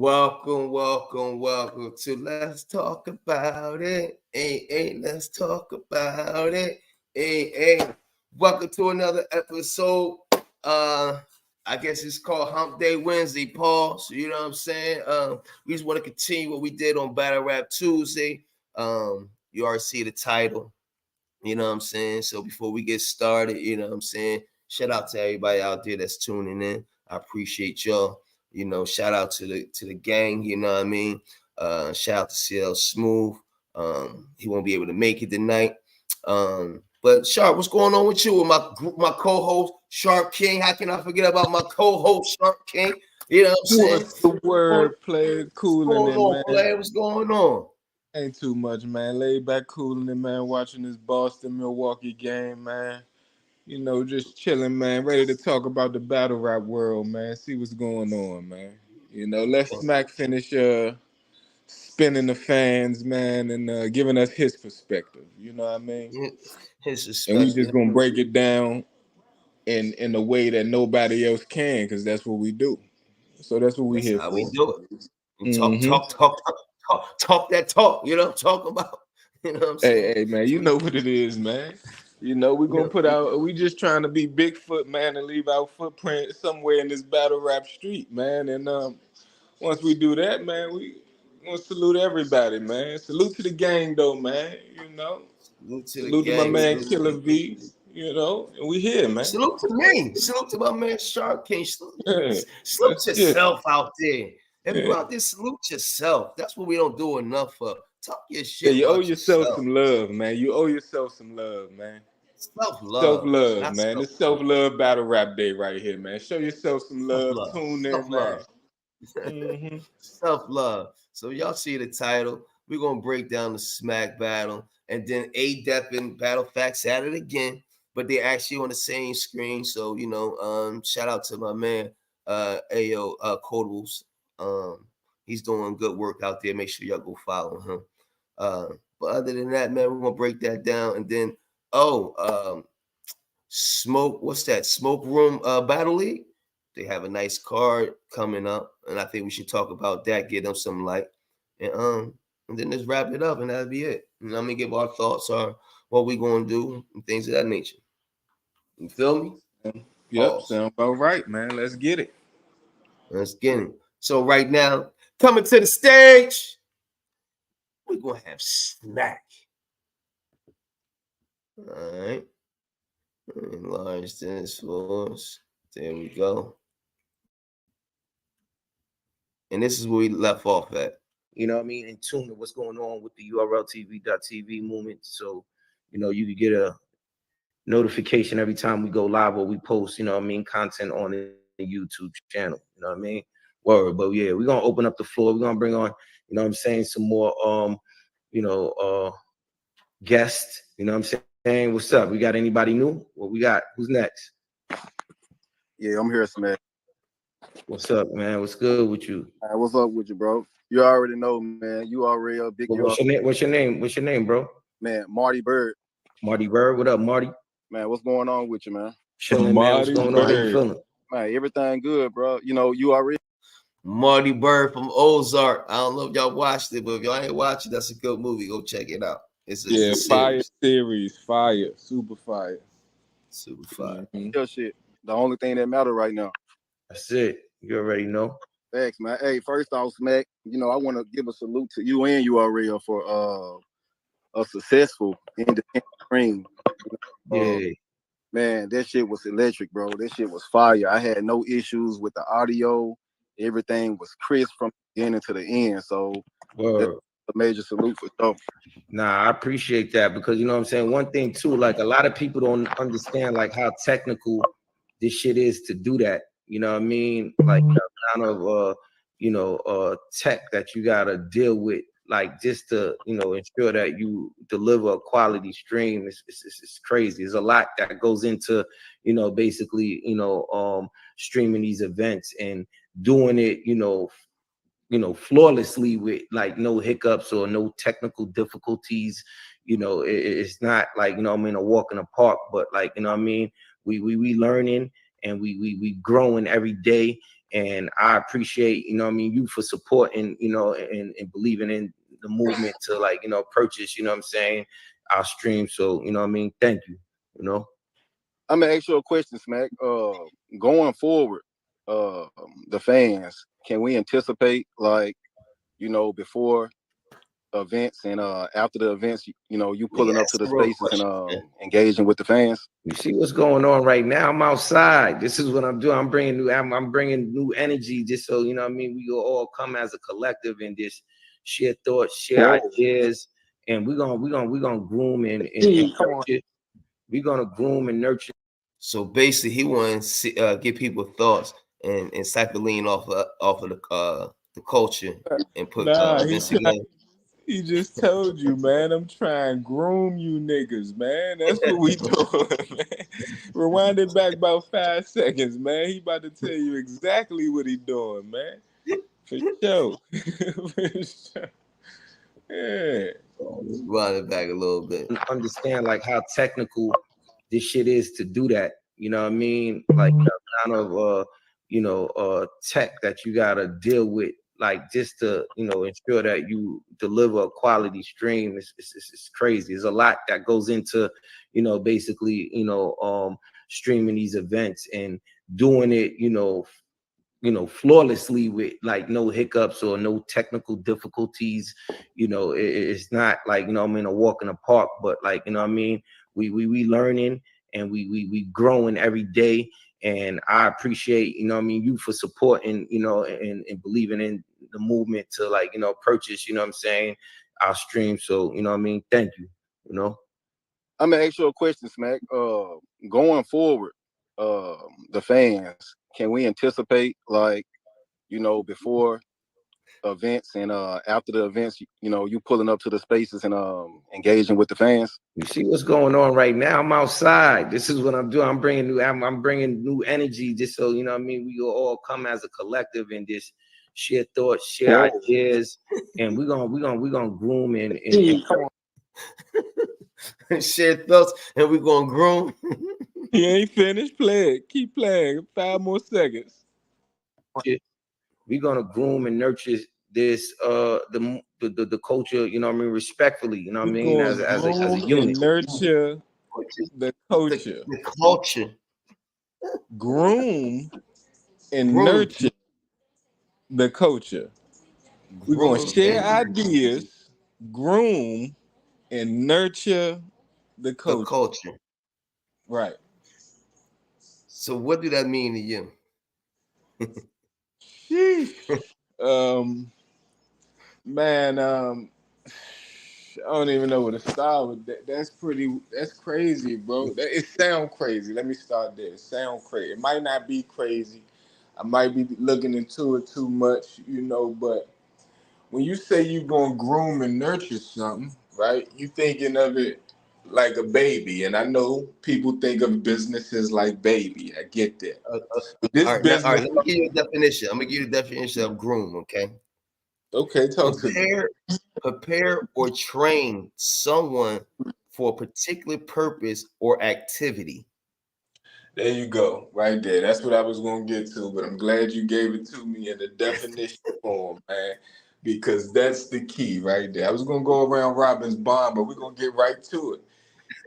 Welcome to Let's Talk About It. Hey, let's talk about it. Hey. Welcome to another episode. I guess it's called Hump Day Wednesday, Paul. So you know what I'm saying? We just want to continue what we did on Battle Rap Tuesday. You already see the title. You know what I'm saying? So before we get started, you know what I'm saying? Shout out to everybody out there that's tuning in. I appreciate y'all. You know, shout out to the gang, you know what I mean? Shout out to CL Smooth. He won't be able to make it tonight. But Sharp, what's going on with you with my co-host Sharp King? How can I forget about my co-host Sharp King? You know what I'm saying? What's the word, player? Cooling it, man. Player? What's going on? Ain't too much, man. Laid back, cooling it, man. Watching this Boston-Milwaukee game, man. You know, just chilling, man. Ready to talk about the battle rap world, man. See what's going on, man. You know, let Smack finish spinning the fans, man, and giving us his perspective. You know what I mean? His perspective. And we just gonna break it down in a way that nobody else can, because that's what we do. So that's what we here for. We do it. Talk that talk. You know what I'm talking about? You know what I'm saying? Hey, man, you know what it is, man. You know, we're going to put out, we just trying to be Bigfoot, man, and leave our footprint somewhere in this battle rap street, man. And once we do that, man, we want to salute everybody, man. Salute to the gang, though, man, you know. Salute to my man, Killer V, you know, and we here, man. Salute to me. Salute to my man, Shark King. Salute yourself out there. Everybody out there, salute yourself. That's what we don't do enough of. Talk your shit. Yeah, you owe yourself some love, man. You owe yourself some love, man. Self-love, man. It's self-love battle rap day right here, man. Show yourself some love. Tune in, man. Mm-hmm. Self-love. So y'all see the title. We're going to break down the Smack battle. And then Adept and Battlefactz at it again. But they're actually on the same screen. So, you know, shout out to my man, Ayo Codables. He's doing good work out there. Make sure y'all go follow him. But other than that, man, we're gonna break that down. And then Smoke, what's that? Smoke Room Battle League. They have a nice card coming up, and I think we should talk about that, get them some light. And then just wrap it up, and that'll be it. And let me give our thoughts on what we're gonna do and things of that nature. You feel me? Yep, sound about right, man. Let's get it. So right now, coming to the stage, we're going to have Smack. All right. Enlarge this for us. There we go. And this is where we left off at. You know what I mean? In tune to what's going on with the URLTV.tv movement. So, you know, you can get a notification every time we go live or we post, you know what I mean, content on the YouTube channel. You know what I mean? Word. But yeah, we're gonna open up the floor. We're gonna bring on, you know what I'm saying, some more guests. You know what I'm saying? What's up? We got anybody new? What we got? Who's next? Yeah, I'm here, Smack. What's up, man? What's good with you? What's up with you, bro? You already know, man. You already a big. What's your name, bro? Man, Marty Bird. Marty Bird. What up, Marty? Man, what's going on with you, man? Chilling, man. What's going on? How you feeling? Man, everything good, bro. You know, you already. Marty Bird from Ozark. I don't know if y'all watched it, but if y'all ain't watched it, that's a good movie. Go check it out. It's a fire series. Fire. Super fire. Super fire. Your shit. The only thing that matter right now. That's it. You already know. Thanks, man. Hey, first off, Smack, you know, I want to give a salute to you and URL for a successful independent stream. Yeah. Man, that shit was electric, bro. That shit was fire. I had no issues with the audio. Everything was crisp from the beginning to the end. So that's a major salute for sure. Nah, I appreciate that because you know what I'm saying. One thing too, like a lot of people don't understand like how technical this shit is to do that. You know what I mean? Like the kind of tech that you gotta deal with, like just to ensure that you deliver a quality stream. It's crazy. There's a lot that goes into basically streaming these events and doing it flawlessly with like no hiccups or no technical difficulties. It's not like a walk in the park, but like we learning and we growing every day, And I appreciate, you know what I mean, you for supporting, you know, and believing in the movement to, like, you know, purchase, you know what I'm saying, our stream. So, you know what I mean, thank you, you know. I'm gonna ask you a question, Smack. Going forward, the fans, can we anticipate, like, you know, before events and after the events, you know, you pulling up to the spaces and engaging with the fans? You see what's going on right now? I'm outside. This is what I'm doing. I'm bringing new energy, just so, you know what I mean, we will all come as a collective and just share thoughts, share ideas, and we're gonna groom and nurture. We're gonna groom and nurture. So basically, he wants to give people thoughts and cycling off of the culture and put events together. He just told you, man, I'm trying to groom you niggas, man. That's what we doing, man. Rewind it back about 5 seconds, man. He about to tell you exactly what he doing, man. For sure. For sure. Yeah. Rewind it back a little bit. Understand, like, how technical this shit is to do that. You know what I mean? Like, the kind of you know, tech that you gotta deal with, like, just to, you know, ensure that you deliver a quality stream. It's crazy. There's a lot that goes into, you know, basically, you know, streaming these events and doing it, you know, flawlessly with, like, no hiccups or no technical difficulties. You know, it's not like, you know, I'm in a walk in the park, but, like, you know what I mean, we learning and we growing every day. And I appreciate, you know what I mean, you for supporting, you know, and believing in the movement to, like, you know, purchase, you know what I'm saying, our stream. So, you know what I mean, thank you, you know. I'm gonna ask you a question, Smack. Going forward, the fans, can we anticipate, like, you know, before events and after the events, you know, you pulling up to the spaces and engaging with the fans? You see what's going on right now? I'm outside. This is what I'm doing. I'm bringing new energy, just so, you know what I mean, we will all come as a collective and just share thoughts, share ideas, and we're gonna groom and share thoughts, and we're gonna groom. He ain't finished. Play it. Keep playing. 5 more seconds. We're gonna groom and nurture this the culture, you know what I mean, respectfully, you know what I mean, as a unit. Nurture the culture. The culture. Groom and nurture the culture. We're gonna share ideas, groom and nurture the culture. Right. So what do that mean to you? Man, I don't even know where to start with that. That's crazy, bro. It sound crazy. Let me start there. It sound crazy. It might not be crazy. I might be looking into it too much, you know, but when you say you're going to groom and nurture something, right, you thinking of it like a baby. And I know people think of businesses like baby. I get that. All right, let me give you a definition. I'm going to give you the definition of groom, okay? Okay, talk to me. Prepare or train someone for a particular purpose or activity. There you go, right there. That's what I was going to get to, but I'm glad you gave it to me in the definition form, man, because that's the key right there. I was going to go around Robin's bond, but we're going to get right to it.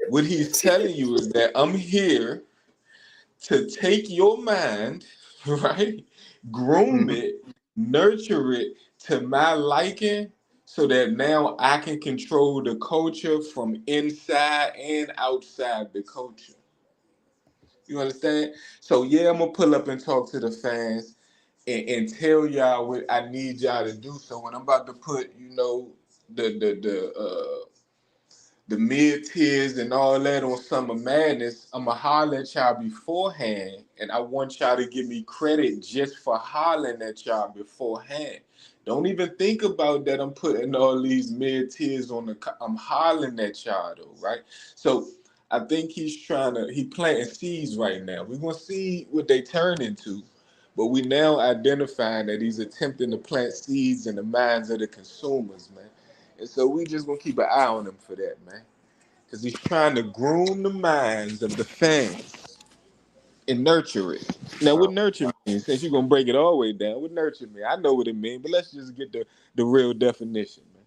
What he's telling you is that I'm here to take your mind, right, groom it, nurture it to my liking, so that now I can control the culture from inside and outside the culture. You understand? So yeah, I'm gonna pull up and talk to the fans and tell y'all what I need y'all to do. So when I'm about to put, you know, the mid tiers and all that on Summer Madness, I'ma holler at y'all beforehand, and I want y'all to give me credit just for hollering at y'all beforehand. Don't even think about that. I'm putting all these mid tiers on I'm hollering at y'all though, right? So I think he planting seeds right now. We're gonna see what they turn into, but we now identifying that he's attempting to plant seeds in the minds of the consumers, man. And so we just gonna keep an eye on him for that, man. Because he's trying to groom the minds of the fans and nurture it. Now, what nurture mean? Since you're gonna break it all the way down, what nurture mean? I know what it means, but let's just get the real definition, man.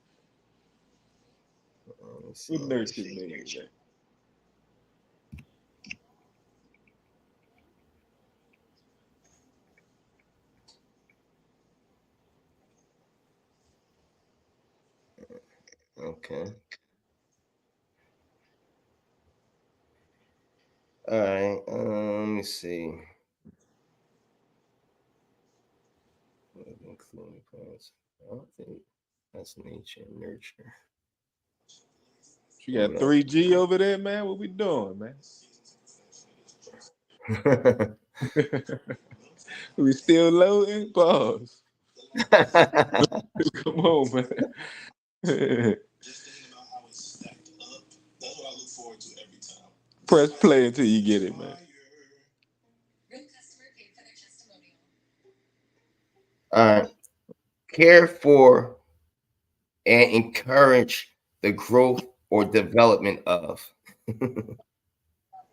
What nurture means, man? Okay. All right. Let me see. I don't think that's nature and nurture. You got 3G over there, man. What we doing, man? We still loading? Pause. Come on, man. Press play until you get it, man. All right. Care for and encourage the growth or development of.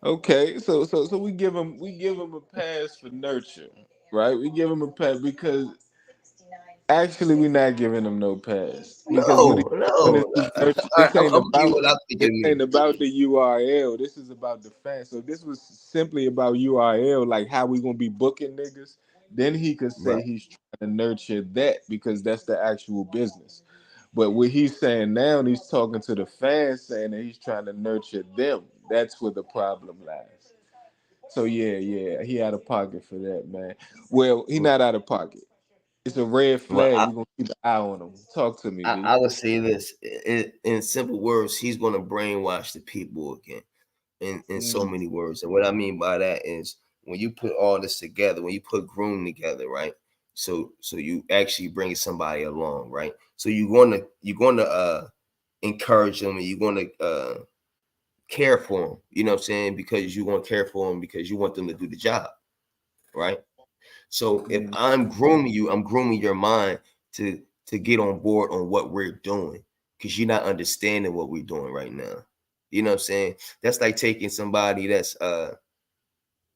Okay, so we give them a pass for nurture, right? We give them a pass because actually we're not giving them no pass because when No, it's doing no. this nurture, I'm this ain't gonna give you about what I'm this thinking. ain't about the URL. This is about the fan. So this was simply about URL, like how we gonna be booking niggas. Then he could say Right. he's trying to nurture that because that's the actual business. But what he's saying now, he's talking to the fans, saying that he's trying to nurture them. That's where the problem lies. So yeah, he out of pocket for that, man. Well, he not out of pocket. It's a red Well, flag. We're gonna keep an eye on him. Talk to me, B. I would say this in simple words: he's going to brainwash the people again. In so many words, and what I mean by that is when you put all this together, when you put groom together, right? So you actually bring somebody along, right? So you're gonna encourage them, and you're gonna care for them. You know what I'm saying? Because you want to care for them because you want them to do the job, right? So if I'm grooming you, I'm grooming your mind to get on board on what we're doing because you're not understanding what we're doing right now. You know what I'm saying? That's like taking somebody that's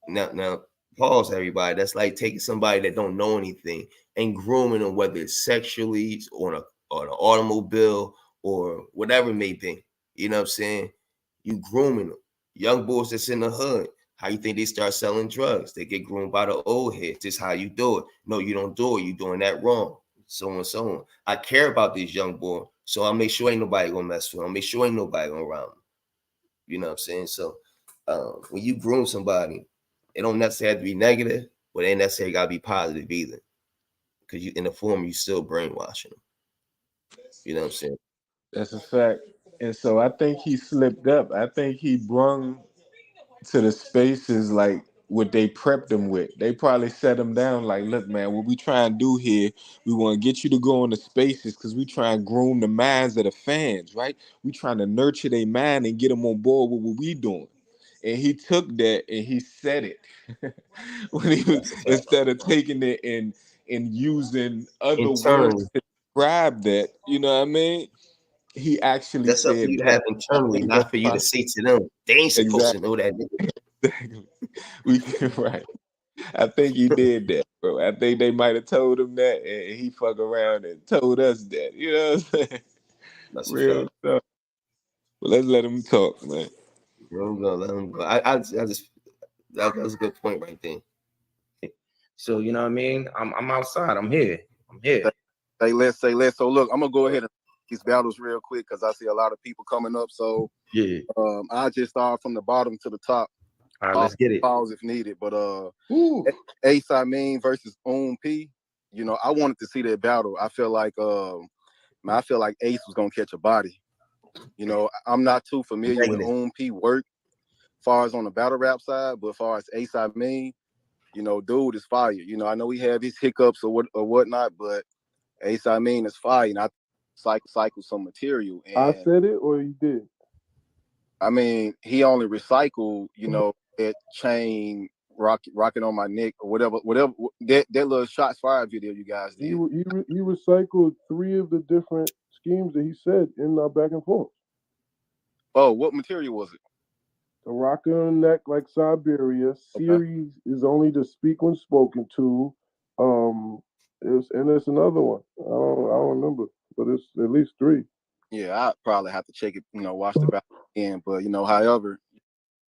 now pause everybody. That's like taking somebody that don't know anything and grooming them, whether it's sexually or an automobile or whatever it may be. You know what I'm saying? You grooming them. Young boys that's in the hood. How you think they start selling drugs? They get groomed by the old heads. This is how you do it. No, you don't do it. You're doing that wrong. So on and so on. I care about these young boys, so I'll make sure ain't nobody gonna mess with them. I'll make sure ain't nobody gonna around them. You know what I'm saying? So when you groom somebody, it don't necessarily have to be negative, but it ain't necessarily gotta be positive either. Because you in the form you still brainwashing them. You know what I'm saying? That's a fact. And so I think he slipped up. I think he brung to the spaces like what they prepped him with. They probably set him down like, look, man, what we try and do here, we want to get you to go into spaces because we try and groom the minds of the fans, right? We trying to nurture their mind and get them on board with what we doing. And he took that and he said it when he was That's a fact. instead of taking it and using other words Internally, to describe that. You know what I mean? He actually that's up for said you to that. have I internally, think not that's for you to possible. say to them. They ain't supposed to Exactly. know that. We right. I think he did that, bro. I think they might have told him that, and he fuck around and told us that. You know what I'm saying? That's a Real fact. stuff. But let's let him talk, man. Let them go. Let them go. I just that was a good point right there. So you know what I mean? I'm outside. I'm here. I'm here. Say less, say less. So look, I'm gonna go ahead and these battles real quick because I see a lot of people coming up. So Yeah. I just start from the bottom to the top. All right, let's get it. Pause if needed. But Woo. Ace I mean versus P. You know, I wanted to see that battle. I feel like I feel like Ace was gonna catch a body. You know, I'm not too familiar with P work far as on the battle rap side, but as far as Ace I mean, you know, dude is fire. You know, I know he have his hiccups or whatnot, but Ace I mean is fire. And I cycle some material. And I said it or you did? I mean, he only recycled, you know, that chain rocking on my neck or whatever that little shots fired video you guys did. He recycled 3 of the different schemes that he said in our back and forth. Oh, what material was it? The rock on the neck like Siberia. Okay. Series is only to speak when spoken to. It's another one. I don't remember, but it's at least three. Yeah, I probably have to check it. Watch the battle again. But however,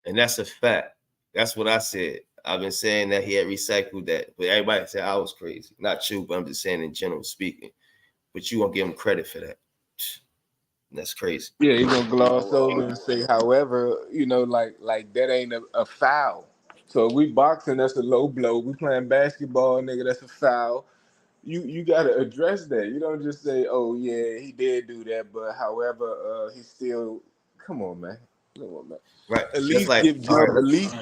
And that's a fact. That's what I said. I've been saying that he had recycled that, but everybody said I was crazy. Not you, but I'm just saying in general speaking. But you won't give him credit for that. That's crazy. Yeah, he's gonna gloss know, over and say, however, like that ain't a foul. So if we boxing, that's a low blow. We playing basketball, nigga, that's a foul. You gotta address that. You don't just say, oh yeah, he did do that, but however, he still come on, man. Come on, man. Right. At That's least like, give all Jump, right, at least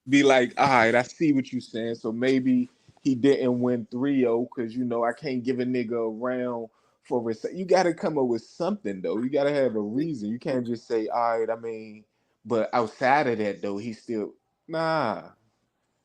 be like, all right, I see what you're saying. So maybe he didn't win 3-0 because I can't give a nigga a round for it. You gotta come up with something though. You gotta have a reason. You can't just say, all right, I mean, but outside of that though, he still nah.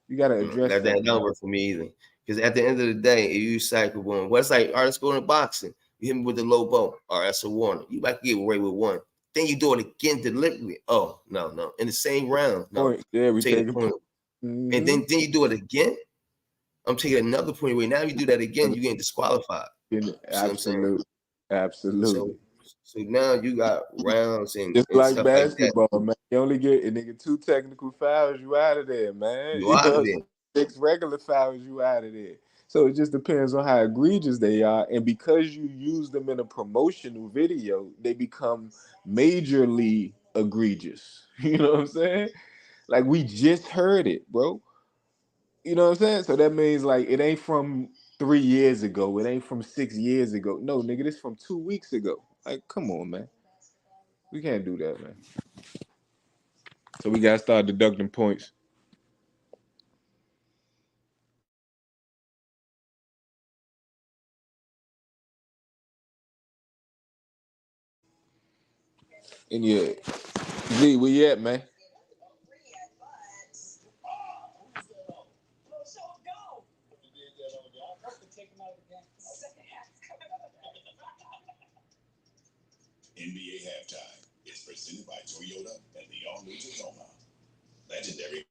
You gotta address that that. don't work for me either. Because at the end of the day, if you cycle one, what's like, all right, let's go in boxing. You hit me with the low blow. All right, that's a warning. You might get away with one. Then you do it again deliberately. Oh, no, no. In the same round. No. Point. Yeah, I'm we taking take a it. point. And Mm-hmm. then you do it again. I'm taking another point away. Now you do that again, you're getting disqualified. See what I'm saying? Absolutely. So Absolutely. so now you got rounds Just and like stuff like that. basketball, man. You only get a nigga 2 technical fouls, you out of there, man. You out of there. 6 regular fouls, you out of there. So it just depends on how egregious they are. And because you use them in a promotional video, they become majorly egregious. You know what I'm saying? Like we just heard it, bro. You know what I'm saying? So that means like it ain't from 3 years ago. It ain't from 6 years ago. No, nigga, this from 2 weeks ago. Like, come on, man. We can't do that, man. So we gotta start deducting points. And yeah, Z, where you at, man? NBA halftime is presented by Toyota and the all-new Tacoma. Legendary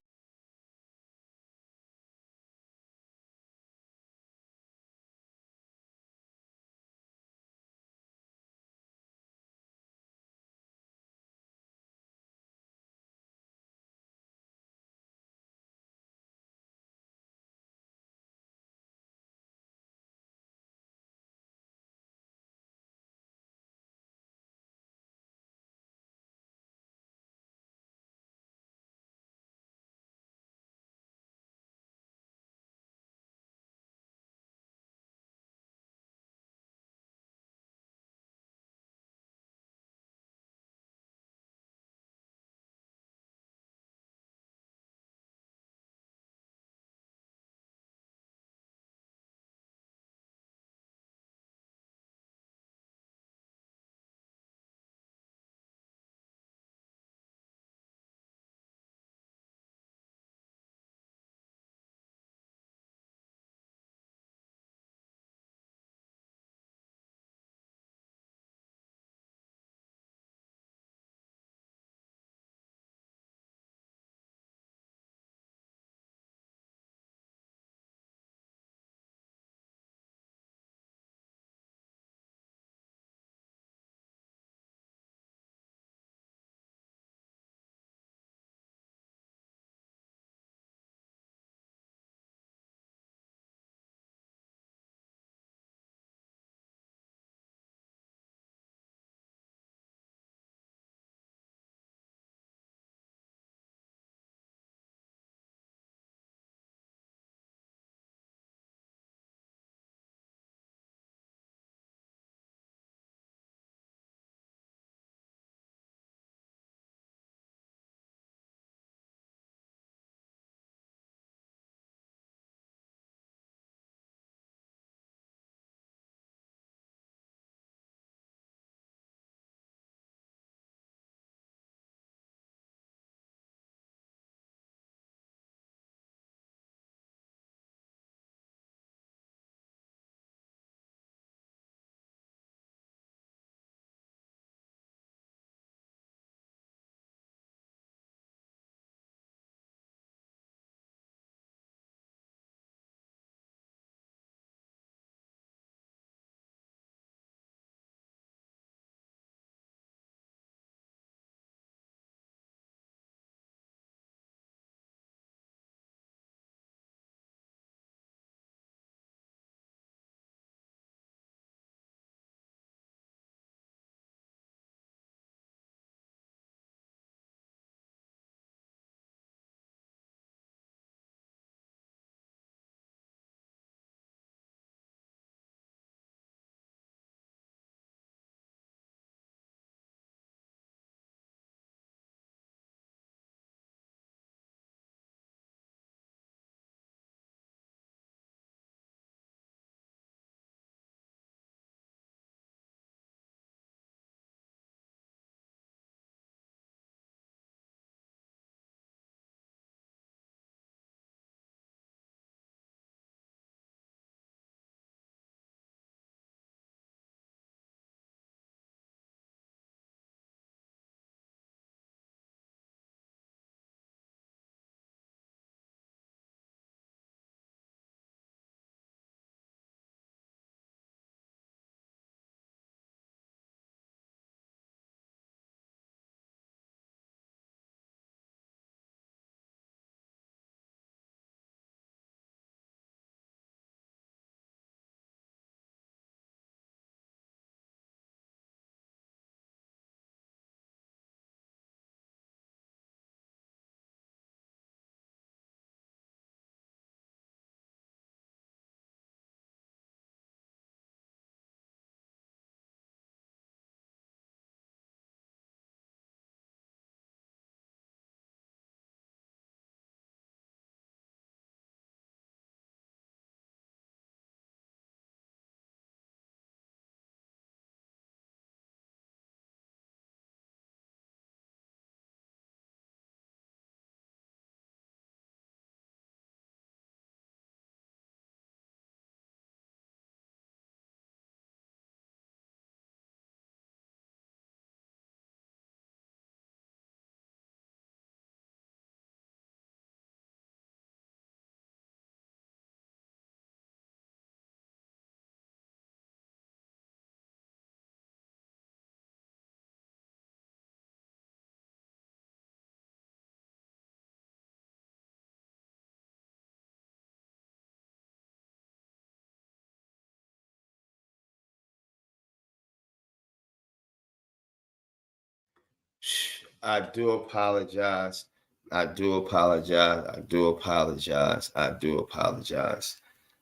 I do apologize. I do apologize. I do apologize. I do apologize.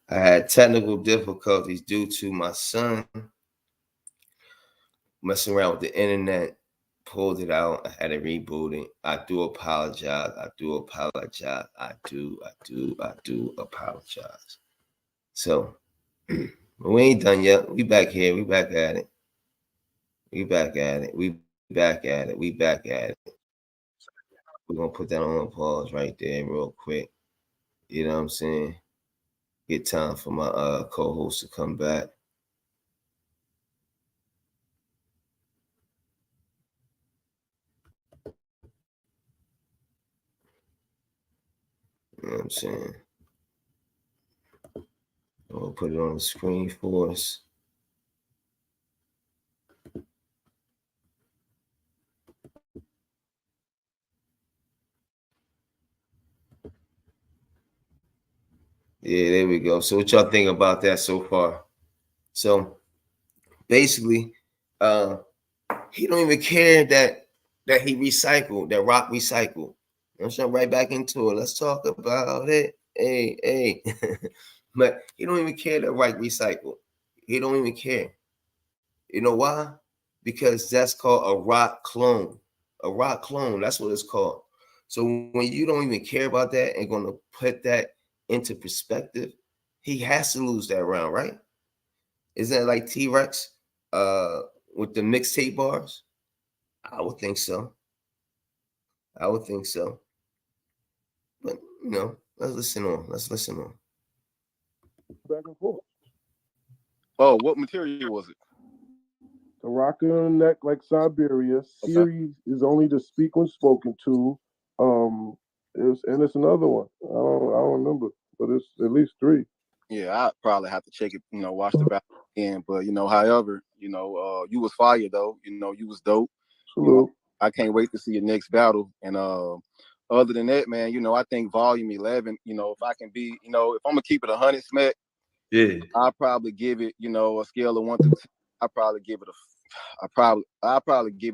I had technical difficulties due to my son messing around with the internet, pulled it out. I had to reboot it. I do apologize. I do apologize. I do apologize. So we ain't done yet. We back here. We back at it. We back at it. We back at it. We back at it. We're gonna put that on pause right there real quick. You know what I'm saying? Get time for my co-host to come back. You know what I'm saying? We'll put it on the screen for us. Yeah, there we go. So what y'all think about that so far? So basically, he don't even care that he recycled, that rock recycled. Let's jump right back into it. Let's talk about it. Hey. But he don't even care that rock recycled. He don't even care. You know why? Because that's called a rock clone. A rock clone, that's what it's called. So when you don't even care about that and going to put that into perspective, he has to lose that round, right? Isn't that like T-Rex with the mixtape bars? I would think so. I would think so. But, let's listen on. Let's listen on. Back and forth. Oh, what material was it? The rock on the neck like Siberia. Series is only the speak when spoken to. It's another one. I don't remember, but it's at least 3. Yeah, I probably have to check it, watch the battle again. But however, you was fire though. You was dope. I can't wait to see your next battle. And other than that, man, I think volume 11, if I can be, if I'm gonna keep it 100 smack, yeah, I'll probably give it, a scale of 1 to 10. I'll probably give it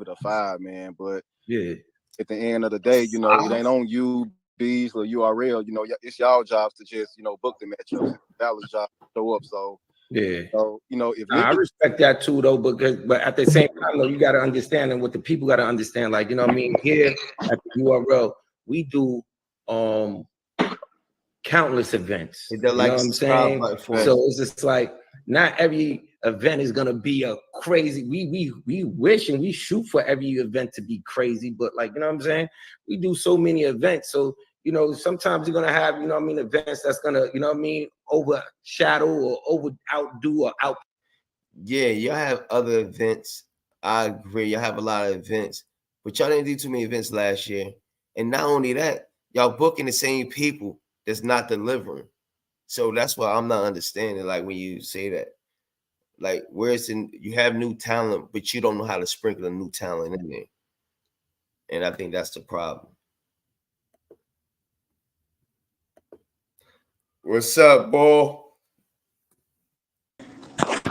a 5, man. But yeah, at the end of the day, it ain't on you, Bees or URL. It's y'all jobs to just, book the matchups. Dallas job to show up. So yeah. so, if I respect that too, though, but at the same time, though, you got to understand, and what the people got to understand, like, you know what I mean? Here at the URL, we do countless events. You know what I'm saying? So it's just like not every event is gonna be a crazy. We wish and we shoot for every event to be crazy, but like, you know what I'm saying? We do so many events, so sometimes you're gonna have, events that's gonna, overshadow or outdo or out. Yeah, y'all have other events. I agree. Y'all have a lot of events, but y'all didn't do too many events last year. And not only that, y'all booking the same people that's not delivering. So that's why I'm not understanding, like, when you say that. Like, you have new talent, but you don't know how to sprinkle a new talent in there. And I think that's the problem. What's up, boy?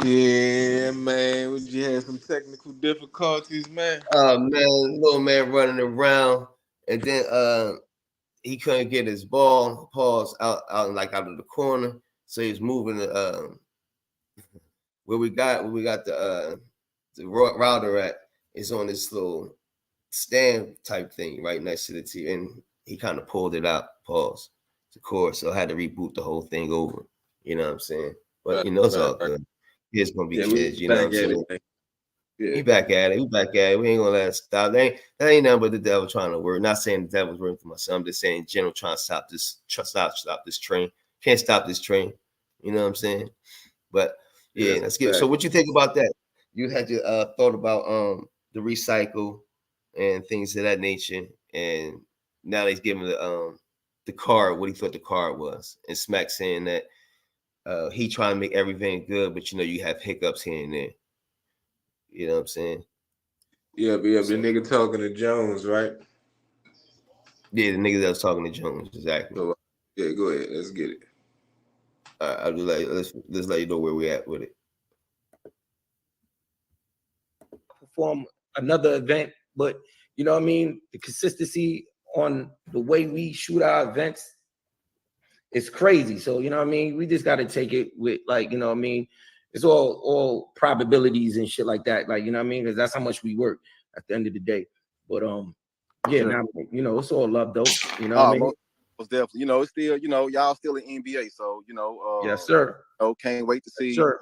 Yeah, man. You had some technical difficulties, man. Man, little man running around, and then he couldn't get his ball paws out of the corner, so he's moving where we got the router at is on this little stand type thing right next to the TV, and he kind of pulled it out, pause, the course, so I had to reboot the whole thing over. You know what I'm saying? But it's all good. Kids gonna be kids, you know what I'm saying? We back at it. We back at it. We ain't gonna let it stop. That ain't nothing but the devil trying to work. Not saying the devil's working for my son. I'm just saying in general trying to stop this train. Can't stop this train. You know what I'm saying? But yeah, let's get. So what you think about that? You had your thought about the recycle and things of that nature, and now he's giving the card what he thought the card was, and Smack saying that he trying to make everything good, but you have hiccups here and there. You know what I'm saying? Yeah, the nigga talking to Jones, right? Yeah, the nigga that was talking to Jones, exactly. So, yeah, go ahead. Let's get it. I'll just let's let you know where we at with it. Perform another event, but you know what I mean, the consistency on the way we shoot our events is crazy. So, you know what I mean? We just got to take it with, like, you know what I mean? It's all probabilities and shit like that. Like, you know what I mean? Because that's how much we work at the end of the day. But yeah, Sure. now, you know, it's all love though. You know what I mean? Most definitely. You know, it's still, you know, y'all still in NBA, so you know, Yes, sir. can't wait to see Sure.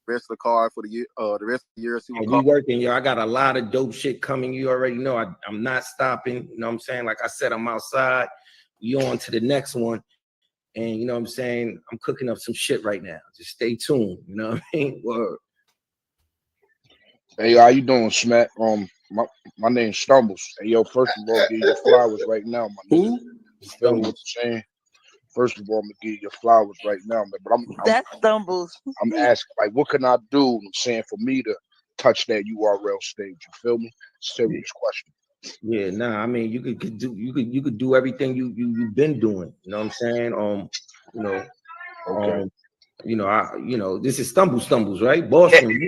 the rest of the card for the year, the rest of the year. See what And we working, yo. I got a lot of dope shit coming. You already know I'm not stopping. You know what I'm saying? Like I said, I'm outside. We on to the next one. And you know what I'm saying? I'm cooking up some shit right now. Just stay tuned. You know what I mean? Word. Hey, how you doing, Smack? My name's Stumbles. Hey, yo, first of all, give you your flowers right now, my nigga. Who? You feel what I'm saying? First of all, I'm gonna give you your flowers right now, man. But That stumbles. I'm asking, like, what can I do? I'm saying for me to touch that URL stage. You feel me? Serious question. Yeah, nah. I mean, you could do everything you've been doing. You know what I'm saying? You know, Okay. you know, this is Stumbles, right? Boston.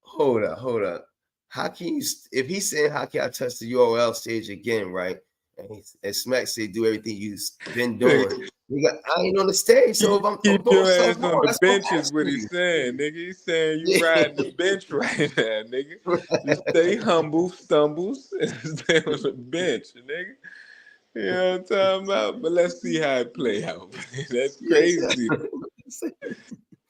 Hold up. How can you, if he's saying how can I touch the URL stage again, right? And Smack say do everything you've been doing. I ain't on the stage, so if I'm Keep doing your ass something on wrong, the that's what I'm bench is what asking he's you. saying, nigga. He's saying you Yeah. riding the bench right now, nigga. Just stay humble, stumbles, and stay on the bench, nigga. You know what I'm talking about? But let's see how it play out. That's crazy.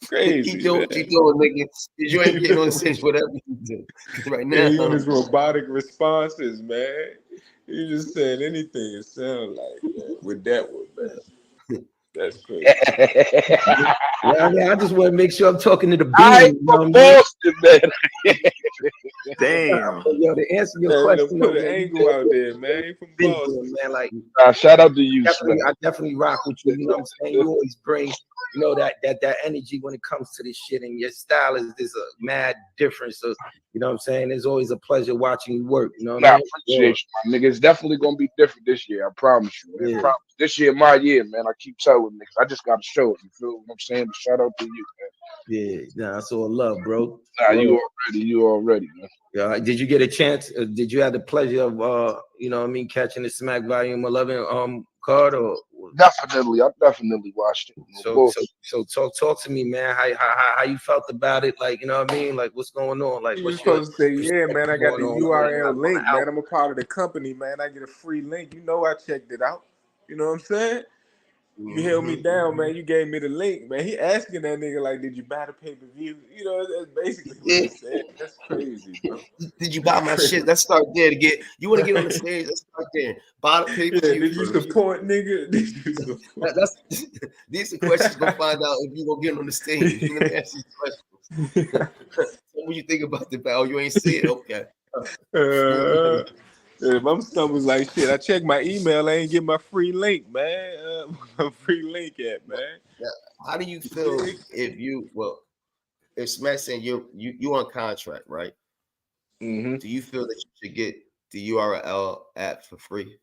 Crazy, Keep doing man. what you doing, nigga. You ain't getting on the stage, whatever you do. 'Cause right Yeah, now, even his robotic responses, man. You just saying anything it sound like, man. With that one, man. That's crazy. Yeah, I mean, I just want to make sure I'm talking to the beam. I You ain't know from what I mean? Boston, man. Damn. Yo, to answer your Man, question, put though, an man, angle out there, man. He from been Boston. doing, man. Like Shout out to you, Smack. I definitely rock with you. You know what I'm saying? You always bring, you know, that energy when it comes to this shit, and your style is a mad difference. So you know what I'm saying? It's always a pleasure watching you work. You know what I Nah, mean? appreciate you, my nigga. It's definitely gonna be different this year. I promise you, man. Yeah. Promise. This year, my year, man. I keep telling niggas. I just gotta show it. You feel what I'm saying? But shout out to you, man. Yeah, nah, that's all love, bro. Nah, Love. you already, man. Yeah, did you get a chance? Did you have the pleasure of you know what I mean, catching the Smack Volume 11 card or? Definitely, I definitely watched it. So talk to me, man. How you felt about it? Like, you know what I mean? Like, what's going on? Like, You what's was your supposed to say, yeah, man, I got the going on URL on the link, man. album? I'm a part of the company, man. I get a free link. You know I checked it out. You know what I'm saying? You held me down, man. You gave me the link, man. He asking that nigga, like, did you buy the pay-per-view? You know, that's basically what he said. That's crazy, bro. Did you buy my shit? Let's start there to get. You want to get on the stage? Let's start there. Buy the pay per Yeah, view did you first. support, nigga? Did you support? That's these are questions gonna find out if you gonna get on the stage. Let me ask you questions. What you think about the battle? You ain't see it, okay? If I'm stumbles like shit, I checked my email. I ain't get my free link, man. My free link at, man. How do you feel if if Smack saying you on contract, right? Mm-hmm. Do you feel that you should get the URL app for free?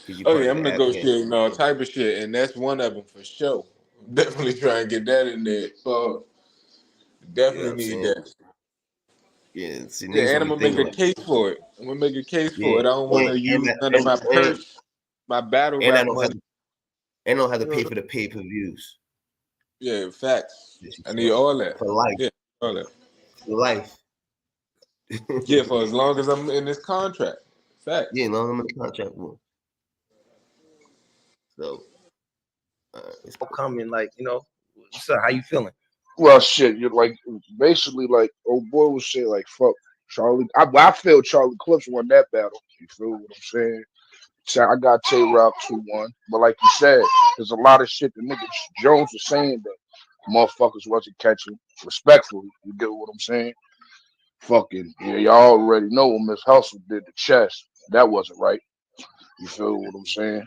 You Oh part yeah, of I'm the app game. negotiating all type of shit, and that's one of them for sure. Definitely try and get that in there. You know what Definitely I'm need saying? that. Yeah, see, Yeah, niggas and don't I'm be gonna make thinking a like case for it. I'm gonna make a case for yeah, it. I don't want to use none of my perks, my battle and I rap don't have money. to pay for the pay per views. Yeah, facts. I need all that. For life. Yeah, all that. For life. Yeah, for as long as I'm in this contract. Facts. Yeah, no, I'm in the contract one. So it's Coming, like, you know, so how you feeling? Well, shit, you're like basically like old boy was saying, like fuck Charlie. I feel Charlie Clips won that battle. You feel what I'm saying? So I got Tay Rock 2-1, but like you said, there's a lot of shit that nigga Jones was saying that motherfuckers wasn't catching. Respectfully, you get what I'm saying? Fucking yeah, y'all already know when Miss Hustle did the chest. That wasn't right. You feel what I'm saying?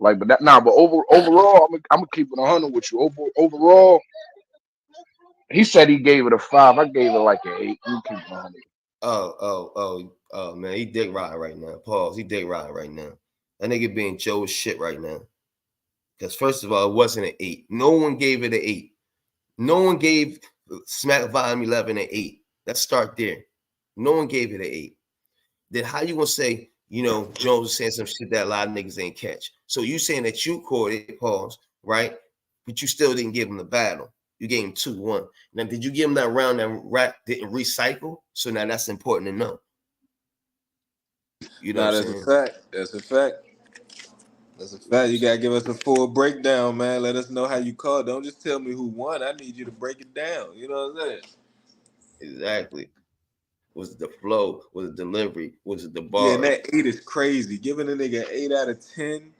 Like, but overall, I'm gonna keep it 100 with you. Overall, he said he gave it a 5. I gave it like an 8. You keep it 100. oh man, he dick riding right now. Pause. He dick riding right now. That nigga being Joe's shit right now. Because first of all, it wasn't an 8. No one gave it an 8. No one gave Smack Volume 11 an 8. Let's start there. No one gave it an 8. then how you gonna say, you know, Jones was saying some shit that a lot of niggas ain't catch? So you saying that you caught it, pause, right? But you still didn't give him the battle. You gave him 2-1. Now, did you give him that round that rap didn't recycle? So now that's important to know. You know Nah, what I'm that's a saying? fact. That's a fact. That's a fact. You gotta give us a full breakdown, man. Let us know how you called. Don't just tell me who won. I need you to break it down. You know what I'm saying? Exactly. Was it the flow? Was it delivery? Was it the Yeah, and bars? that 8 is crazy. Giving a nigga 8 out of 10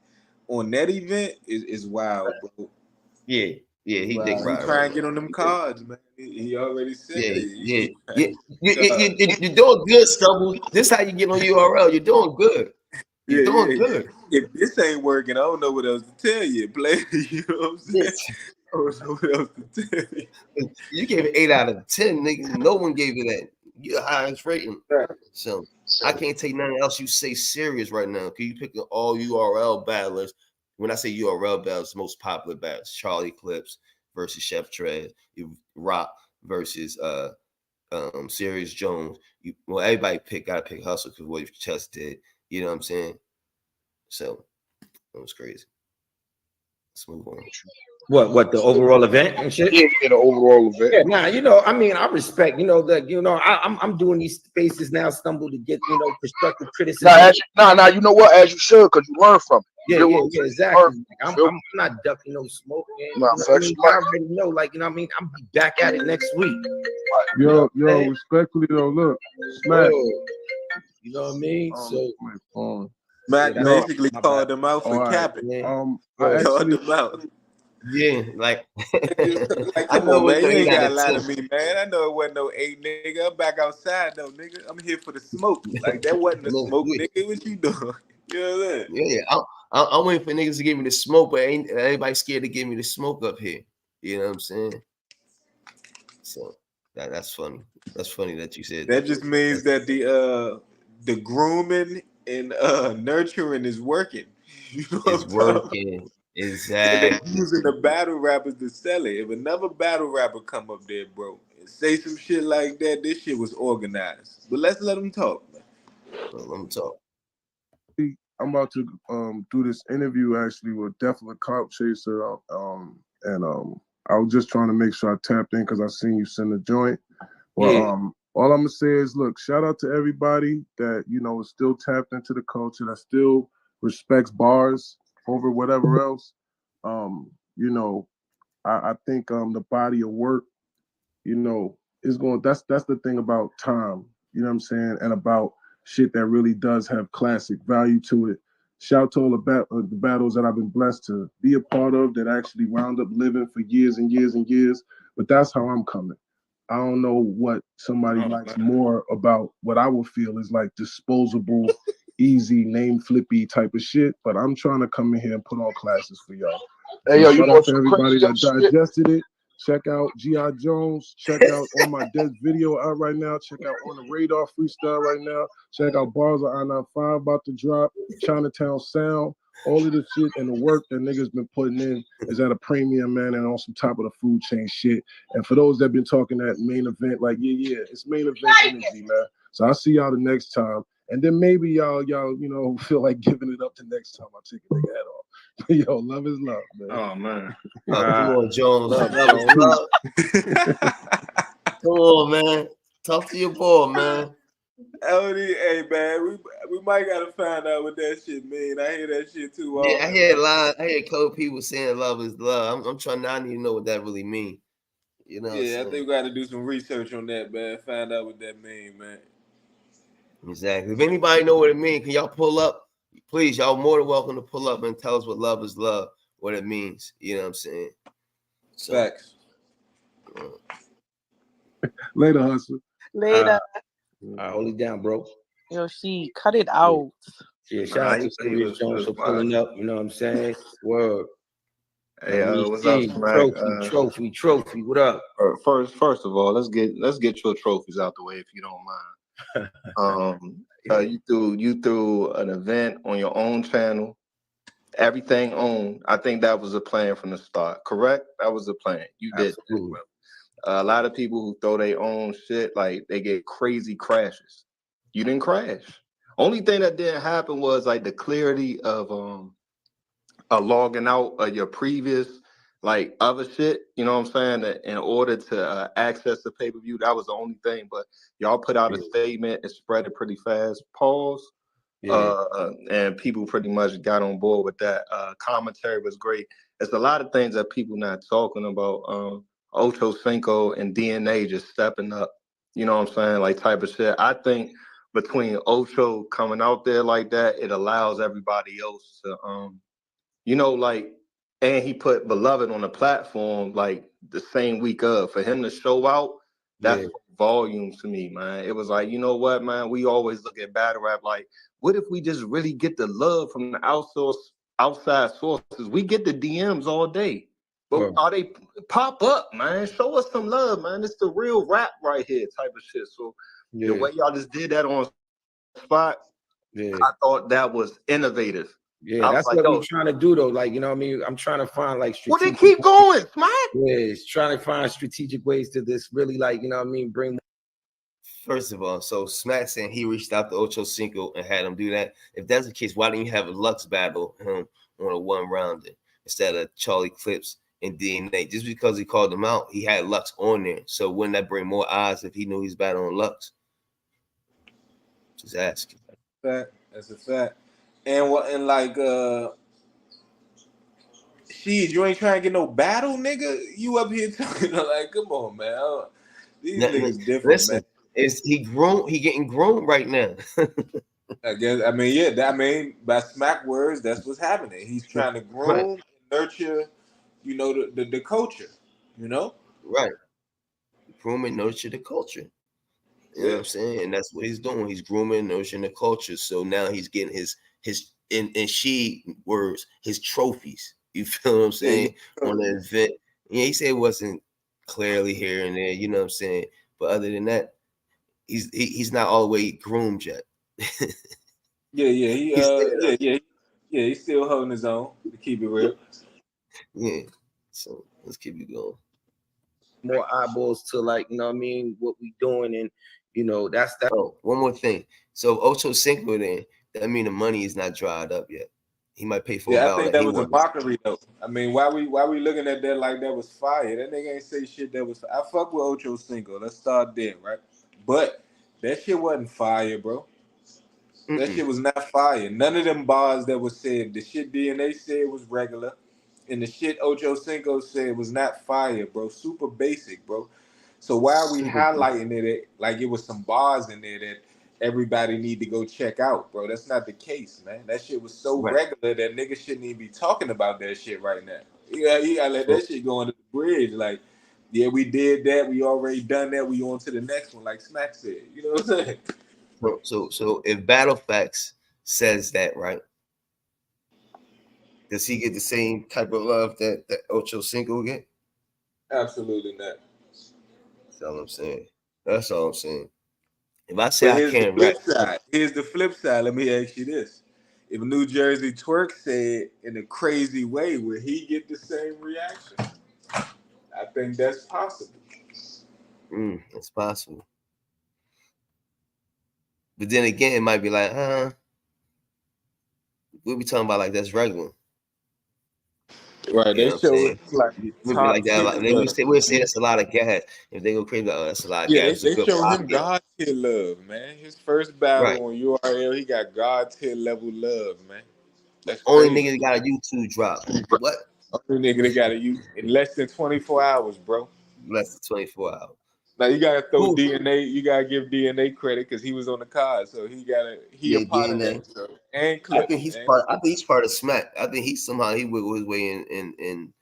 on that event is wild, bro. Yeah, yeah, he dick Wow, he riding try right and get on them now. cards, man. He already said Yeah, it. yeah, He trying yeah. to get on them cards. You're doing good, Stubble. This how you get on URL. You're doing good. You're Yeah, doing yeah. good. If this ain't working, I don't know what else to tell you, play. You know what I'm saying? Yes. I don't know what else to tell you. You gave it 8 out of 10, nigga. No one gave you that. You're the highest rating. So I can't take nothing else you say serious right now. Can you pick all URL battlers? When I say URL battles, most popular battles: Charlie Clips versus Chef Trez, Rock versus Sirius Jones. Well, everybody gotta pick Hustle because what Chess did. You know what I'm saying? So that was crazy. Let's move on. What the overall event and shit? Yeah, the overall event. Yeah, nah, you know, I mean, I respect, you know, that, you know, I'm doing these spaces now, stumble to get, you know, constructive criticism. You know what? As you should, because you learn from it. Yeah, exactly. Like, I'm not ducking no smoke, man. You Nah, know what I facts mean? of life. I already know, like, you know what I mean? I'm be back at it next week. Yo, Hey. respectfully though, look, Smack. You know what I mean? So My phone. Mac Yeah, basically my called bad. them out for All right. capping. I Called actually, them out. Yeah, like Like, I come know on, it was man. no You 8 ain't out gotta of lie 10. to me, man. I know it wasn't no 8, nigga. I'm back outside though, nigga. I'm here for the smoke. Like, that wasn't the No, smoke, yeah, nigga. What you doing? You know what I'm saying? yeah. I'm waiting for niggas to give me the smoke, but ain't everybody scared to give me the smoke up here. You know what I'm saying? So that's funny. That's funny that you said That that. just means that the grooming and nurturing is working. You know what It's I'm talking about? working. And they Exactly. using the battle rappers to sell it. If another battle rapper come up there, bro, and say some shit like that, this shit was organized. But let's let them talk, man. So let me talk. I'm about to do this interview actually with Definitely Cop Chaser. And I was just trying to make sure I tapped in because I seen you send a joint. Well, Yeah. all I'm gonna say is, look, shout out to everybody that, you know, is still tapped into the culture, that still respects bars over whatever else. You know, I think the body of work, you know, is going. That's the thing about time. You know what I'm saying, and about shit that really does have classic value to it. Shout out to all the battles that I've been blessed to be a part of that actually wound up living for years and years and years. But that's how I'm coming. I don't know what somebody likes more about what I would feel is like disposable, easy, name flippy type of shit. But I'm trying to come in here and put on classes for y'all. Hey, So yo, you shout know out to some everybody crazy that shit? digested it. Check out G.I. Jones. Check out On My Dead video out right now. Check out On the Radar freestyle right now. Check out Bars of I-95 about to drop. Chinatown Sound. All of the shit and the work that niggas been putting in is at a premium, man, and on some top of the food chain shit. And for those that been talking that main event, like, yeah, it's main event energy, man. So I'll see y'all the next time. And then maybe y'all, you know, feel like giving it up the next time I take a nigga head off. Yo, love is love, man. Oh man. Come on, Jones. Love, Love is Jones. love. Come on, man. Talk to your boy, man. Hey man, we might gotta find out what that shit mean. I hear that shit too Yeah, I often. hear a lot. I hear a couple people saying love is love. I'm trying. I need to know what that really means. You know what I'm Yeah, I saying? think we gotta do some research on that, man. Find out what that mean, man. Exactly. If anybody know what it means, can y'all pull up? Please, y'all more than welcome to pull up and tell us what love is love, what it means. You know what I'm saying? So, Facts. Later, Hustle. Later. Hold it down, bro. Yo, she cut it out. Yeah, shout out to Sirius Jones for pulling up. You know what I'm saying? Word. Hey, what's up, Smack? Trophy. What up? First of all, let's get your trophies out the way if you don't mind. You threw an event on your own channel, everything owned. I think that was a plan from the start. Correct? That was the plan. You did. Absolutely. A lot of people who throw their own shit, like, they get crazy crashes. You didn't crash. Only thing that didn't happen was like the clarity of logging out of your previous like other shit. You know what I'm saying? That in order to access the pay-per-view, that was the only thing. But y'all put out a statement and spread it pretty fast. Pause. And people pretty much got on board with that. Commentary was great. There's a lot of things that people not talking about. Ocho Cinco and DNA just stepping up. You know what I'm saying? Like type of shit. I think between Ocho coming out there like that, it allows everybody else to like, and he put Beloved on the platform like the same week of for him to show out. That's volume to me, man. It was like, you know what, man? We always look at battle rap like, what if we just really get the love from the outside sources? We get the DMs all day, but are they pop up, man? Show us some love, man. It's the real rap right here, type of shit. So the way y'all just did that on spot, I thought that was innovative. Yeah, that's like, what we're trying to do, though. Like, you know what I mean? I'm trying to find like strategic. Well, they keep going, Smack. Yeah, it's trying to find strategic ways to this really, like, you know what I mean? Bring. First of all, so Smack saying he reached out to Ocho Cinco and had him do that. If that's the case, why didn't you have a Lux battle him on a one rounder instead of Charlie Clips and DNA? Just because he called him out, he had Lux on there. So wouldn't that bring more eyes if he knew he's battling Lux? Just asking. That's a fact. And like shit, you ain't trying to get no battle, nigga. You up here talking like, come on, man. These niggas different, listen, man. Is he grown? He getting grown right now. I guess. I mean, yeah. I mean, by Smack words, that's what's happening. He's trying to groom and nurture, you know, the culture. You know, right? Groom and nurture the culture. You know what I'm saying? And that's what he's doing. He's grooming and nurturing the culture. So now he's getting his in she words, his trophies. You feel what I'm saying? On the event. Yeah, he said it wasn't clearly here and there, you know what I'm saying? But other than that, he's not all the way groomed yet. He's still holding his own, to keep it real. Yeah. So let's keep it going. More eyeballs to, like, you know what I mean, what we doing, and you know, that's that. Oh, one more thing. So Ocho Cinco then, that mean the money is not dried up yet. He might pay for I think that was a mockery though. I mean, why we looking at that like that was fire? That nigga ain't say shit that was. I fuck with Ocho Cinco. Let's start there, right? But that shit wasn't fire, bro. That shit was not fire. None of them bars that was said. The shit DNA said was regular, and the shit Ocho Cinco said was not fire, bro. Super basic, bro. So why are we highlighting it like it was some bars in there that everybody need to go check out, bro? That's not the case, man. That shit was so regular that niggas shouldn't even be talking about that shit right now. You gotta let that shit go under the bridge. Like, yeah, we did that. We already done that. We on to the next one, like Smack said. You know what I'm saying? So if Battlefactz says that, right? Does he get the same type of love that Ocho Cinco get? Absolutely not. That's all I'm saying. That's all I'm saying. If I say I can't rap, here's the flip side. Let me ask you this: if New Jersey Twerk said in a crazy way, will he get the same reaction? I think that's possible. It's possible. But then again, it might be like, we'll be talking about like that's regular. Right, they show it like that. Like, we'll say that's a lot of gas. If they go crazy, that's a lot of gas. They show him God tier love, man. His first battle on URL, he got God tier level love, man. That's only nigga that got a YouTube drop. What? Only nigga that got a in less than 24 hours, bro. Less than 24 hours. Now you gotta throw DNA. You gotta give DNA credit because he was on the card, so he a part DNA. of that. So, and Clips, I think he's part of Smack. I think he wiggled his way in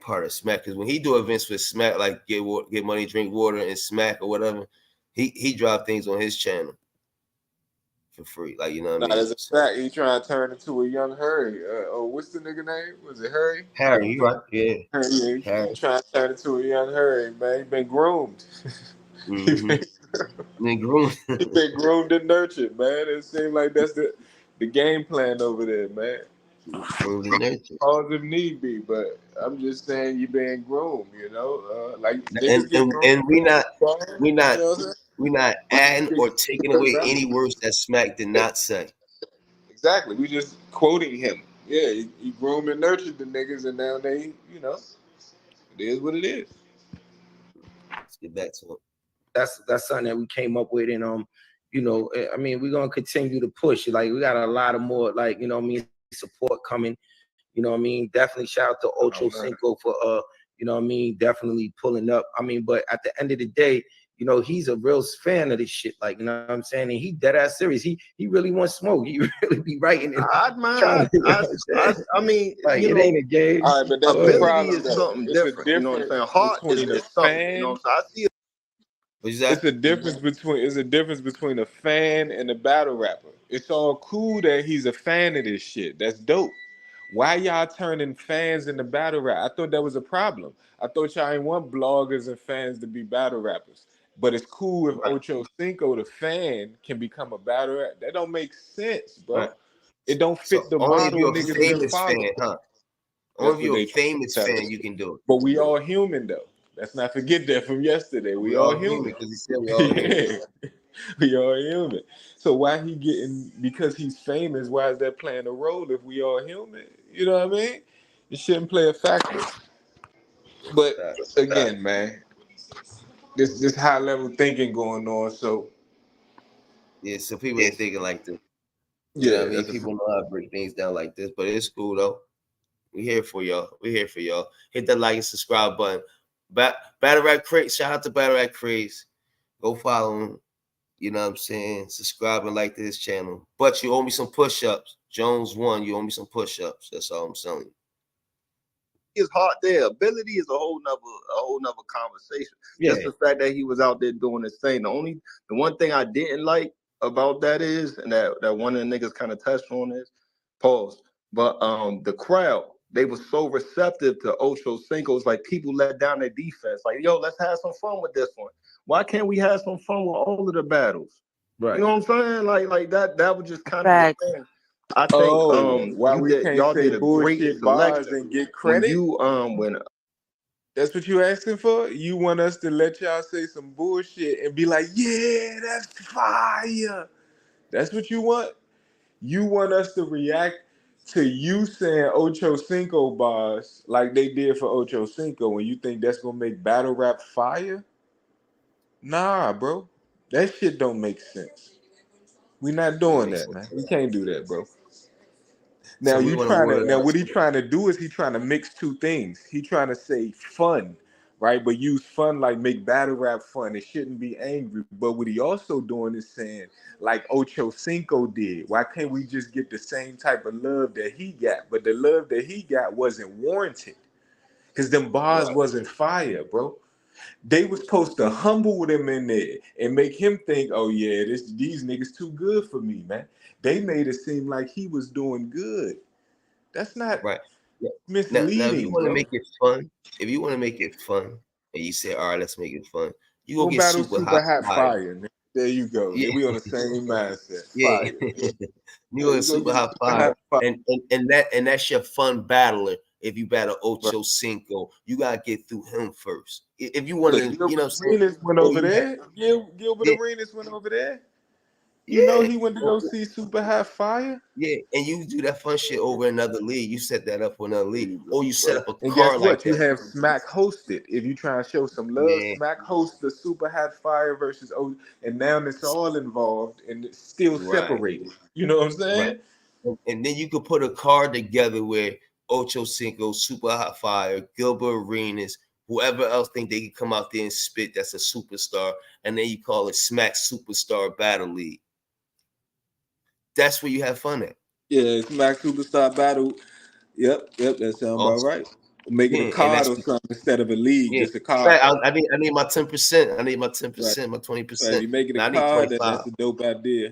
part of Smack, because when he do events with Smack, like get money, drink water, and Smack or whatever, he drop things on his channel for free. Like, you know what I mean? That's a fact. He trying to turn into a young Harry. What's the nigga name? Was it Harry? Harry, you right? Yeah. Harry, Harry. Trying to turn into a young Harry, man. He been groomed. He been groomed and nurtured, man. It seems like that's the game plan over there, man. Pause if need be, but I'm just saying you been groomed, you know. Like and we not We're not adding or taking away any words that Smack did not say. Exactly. We just quoting him. Yeah, he groomed and nurtured the niggas, and now they, it is what it is. Let's get back to it. That's something that we came up with, and I mean, we're gonna continue to push. Like, we got a lot of more, like, support coming. You know what I mean? Definitely shout out to Ocho Cinco for definitely pulling up. I mean, but at the end of the day, he's a real fan of this shit. Like, you know what I'm saying? And he dead ass serious. He really wants smoke. He really be writing it. I mean, like, it ain't a game. All right, but that's ability the problem, is something it's different. You know what I'm saying? Heart is something. You know what I'm saying? I see it. It's a difference between a fan and a battle rapper. It's all cool that he's a fan of this shit. That's dope. Why y'all turning fans into battle rap? I thought that was a problem. I thought y'all ain't want bloggers and fans to be battle rappers. But it's cool if Ocho Cinco, the fan, can become a battle rap. That don't make sense, bro. Right. It don't fit the only model if you're niggas a famous follow. fan, huh? Only if you're a famous fan, you can do it. But we all human, though. Let's not forget that from yesterday. We all human. Because he said we all human. We all human. So why he getting, because he's famous, why is that playing a role if we all human? You know what I mean? It shouldn't play a factor. But again, man, this high level thinking going on. So yeah, so people ain't thinking like this. You know what I mean? People know how to break things down like this, but it's cool though. We here for y'all. We here for y'all. Hit that like and subscribe button. Battle Rap Craze. Shout out to Battle Rap Craze. Go follow him. You know what I'm saying? Subscribe and like to this channel. But you owe me some push-ups. Jones 1, you owe me some push-ups. That's all I'm telling you. His heart there. Ability is a whole nother conversation. Yeah. Just the fact that he was out there doing his thing. The one thing I didn't like about that is, and that one of the niggas kind of touched on is, pause. But the crowd, they were so receptive to Ocho Cinco. It's like people let down their defense. Like, yo, let's have some fun with this one. Why can't we have some fun with all of the battles? Right. You know what I'm saying? Like that was just kind of the thing. I think why we can't y'all say did a great bullshit bars selection. and get credit? When that's what you asking for? You want us to let y'all say some bullshit and be like, yeah, that's fire. That's what you want? You want us to react to you saying Ocho Cinco bars like they did for Ocho Cinco, and you think that's gonna make battle rap fire? Nah, bro. That shit don't make sense. We not doing that, man. We can't do that, bro. Now So what he trying to do is he trying to mix two things. He trying to say fun, right? But use fun like make battle rap fun. It shouldn't be angry. But what he also doing is saying, like Ocho Cinco did, why can't we just get the same type of love that he got? But the love that he got wasn't warranted. Because them bars wasn't fire, bro. They was supposed to humble him in there and make him think, oh yeah, these niggas too good for me, man. They made it seem like he was doing good. That's not misleading. Now, if you want to bro. make it fun, and you say, all right, let's make it fun. You Go gonna get battle super hot fire. Man. There you go. Yeah. We on the same mindset. Yeah. Fire. You gonna super hot fire. And that's your fun battler. If you battle Ocho Cinco, you gotta get through him first. If you want to, you know what I'm saying? Arenas went over there. Gilbert Arenas went over there. You know he went to go see Super Hot Fire. Yeah, and you do that fun shit over another league. You set that up for another league, or you set up a And car guess like what? You that. have Smack hosted. If you try and show some love, Smack hosts the Super Hot Fire versus O, and now it's all involved and it's still separated. You know what I'm saying? Right. And then you could put a card together where Ocho Cinco, Super Hot Fire, Gilbert Arenas, whoever else think they can come out there and spit that's a superstar, and then you call it Smack Superstar Battle League. That's where you have fun at. Yeah, Smack Superstar Battle. Yep, that sounds about right. Making a card or something instead of a league, just a card. Right, I need my 10%. I need my 10%, my 20%. Right, you making a card, that's a dope idea.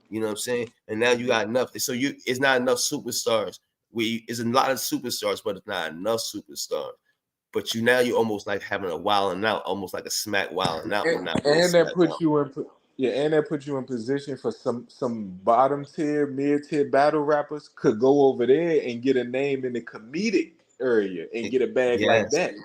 You know what I'm saying? And now you got enough. So it's not enough superstars. It's a lot of superstars, but it's not enough superstars. But you're almost like having a wilding out, almost like a Smack wilding out. And that puts you in. Yeah, and that puts you in position for some bottom tier, mid tier battle rappers could go over there and get a name in the comedic area and get a bag like that.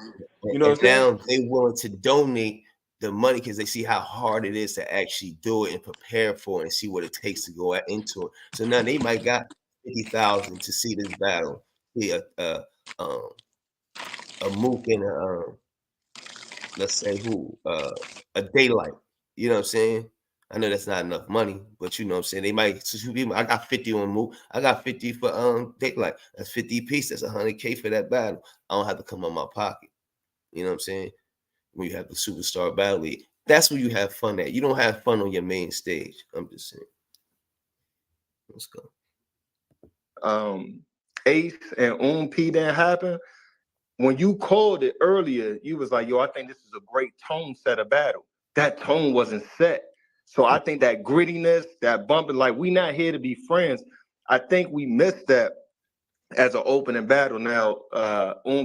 You know what I'm saying? Now they willing to donate the money because they see how hard it is to actually do it and prepare for it and see what it takes to go into it. So now they might got 50,000 to see this battle. See a Mook and let's say a Daylight. You know what I'm saying? I know that's not enough money, but you know what I'm saying. They might. So I got 50 on Mook. I got 50 for Daylight. That's 50 piece. That's 100K for that battle. I don't have to come out my pocket. You know what I'm saying? When you have the Superstar Battle League, that's where you have fun at. You don't have fun on your main stage. I'm just saying. Let's go. Ace and P didn't happen. When you called it earlier, you was like, yo, I think this is a great tone set of battle. That tone wasn't set. So I think that grittiness, that bumping, like we not here to be friends. I think we missed that as an opening battle. Now,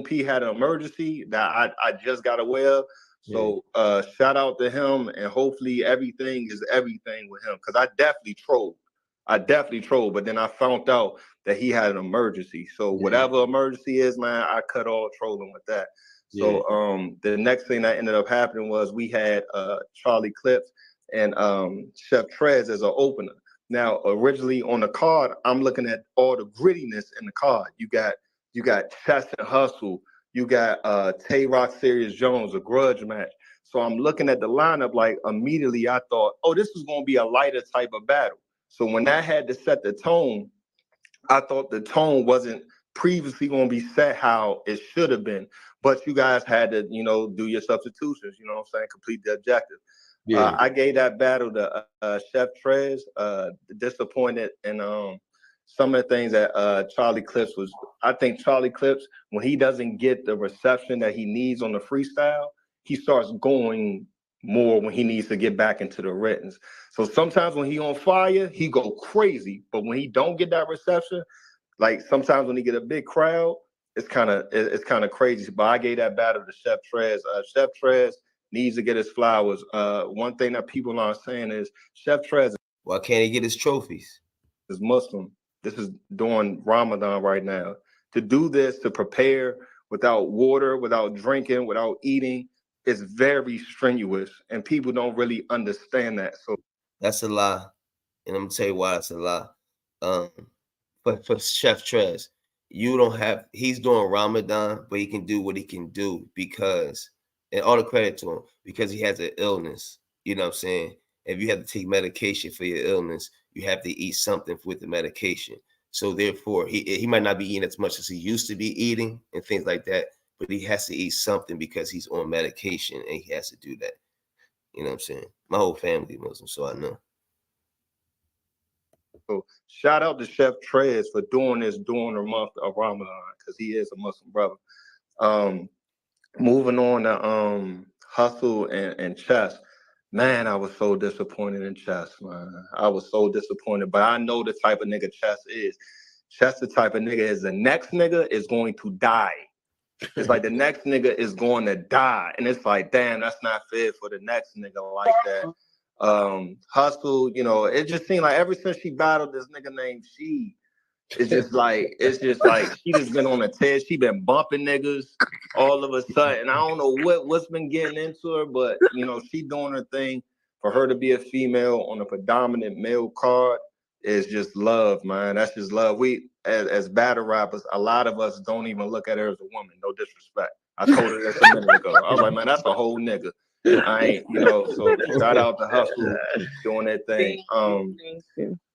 P had an emergency that I just got aware of. So shout out to him, and hopefully everything is everything with him. Because I definitely trolled, but then I found out that he had an emergency. So whatever emergency is, man, I cut all trolling with that. So the next thing that ended up happening was we had Charlie Clips and Chef Trez as an opener. Now, originally on the card, I'm looking at all the grittiness in the card. You got Chess and Hustle. You got Tay Rock, Serious Jones, a grudge match. So I'm looking at the lineup, like immediately I thought, oh, this was going to be a lighter type of battle. So when that had to set the tone, I thought the tone wasn't previously going to be set how it should have been. But you guys had to, do your substitutions, you know what I'm saying, complete the objective. I gave that battle to Chef Trez, disappointed in some of the things that Charlie Clips was. I think Charlie Clips, when he doesn't get the reception that he needs on the freestyle, he starts going more when he needs to get back into the writtens. So sometimes when he on fire, he go crazy. But when he don't get that reception, like sometimes when he get a big crowd, it's kind of crazy. But I gave that battle to Chef Trez. Chef Trez needs to get his flowers. One thing that people aren't saying is Chef Trez. Why can't he get his trophies? Is Muslim. This is during Ramadan right now. To do this, to prepare without water, without drinking, without eating, is very strenuous, and people don't really understand that. So that's a lie, and I'm gonna tell you why that's a lie. But for Chef Trez, he's doing Ramadan, but he can do what he can do because, and all the credit to him, because he has an illness. You know what I'm saying? If you have to take medication for your illness, you have to eat something with the medication. So therefore, he might not be eating as much as he used to be eating and things like that, but he has to eat something because he's on medication and he has to do that. You know what I'm saying? My whole family Muslim, so I know. So shout out to Chef Trez for doing this during the month of Ramadan, because he is a Muslim brother. Moving on to Hustle and Chess. Man, I was so disappointed in Chess, man. I was so disappointed. But I know the type of nigga Chess is. Chess the type of nigga is the next nigga is going to die. It's like the next nigga is going to die. And it's like, damn, that's not fair for the next nigga like that. Hustle, it just seemed like ever since she battled this nigga named She, it's just like she just been on a tear. She been bumping niggas all of a sudden. I don't know what's been getting into her, but she doing her thing. For her to be a female on a predominant male card is just love, man. That's just love. We as battle rappers, a lot of us don't even look at her as a woman. No disrespect. I told her this a minute ago. I was like, man, that's a whole nigga. I ain't, so shout out to Hustle doing that thing.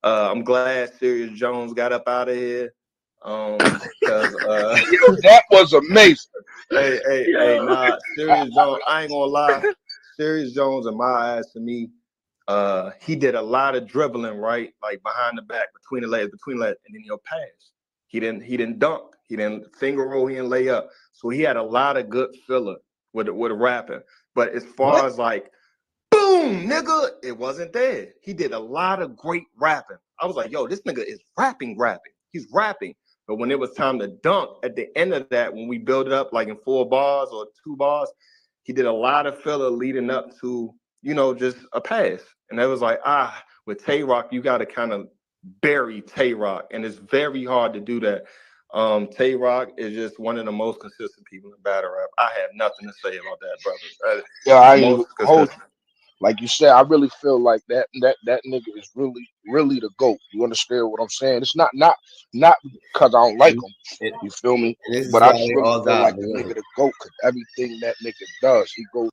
I'm glad Serious Jones got up out of here. Because that was amazing. Nah, Serious Jones, I ain't gonna lie. Serious Jones, in my eyes, to me, he did a lot of dribbling, right? Like behind the back, between the legs, and then he'll pass. He didn't dunk, he didn't finger roll, he didn't lay up. So he had a lot of good filler with rapping. But as far as like, boom, nigga, it wasn't there. He did a lot of great rapping. I was like, yo, this nigga is rapping. He's rapping. But when it was time to dunk, at the end of that, when we built it up like in 4 bars or 2 bars, he did a lot of filler leading up to, just a pass. And it was like, with Tay Rock, you got to kind of bury Tay Rock. And it's very hard to do that. Tay Rock is just one of the most consistent people in battle rap. I have nothing to say about that, brother. Yeah, I ain't Most hold. consistent. Like you said, I really feel like that nigga is really the GOAT. You understand what I'm saying? It's not because I don't like him. And, You feel me? and this is But I why just they really all feel got like the winning. nigga the GOAT because everything that nigga does, he goes.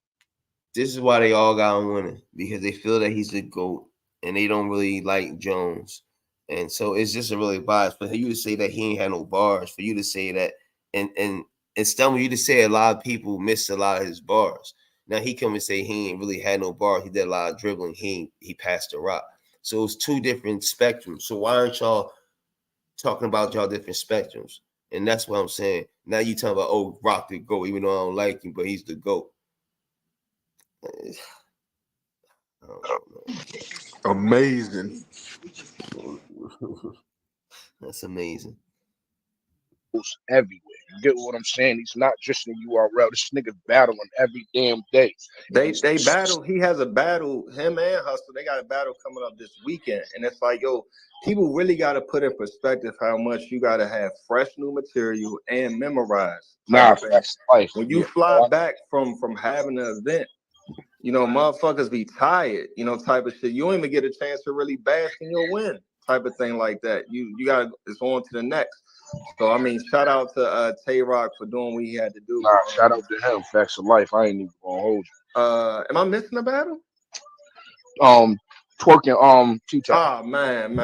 This is why they all got winning, because they feel that he's the GOAT and they don't really like Jones. And so it's just a really bias for you to say that he ain't had no bars, for you to say that, and Stumble, you to say a lot of people missed a lot of his bars. Now he come and say he ain't really had no bars. He did a lot of dribbling. He passed the rock. So it's two different spectrums. So why aren't y'all talking about y'all different spectrums? And that's what I'm saying. Now you talking about, oh, Rock the GOAT, even though I don't like him, but he's the GOAT. I don't know. Amazing. That's amazing. Everywhere. You get what I'm saying? He's not just in URL. This nigga's battling every damn day. They battle. He has a battle. Him and Hustle. They got a battle coming up this weekend, and it's like, yo, people really got to put in perspective how much you got to have fresh new material and memorize. Nah, that's life. When you fly back from having an event, you know, motherfuckers be tired, you know, type of shit. You don't even get a chance to really bask in your win, type of thing like that. You got it's on to the next. So I mean, shout out to Tay Rock for doing what he had to do. Nah, shout out to him. Facts of life. I ain't even gonna hold you. Am I missing a battle? Twerking T-Top. Oh man,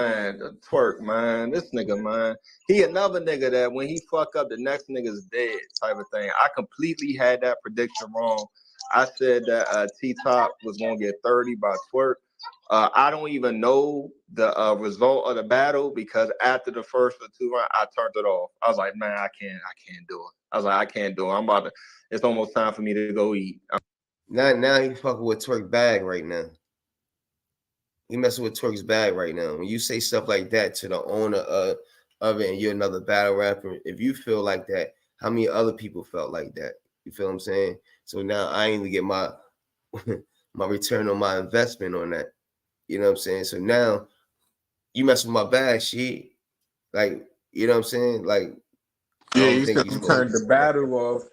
twerk, man. This nigga, man. He another nigga that when he fuck up, the next nigga's dead, type of thing. I completely had that prediction wrong. I said that T-Top was gonna get 30 by twerk. I don't even know the result of the battle because after the first or two rounds, I turned it off. I was like, man, I can't do it. I was like, I can't do it. It's almost time for me to go eat. Now he fucking with Twerk bag right now. He messing with Twerk's bag right now. When you say stuff like that to the owner of it and you're another battle rapper, if you feel like that, how many other people felt like that? You feel what I'm saying? So now I ain't gonna get my my return on my investment on that. You know what I'm saying? So now you mess with my bag, shit. Like, you know what I'm saying? Like, I Yeah, don't you think said you're you supposed turned the battle off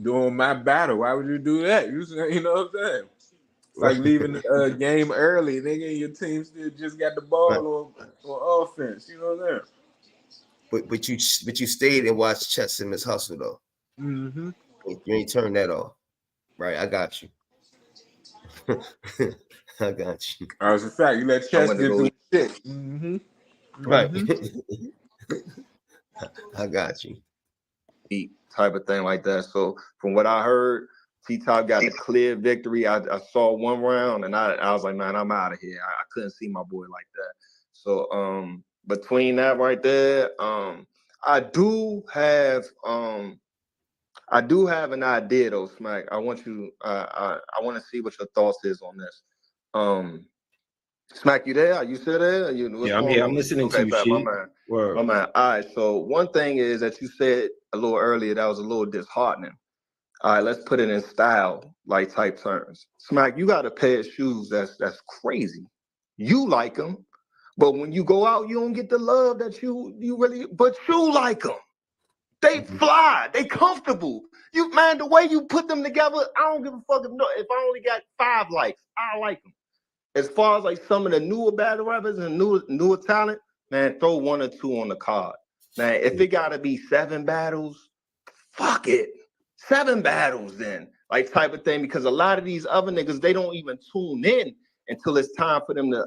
doing my battle. Why would you do that? You know what I'm saying? It's like leaving the game early, nigga, and your team still just got the ball on offense. You know what I'm saying? But you stayed and watched Chet Simmons hustle though. Mm-hmm. You ain't turned that off. Right, I got you. I got you. As a fact, you let Chess get through shit. Mm-hmm. Right. I got you. Type of thing like that. So from what I heard, T-Top got a clear victory. I saw one round and I was like, man, I'm out of here. I couldn't see my boy like that. So between that right there, I do have an idea though, Smack. I want you I want to see what your thoughts is on this. Smack, you there? Are you still there? Yeah, I'm here. I'm listening to you, my Sheik. man. Word. My man. All right. So one thing is that you said a little earlier that was a little disheartening. All right, let's put it in style, like type terms. Smack, you got a pair of shoes that's crazy. You like them, but when you go out, you don't get the love that you really. But you like them. They fly. They comfortable. You man, the way you put them together, I don't give a fuck if I only got 5 likes. I like them. As far as like some of the newer battle rappers and newer talent, man, throw 1 or 2 on the card. Man, if it gotta be 7 battles, fuck it. 7 battles then. Like type of thing. Because a lot of these other niggas, they don't even tune in until it's time for them to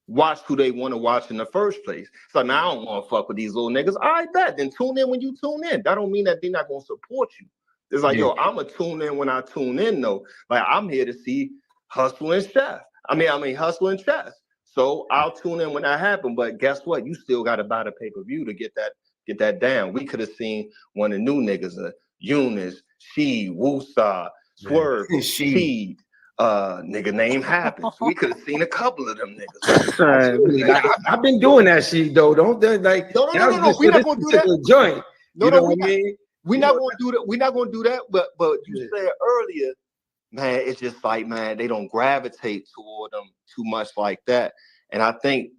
watch who they want to watch in the first place. So now I don't want to fuck with these little niggas. I bet. Then tune in when you tune in. That don't mean that they're not gonna support you. It's like, yo, I'ma tune in when I tune in though. Like I'm here to see Hustle and Chef. I mean Hustle and Chess. So I'll tune in when that happens. But guess what? You still got to buy the pay-per-view to get that down. We could have seen one of the new niggas, Eunice, She, Woosa, Swerve, Sheed, nigga name happens. We could have seen a couple of them niggas. I've been doing that shit though. Don't like no. We're not gonna do that. Joint. No, you know we what I mean? We're not gonna do that. We're not gonna do that. But you said earlier, man, it's just like, man, they don't gravitate toward them too much like that. And I think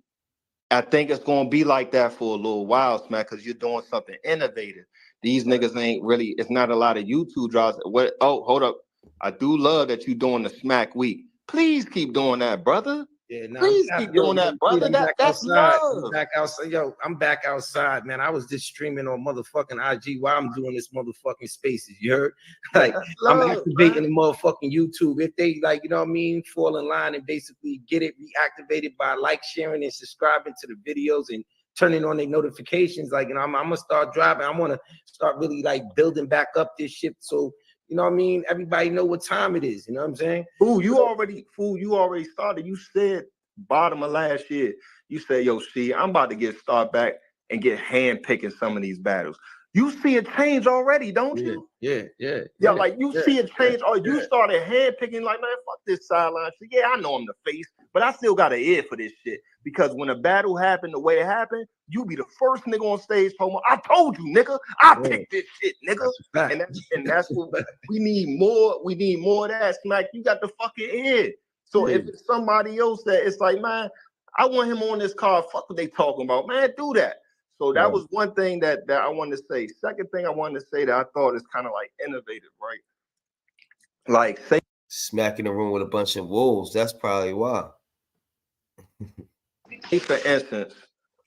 I think it's gonna be like that for a little while, Smack, because you're doing something innovative. These niggas ain't really. It's not a lot of YouTube draws. What? Oh, hold up. I do love that you doing the Smack Week. Please keep doing that, brother. Yeah, no, Please keep doing that, brother. I'm back That's outside. I'm love. back outside. Yo, I'm back outside, man. I was just streaming on motherfucking IG while I'm doing this motherfucking spaces. You heard? Like, That's I'm love, activating man. the motherfucking YouTube. If they like, you know what I mean, fall in line and basically get it reactivated by like, sharing, and subscribing to the videos and turning on their notifications. Like, you know, I'm gonna start driving. I want to start really like building back up this shit. So, you know what I mean? Everybody know what time it is. You know what I'm saying? You already started. You said bottom of last year. You said, yo, see, I'm about to get start back and get hand picking some of these battles. You see a change already, don't you? Yeah. Like you see a change, or you started hand picking, like, man, fuck this sideline shit. Yeah, I know I'm the face, but I still got an ear for this shit. Because when a battle happened the way it happened, you be the first nigga on stage, Homo. I told you, nigga. I picked this shit, nigga. And that's what we need more. We need more of that. Smack, you got the fucking ear. So if it's somebody else that it's like, man, I want him on this card. Fuck what they talking about, man. Do that. So that was one thing that I wanted to say. Second thing I wanted to say that I thought is kind of like innovative, right? Like, say, Smacking the room with a bunch of wolves. That's probably why. for instance,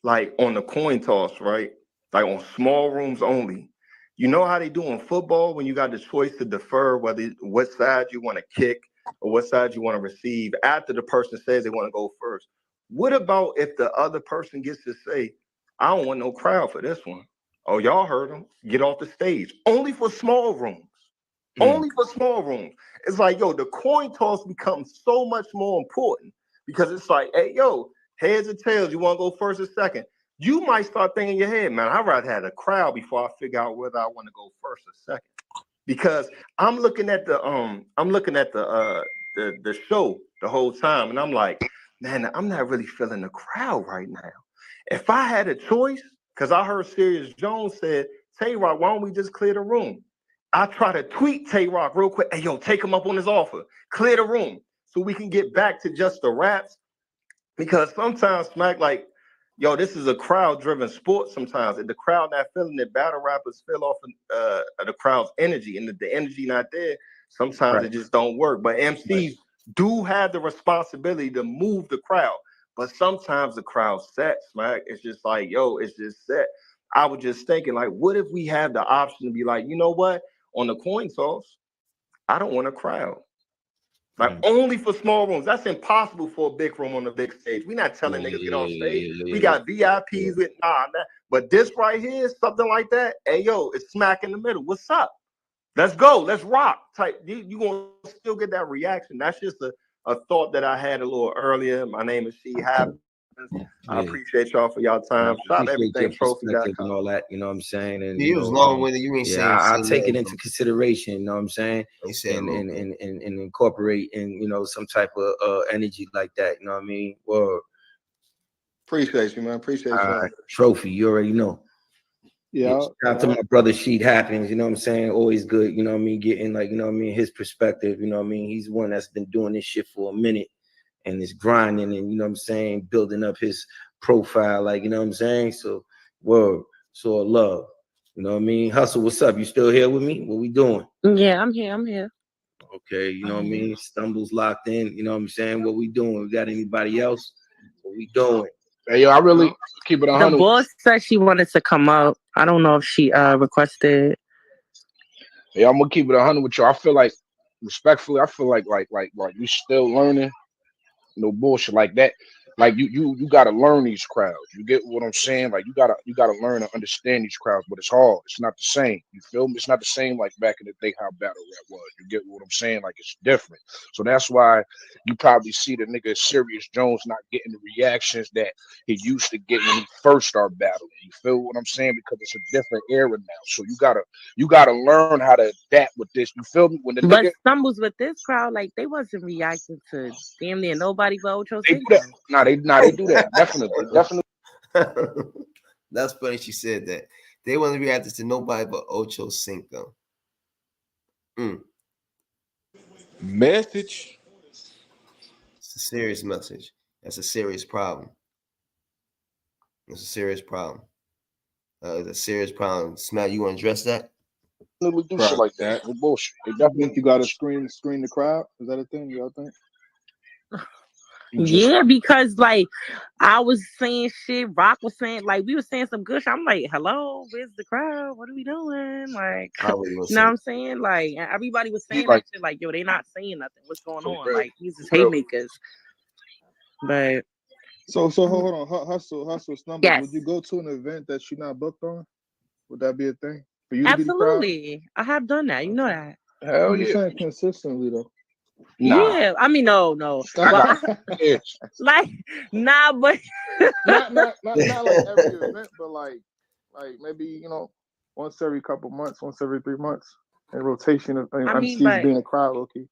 like on the coin toss, right? Like on small rooms only. You know how they do in football when you got the choice to defer what side you want to kick or what side you want to receive after the person says they want to go first. What about if the other person gets to say, I don't want no crowd for this one? Oh, y'all heard them. Get off the stage. Only for small rooms. Only for small rooms. It's like, yo, the coin toss becomes so much more important because it's like, hey, yo, heads or tails, you want to go first or second? You might start thinking in your head, man, I'd rather have a crowd before I figure out whether I want to go first or second. Because I'm looking at the show the whole time, and I'm like, man, I'm not really feeling the crowd right now. If I had a choice, because I heard Sirius Jones said, Tay Rock, why don't we just clear the room? I try to tweet Tay Rock real quick. Hey, yo, take him up on his offer. Clear the room so we can get back to just the raps. Because sometimes, Smack, like, yo, this is a crowd-driven sport sometimes. If the crowd not feeling it, battle rappers feel off of the crowd's energy. And if the energy not there, sometimes it just don't work. But MCs do have the responsibility to move the crowd. But sometimes the crowd set, Smack. It's just like, yo, it's just set. I was just thinking, like, what if we have the option to be like, you know what? On the coin toss, I don't want a crowd. Like only for small rooms. That's impossible for a big room on the big stage. We're not telling niggas get off stage. We got VIPs with but this right here, something like that. Hey yo, it's smack in the middle. What's up? Let's go. Let's rock. Type. You gonna still get that reaction. That's just a thought that I had a little earlier. My name is She Happens. I appreciate y'all for y'all time. Shop everything trophy.com and all that, you know what I'm saying? And He was long winded. You ain't saying. I take it into consideration, you know what I'm saying? And incorporate in, you know, some type of energy like that, you know what I mean? Well, appreciate you, man. Appreciate you. Trophy, you already know. Shout out to my brother Sheet Happens, you know what I'm saying? Always good, you know what I mean? Getting like, you know what I mean, his perspective, you know what I mean? He's one that's been doing this shit for a minute and is grinding and, you know what I'm saying, building up his profile, like, you know what I'm saying? So, word, so love, you know what I mean? Hustle, what's up? You still here with me? What we doing? Yeah, I'm here. Okay, you know what I mean? Stumbles locked in, you know what I'm saying? What we doing? We got anybody else? What we doing? Hey, yo, I really keep it 100. The boss said she wanted to come up. I don't know if she requested. Yeah, I'm gonna keep it 100 with you. I feel like, respectfully, I feel like we still learning. No bullshit like that. Like you gotta learn these crowds. You get what I'm saying? Like you gotta learn and understand these crowds, but it's hard. It's not the same. You feel me? It's not the same like back in the day how battle rap was. You get what I'm saying? Like it's different. So that's why you probably see the nigga Sirius Jones not getting the reactions that he used to get when he first started battling. You feel what I'm saying? Because it's a different era now. So you gotta learn how to adapt with this. You feel me? When the But nigga Stumbles with this crowd, like they wasn't reacting to damn near nobody but Ocho they do that. They do that. Definitely. That's funny. She said that they wasn't reacting to nobody but Ocho Cinco. Message. It's a serious message. That's a serious problem. It's a serious problem. It's a serious problem. Smack, you want to address that? Definitely do shit like that. No bullshit. They I definitely think you got to screen the crowd. Is that a thing y'all think? Yeah, because like I was saying shit, Rock was saying, like we were saying some good shit. I'm like, hello, where's the crowd? What are we doing? Like, I really you want know what I'm saying? Like everybody was saying like that shit, like, yo, they not saying nothing. What's going for on? real. Like these is For real. haymakers. But So hold on, hustle, stumbles. yes, Would you go to an event that you're not booked on? Would that be a thing for you to be the crowd? absolutely. I have done that. You know that. Hell I'm just yeah. saying consistently though. Nah. Yeah. I mean, no. I But got kids. like, nah, but not like every event, but like maybe, you know, once every couple months, once every 3 months, in rotation of I mean, MCs but being a crowd, okay.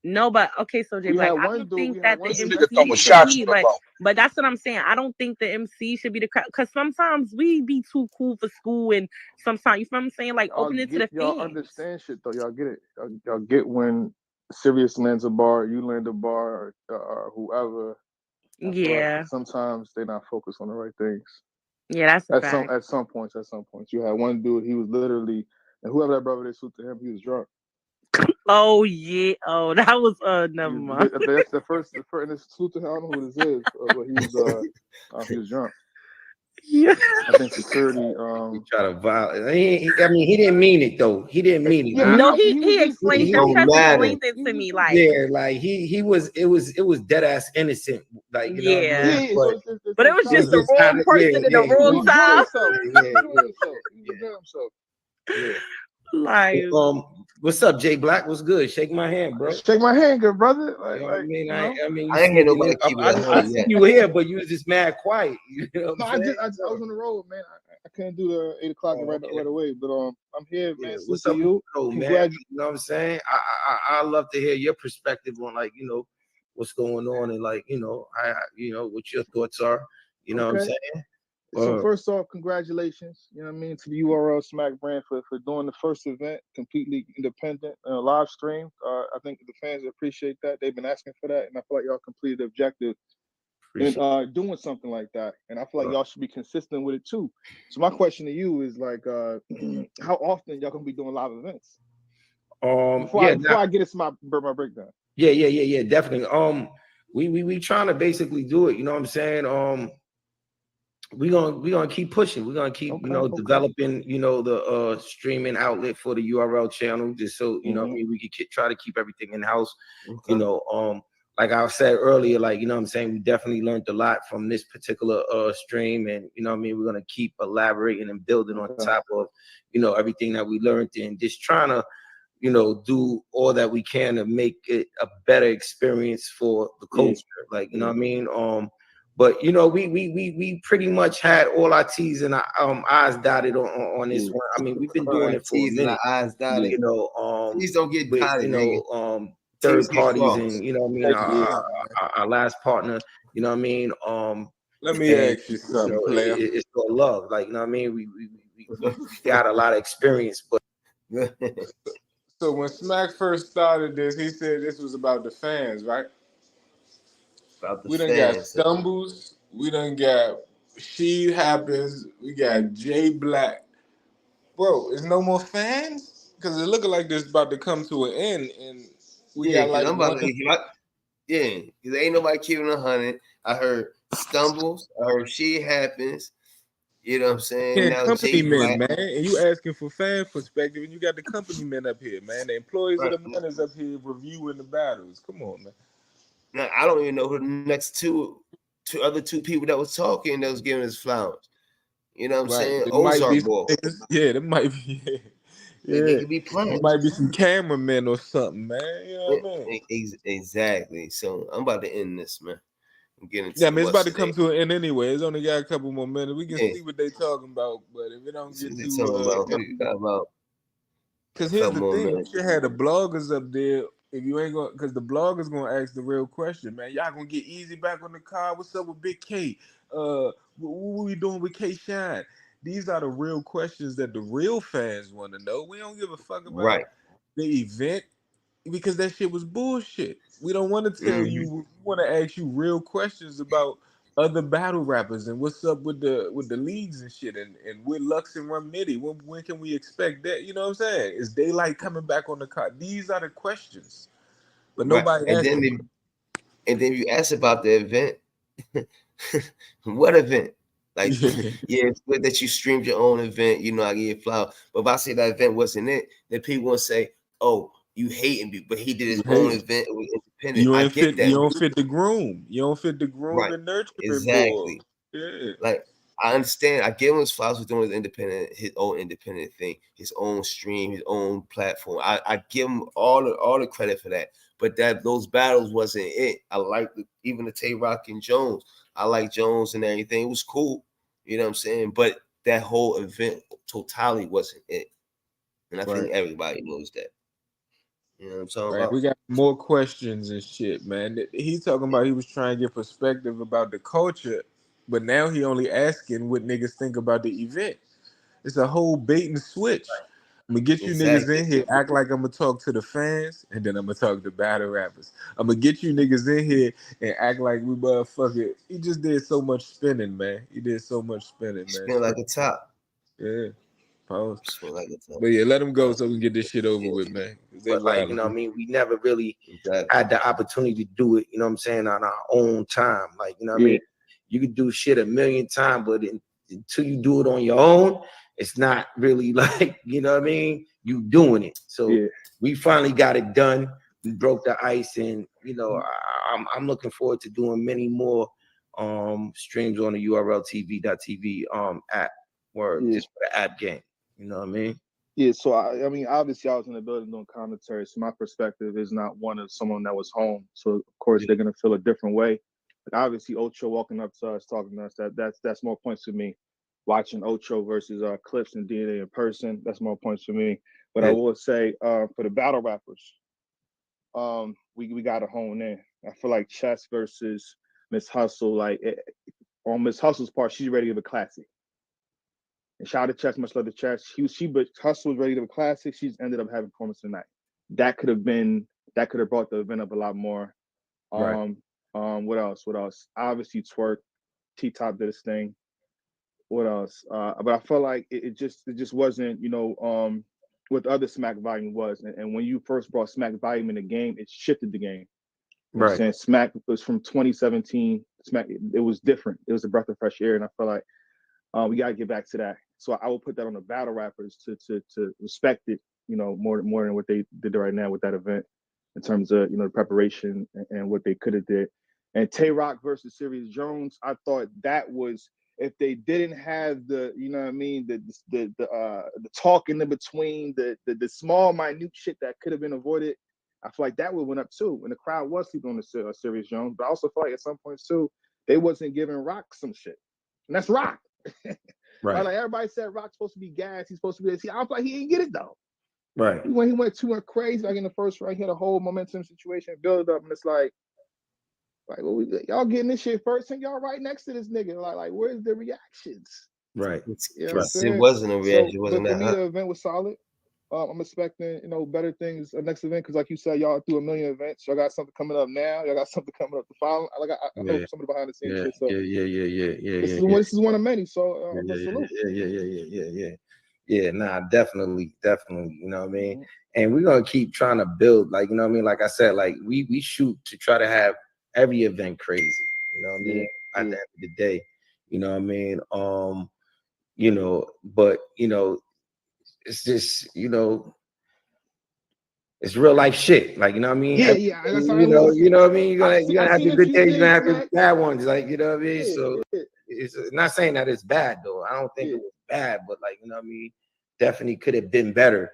no, but okay, so Jay We Black, had I one don't dude. think We had that one the This dude nigga that MC throwing should shots be, in the mouth. but that's what I'm saying. I don't think the MC should be the crowd because sometimes we be too cool for school, and sometimes you feel what I'm saying, like open it to the y'all fans. understand shit though. Y'all get it. Y'all get when Sirius lands a bar, you land a bar, or whoever. I feel like Yeah, sometimes they're not focused on the right things. yeah, that's a At fact. some points, you had one dude. He was literally, and whoever that brother they suit to him, he was drunk. Oh yeah, oh that was never He mind. was, that's the first. And this salute to him. I don't know who this is, but he was drunk. Yeah, I think security. He try to violate. I mean, he didn't mean it though. He didn't mean it. Yeah, no, he was he just explained. It Them don't Trust matter. explained it to me, like Yeah, like he was. It was dead ass innocent. Like, you know what I yeah, mean? But but it was it's just the character. just how wrong to, person in the He wrong was enjoying time. himself. He was enjoying himself. He was enjoying himself. yeah. Like, What's up, Jay Black? What's good? Shake my hand, bro. Shake my hand, good brother. You know what I mean? You know. I mean, you I ain't hear sneaking nobody in. keep it I 100 see yet. you here, but you was just mad quiet. You know what No, I'm saying? I was on the road, man. I couldn't do the 8 o'clock Oh, okay. right away. But I'm here, Yeah. man. What's Salute up, to you. man? Congratulations. You know what I'm saying? I love to hear your perspective on, like, you know, what's going on, and, like, you know, what your thoughts are. You know what I'm Okay. saying? So first off, congratulations, you know what I mean, to the URL Smack brand for doing the first event completely independent, live stream. I think the fans appreciate that. They've been asking for that, and I feel like y'all completed the objective in doing something like that. And I feel like y'all should be consistent with it too. So my question to you is like, how often y'all gonna be doing live events? Before I get into my breakdown. Yeah, definitely. We trying to basically do it. You know what I'm saying? We're gonna keep pushing. We're gonna keep, developing, the streaming outlet for the URL channel, just so you know what I mean, we can try to keep everything in house. Okay. You know, like I said earlier, like, you know what I'm saying, we definitely learned a lot from this particular stream, and you know what I mean, we're gonna keep elaborating and building on top of, everything that we learned, and just trying to, do all that we can to make it a better experience for the culture. Like, you know what I mean? But we pretty much had all our T's and our I's dotted on this one. I mean, we've been doing it for a minute. Eyes dotted. You know, Please don't get with caught. third T's get parties, lost. and you know what I mean, our last partner. You know what I mean? Let me ask you something, player. It's all love. Like, you know what I mean? We got a lot of experience, but. So when Smack first started this, he said this was about the fans, right? About the We done got fans. Stumbles. We done got She Happens. We got Jay Black. Bro, is no more fans? Because it looking like this about to come to an end, and we got like I'm about to, because ain't nobody keeping 100. I heard Stumbles. I heard She Happens. You know what I'm saying? Now company Jay men, Black. man, and you asking for fan perspective, and you got the company men up here, man. The employees of the miners up here reviewing the battles. Come on, man. Now, I don't even know who the next two people that was talking that was giving us flowers. You know what I'm saying? Ozark Ball. Yeah, that might be. Yeah, They could be playing. There might be some cameramen or something, man. You know what I mean? Exactly. So I'm about to end this, man. Yeah, I mean, it's about to come to an end anyway. It's only got a couple more minutes. We can Yeah. see what they talking about, but if it don't get What they too talking about? because here's the thing, you should have the bloggers up there. If you ain't going, because the bloggers gonna ask the real question, man. Y'all gonna get Easy back on the car? What's up with Big K? What we doing with K Shine? These are the real questions that the real fans want to know. We don't give a fuck about the event because that shit was bullshit. We don't want to tell you. We want to ask you real questions about other battle rappers and what's up with the leagues and shit and with Lux and Rum Nitty. When can we expect that? You know what I'm saying? Is Daylight coming back on the card? These are the questions, but Right. nobody And asking. then you ask about the event. What event? Like, yeah, it's good that you streamed your own event. You know, I give you flowers. But if I say that event wasn't it, then people will say, "Oh, you hating me," but he did his own event. It was independent. I get that. You don't fit the groom. You don't fit the groom Right. and nurturing board. Exactly. Yeah. Like, I understand. I give him his flowers for doing his own independent thing, his own stream, his own platform. I give him all the credit for that. But those battles wasn't it. I like even the Tay Rock and Jones. I like Jones and everything. It was cool. You know what I'm saying? But that whole event totality wasn't it. And I think everybody knows that. You know what I'm talking Right. about? We got more questions and shit, man. He's talking about he was trying to get perspective about the culture, but now he only asking what niggas think about the event. It's a whole bait and switch. I'm gonna get you niggas Exactly. in here, act like I'm gonna talk to the fans, and then I'm gonna talk to battle rappers. I'm gonna get you niggas in here and act like we motherfucker. He just did so much spinning, man. He did so much spinning, man. Spin like a top. Yeah. Pause. Spin like a top. But yeah, let him go so we can get this shit over with, man. They But like, you know what I wild. mean? We never really Exactly. had the opportunity to do it, you know what I'm saying, on our own time. Like, you know what I mean? You could do shit a million times, but until you do it on your own, it's not really like, you know what I mean? You doing it. So we finally got it done. We broke the ice, and you know, I'm looking forward to doing many more streams on the URLTV.tv app just for the app game. You know what I mean? Yeah, so I mean, obviously, I was in the building doing commentary, so my perspective is not one of someone that was home. So of course, they're gonna feel a different way. Like, obviously, Ocho walking up to us, talking to us, that's more points for me. Watching Ocho versus Clips and DNA in person, that's more points for me. But I will say, for the battle rappers, we got to hone in. I feel like Chess versus Miss Hustle, on Miss Hustle's part, she's ready to give a classic. And shout out to Chess, much love to Chess. But Hustle was ready to give a classic. She's ended up having performance tonight. That could have brought the event up a lot more. What else? Obviously, Twerk, T-Top did his thing. What else? But I felt like it just wasn't, what the other Smack volume was. And when you first brought Smack volume in the game, it shifted the game. You know what I'm saying? Smack was from 2017. Smack, it was different. It was a breath of fresh air, and I feel like we gotta get back to that. So I will put that on the battle rappers to respect it, more than what they did right now with that event, in terms of the preparation and what they could have did. And Tay Rock versus Serious Jones, I thought that was, if they didn't have the, the talk in between, the small minute shit that could have been avoided, I feel like that would went up too. And the crowd was sleeping on the Serious Jones, but I also feel like at some points too, they wasn't giving Rock some shit, and that's Rock. Right. Like everybody said, Rock's supposed to be gas. He's supposed to be this. I feel like he didn't get it though. Right. He went too much crazy. Like in the first round, he had a whole momentum situation build up, and it's like well, y'all getting this shit first, and y'all right next to this nigga. Like where's the reactions? Right. You know what I'm saying? It wasn't a reaction. So, but for me, the event was solid. I'm expecting, better things next event, because like you said, y'all do a million events. Y'all got something coming up now. Y'all got something coming up to follow. I know some of the behind the scenes shit. So this is one of many. So salute. Yeah. Nah, definitely. You know what I mean? And we're gonna keep trying to build, like, you know what I mean? Like I said, like we shoot to try to have every event crazy. You know what I mean? At the end of the day, you know what I mean? But it's just, it's real life shit. Like, you know what I mean? That's how you know what I mean? You're gonna have your good days, you're gonna have your bad ones. Like, you know what I mean? So it's not saying that it's bad though. I don't think it was bad, but like, you know what I mean? Definitely could have been better.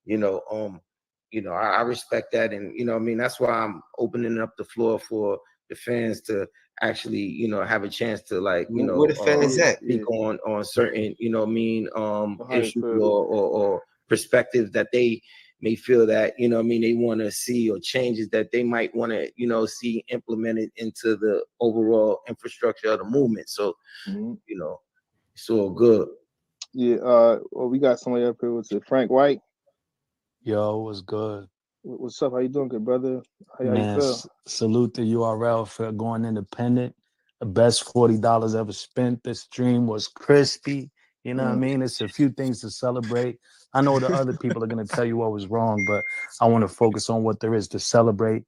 I respect that, and you know what I mean? That's why I'm opening up the floor for the fans to actually, have a chance to, like, where the fans at? Speak on certain, issues or perspectives that they may feel that, they want to see, or changes that they might want to, see implemented into the overall infrastructure of the movement. So, it's all good. Yeah. Well, we got somebody up here. What's it? Frank White. Yo, what's good? What's up? How you doing, good brother? How you Man, feel? salute the URL for going independent. The best $40 ever spent. This stream was crispy. You know what I mean? It's a few things to celebrate. I know the other people are going to tell you what was wrong, but I want to focus on what there is to celebrate.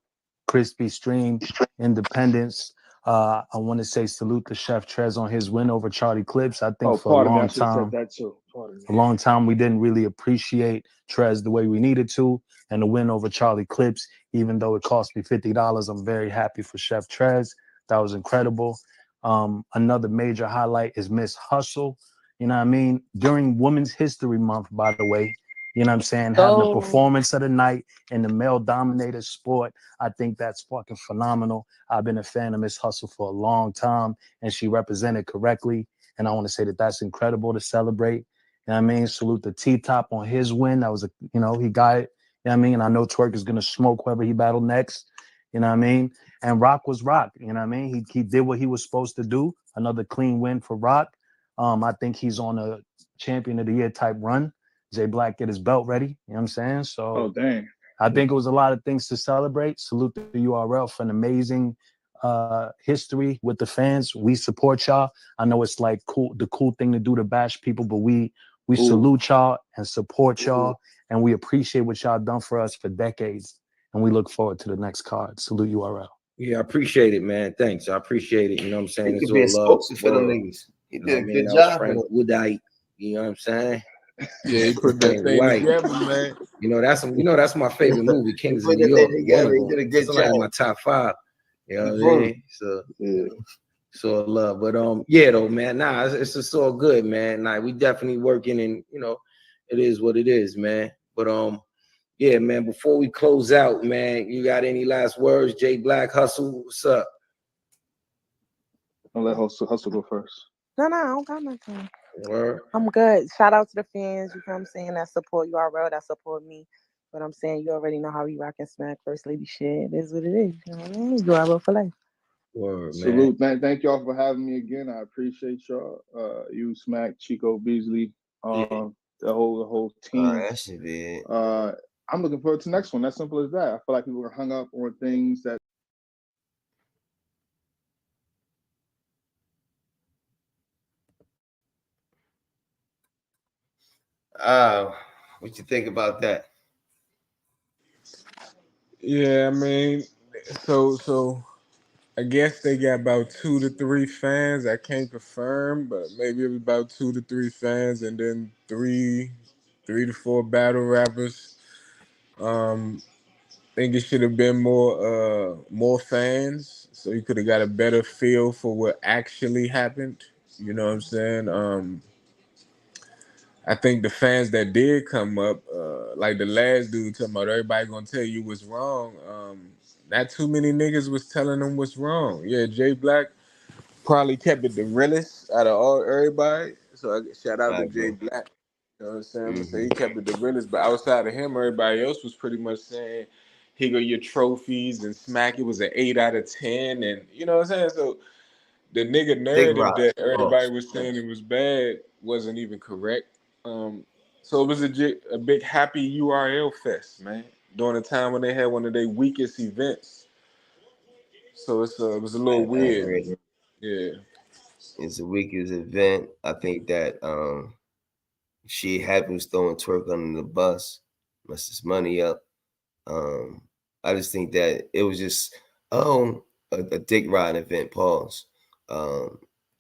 Crispy stream, independence. I want to say salute to Chef Trez on his win over Charlie Clips. I think Oh, for a pardon me. I long should have said time, that too. Pardon me. a long time we didn't really appreciate Trez the way we needed to. And the win over Charlie Clips, even though it cost me $50, I'm very happy for Chef Trez. That was incredible. Another major highlight is Miss Hustle. You know what I mean? During Women's History Month, by the way, you know what I'm saying? Having a Oh, performance of the night in the male-dominated sport, I think that's fucking phenomenal. I've been a fan of Miss Hustle for a long time, and she represented correctly. And I want to say that that's incredible to celebrate. You know what I mean? Salute the T-Top on his win. That was he got it. You know what I mean? And I know Twerk is going to smoke whoever he battled next. You know what I mean? And Rock was Rock. You know what I mean? He did what he was supposed to do. Another clean win for Rock. I think he's on a champion of the year type run. Jay Black get his belt ready. You know what I'm saying? So Oh, dang. I think it was a lot of things to celebrate. Salute to the URL for an amazing history with the fans. We support y'all. I know it's like the cool thing to do to bash people, but we salute y'all and support y'all, and we appreciate what y'all done for us for decades. And we look forward to the next card. Salute URL. Yeah, I appreciate it, man. Thanks. I appreciate it. You know what I'm saying? He It's could be a all love. spokesman for them niggas. He You know did what a I mean? good I was job for friends them. with Woodite. You know what I'm saying? Yeah, he put that thing White. together, man. That's my favorite movie, He Kings of put New that York. thing One together. of He them. did a good It's like job. in my top 5. You know what I Boom. mean? So so love. But yeah though, man. Nah, it's just all good, man. Like we definitely working, and it is what it is, man. But yeah, man, before we close out, man, you got any last words? Jay Black, Hustle, what's up? I'll let Hustle go first. no, I don't got nothing. Word. I'm good. Shout out to the fans, you know what I'm saying, that support URL, that support me. But I'm saying you already know how we rock and smack First Lady shit. It is what it is. You know what I mean? URL for life. Word, man. Salute. Thank y'all for having me again. I appreciate y'all. You, Smack, Chico, Beasley, the whole team. That should be it. I'm looking forward to the next one. That's simple as that. I feel like people are hung up on things that What you think about that? Yeah, I mean, so I guess they got about 2 to 3 fans. I can't confirm, but maybe it was about 2 to 3 fans, and then 3 to 4 battle rappers. Think it should have been more fans, so you could have got a better feel for what actually happened. You know what I'm saying? I think the fans that did come up, like the last dude talking about everybody gonna tell you what's wrong. Not too many niggas was telling them what's wrong. Yeah, Jay Black probably kept it the realest out of everybody. So I shout out to Jay Black. You know what I'm saying? So he kept it the realest, but outside of him, everybody else was pretty much saying, "Here go your trophies," and Smack it was an 8 out of 10, and you know what I'm saying. So the nigga narrative that everybody was saying it was bad wasn't even correct. So it was a big happy URL fest, man, during a time when they had one of their weakest events. So it was a little I weird. agree. Yeah. It's the weakest event. I think that she happens throwing Twerk under the bus, messes money up. I just think that it was just a dick riding event. Pause.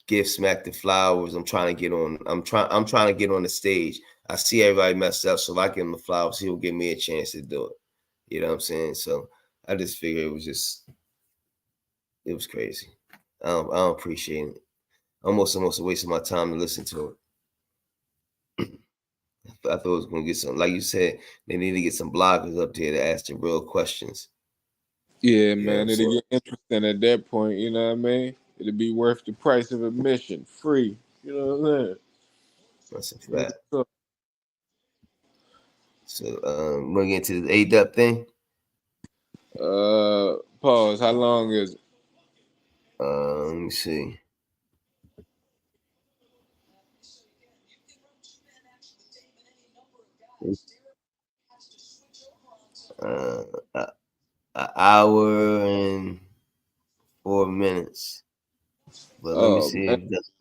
Give Smack the flowers. I'm trying to get on. I'm trying to get on the stage. I see everybody messed up, so if I give him the flowers, he'll give me a chance to do it. You know what I'm saying? So I just figured it was crazy. I don't appreciate it. Almost a waste of my time to listen to it. I thought it was gonna get some, like you said, they need to get some bloggers up there to ask the real questions. Yeah, man, it'll get interesting at that point, you know what I mean? It'll be worth the price of admission, free. You know what I'm saying? That's a fact. So we're gonna get into the ADEPT thing. Pause. How long is it? Let me see. An hour and 4 minutes. But let me Oh see man. if that's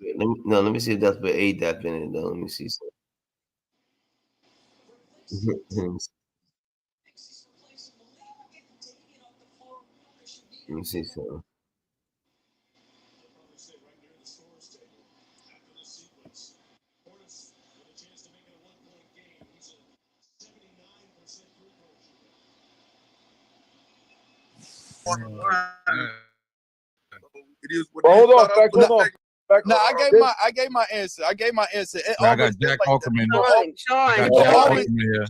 let me see if that's with ADEPT in it though. Let me see something. Let me see something. It is what But it is. hold on, Fact, hold on. Fact, No, I gave my answer. It I got always feels Jack like Holcomb in. Sean, I got Sean, Jack Sean, Holcomb in here.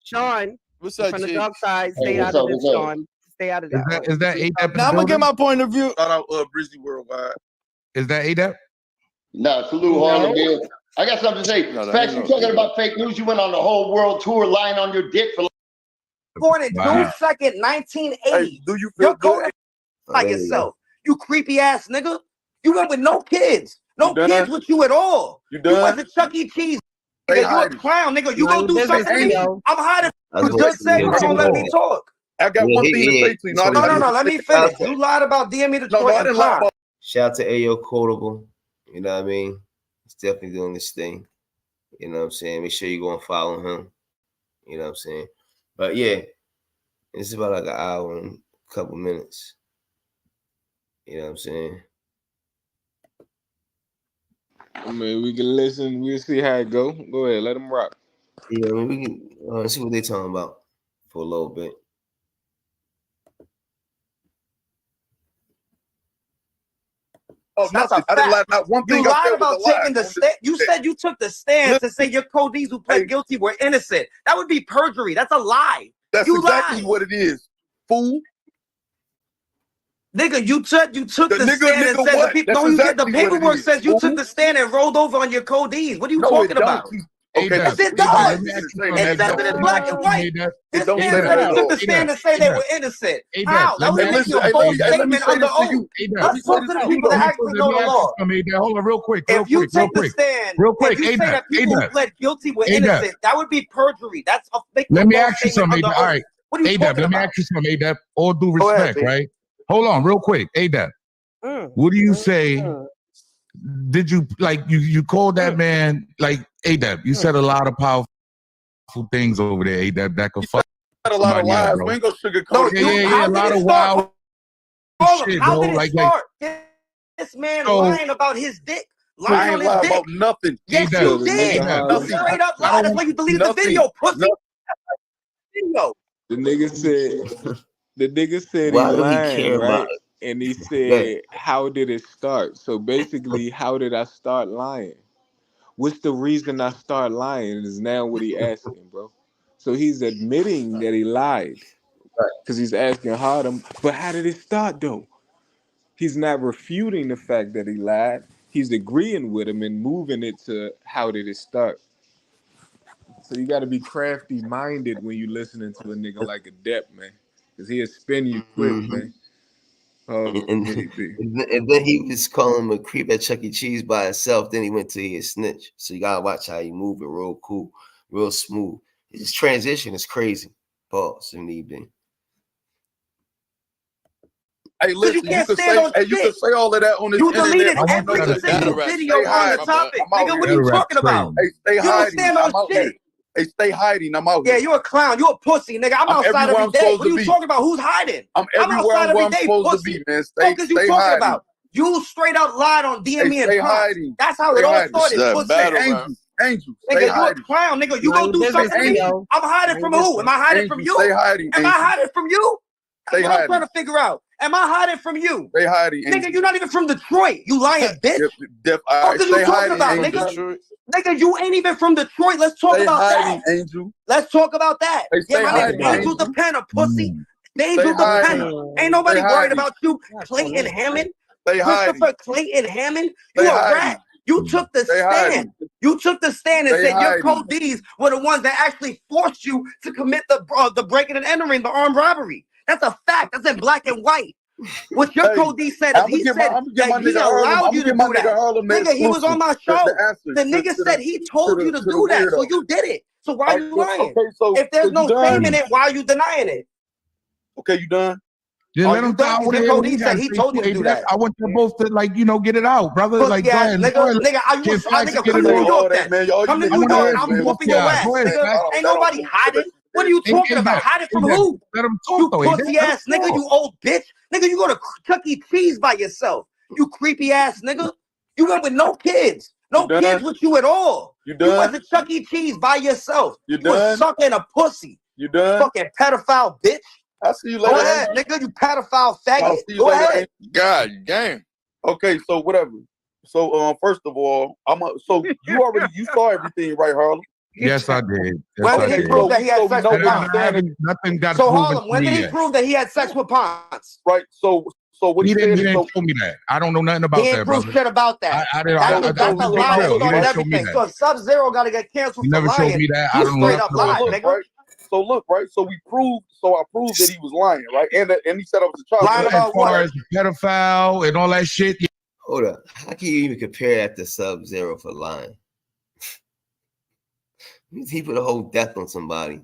Sean. What's You're up, from the G? dark side. Hey, Stay what's out of up? this, What's up? Sean. Stay out of that one. Is that ADEPT in Now the I'm gonna get building? my point of view. Shout out Brizzy Worldwide. Is that ADEPT? Nah, salute No. Harlem Bill. I got something to say. No, that Facts, ain't you no talking about fake news? You went on the whole world tour lying on your dick for. Born in Wow. June 2nd, 1980. Hey, do you feel You're good? going by There you go. yourself. You creepy ass nigga. You went with no kids. No You done? kids with you at all. You You done? went to Chuck E. Cheese. Stay Nigga, you a hiding. clown, nigga. You Mind gonna your do business, something to me? Theo. I'm hiding. I You was just said yeah, you Hey, don't let me hold talk. I got one thing to say to you. No, I No, didn't. no, I no. didn't Let say me that. finish. Okay. You lied about DME No, Detroit I and didn't lie Prime. about. Shout out to Ayo Quotable. You know what I mean? He's definitely doing this thing. You know what I'm saying? Make sure you go and follow him. You know what I'm saying? But yeah, it's about like an hour and a couple minutes. You know what I'm saying? I mean, we can listen. We'll see how it go. Go ahead, let them rock. Yeah, I mean, we can see what they're talking about for a little bit. Oh, That's nothing. a I didn't lie. fact. Not one You thing I lied said was about a lie. taking the On this- stand. You said you took the stand to say your codees who pled Hey. guilty were innocent. That would be perjury. That's a lie. That's You exactly lied. what it is, fool. Nigga, you took The the nigga, stand and nigga, said what? the That's no, you get the exactly what it paperwork is, says you took fool. the stand and rolled over on your codees. What are you No, talking it don't. about? Okay, Yes, now it we gonna does. be It entertaining. says it in black and white. This It don't man say said that he at took all. the stand and say they were innocent. ADEPT, How? That was Hey, making listen. a Hey, bold let me statement say under this to oath. you. Let Let's me say talk this to the to you. people that Let me actually Let know me the ask law. you something, ADEPT. Hold on, real quick. If you take the stand Real and quick, you say that people who ADEPT. pled guilty were ADEPT. innocent, that would be perjury. That's making Let a me false ask you statement something, under ADEPT. All oath. right, What are you ADEPT, talking let me about? ask you something, ADEPT. All due Go ahead, respect, B. right? Hold on, real quick, ADEPT. What do you say? Did you like you called that man like ADEPT? You said a lot of powerful things over there, ADEPT, that could fuck Got a lot of somebody up, lies. bro. We ain't gonna sugarcoat No, it. how A did lot it of start? wild Harlem, shit, how bro. did it Like start? This man so, lying about his dick. Lying I on ain't his lying dick. about nothing. Yes, ADEPT, you So the did. nigga Harlem, You Nothing. straight up I lied. That's don't why you deleted the nothing. video, pussy. Nothing. Video. the nigga said he Why do he lying, care about right? it? And he That said, "How did it start?" So basically, how did I start lying? What's the reason I start lying? Is now what he asking, bro. So he's admitting that he lied because he's asking Harlem, but how did it start though? He's not refuting the fact that he lied. He's agreeing with him and moving it to how did it start. So you got to be crafty minded when you listening to a nigga like Adept, man, because he'll spin you quick, mm-hmm. man. Oh, and, maybe. and then he was calling him a creep at Chuck E. Cheese by himself. Then he went to his snitch. So you gotta watch how he move it, real cool, real smooth. His transition is crazy. Pause if need be. Hey, Because you listen. You can't can stand say. on Hey, you can shit. say all of that on this You internet. deleted But you every know the single truth. video Stay on the hiding. topic. I'm out Nigga, what here. are you talking about? Hey, stay You don't hiding. stand on I'm out here. shit. Hey, stay hiding. I'm out Yeah, here. you a clown. You a pussy, nigga. I'm outside everywhere every I'm day. supposed What are to you be. talking about? Who's hiding? I'm I'm everywhere outside where every I'm day, supposed to pussy. be, man. Fuck is you Stay talking hiding. about? You straight out lied on Hey, DME and stay Prime. hiding. That's how Stay it all hiding. This is started, that pussy. Hey, battle rap. Angel, stay Nigga, you a hiding. clown, nigga. You Mind gonna your do business, something to me? Theo. I'm hiding Mind from your who? Am I business. hiding from Angel, you? stay hiding. Am I Angel, hiding from you? That's stay what I'm trying hiding. to figure out. Am I hiding from you? Stay hiding, Nigga, Angel. you're not even from Detroit. You lying bitch. All Fuck right, is you stay talking hiding, about, From Angel. nigga? Detroit. Nigga, you ain't even from Detroit. Let's talk Stay about hiding, that. Angel. Let's talk about that. Hey, Yeah, stay my Talk name's hiding, about Angel it. the Angel. Penner, pussy. Stay Angel the hiding. Penner. Ain't Stay nobody worried hiding. about you. Not so Clayton late. Hammond. Stay hiding. Christopher Clayton Hammond. Stay You a hiding. rat. You took the Stay stand. hiding. You took the stand and Stay said your hiding. codees were the ones that actually forced you to commit the breaking and entering, the armed robbery. That's a fact. That's in black and white. What your Hey, codee said is he said I'm gonna get my that he nigga Harlem. allowed I'm you gonna to get my do nigga that. Harlem the Nigga, he was exclusive. on my The show. answer The nigga said he told you to do that, so weirdo. you did it. So why All are you right, lying? okay, so If there's you no done? shame in it, why are you denying it? Okay, you done? Yeah, Are let you him done? talk. Because your code, he said he told you to do that. I want them both to get it out, brother. Pussy Like, go ass ahead. nigga. Nigga, are you Get facts nigga, get come it to New off. York then. Man, y'all, Come to you New niggas York go and ahead, I'm man. whooping Y'all your go ass, ahead, man. nigga. Ain't That don't nobody move shit. hiding. What are you Hey, talking about? that, Hiding from that, who? let him talk, You though. pussy ass nigga, you old bitch. Nigga, you go to Chuck E. Cheese by yourself. You creepy ass nigga. You went with no kids. No kids with you at all. You You went done? to Chuck E. Cheese by yourself. You was done? sucking a pussy. You done? Fucking pedophile bitch. I'll see you Go later. ahead, nigga. You pedophile I'll faggot. see you Go later. ahead. God damn. Okay, so whatever. So first of all, so you saw everything, right, Harlem? Yes, I did. Yes, When I did he did. prove that he had So we sex know with what Pons? he's saying. Nothing got So proven Harlem, to when me did he yet. prove that he had sex with Pons? Right. So what He he didn't. said He is, didn't show me that. I don't know nothing about He ain't that, prove brother. shit about that. I didn't. That's I the just lie been that real. He started didn't show me everything. that. So if Sub-Zero got to get canceled He for never showed lying, me that. I you don't know straight nothing up about lied, that. nigga. right. So look, right. So I proved that he was lying, right? And he said I was a child. Lying As about far what? as the pedophile and all that shit, Hold up. How can you even compare that to Sub-Zero for lying? He put a whole death on somebody,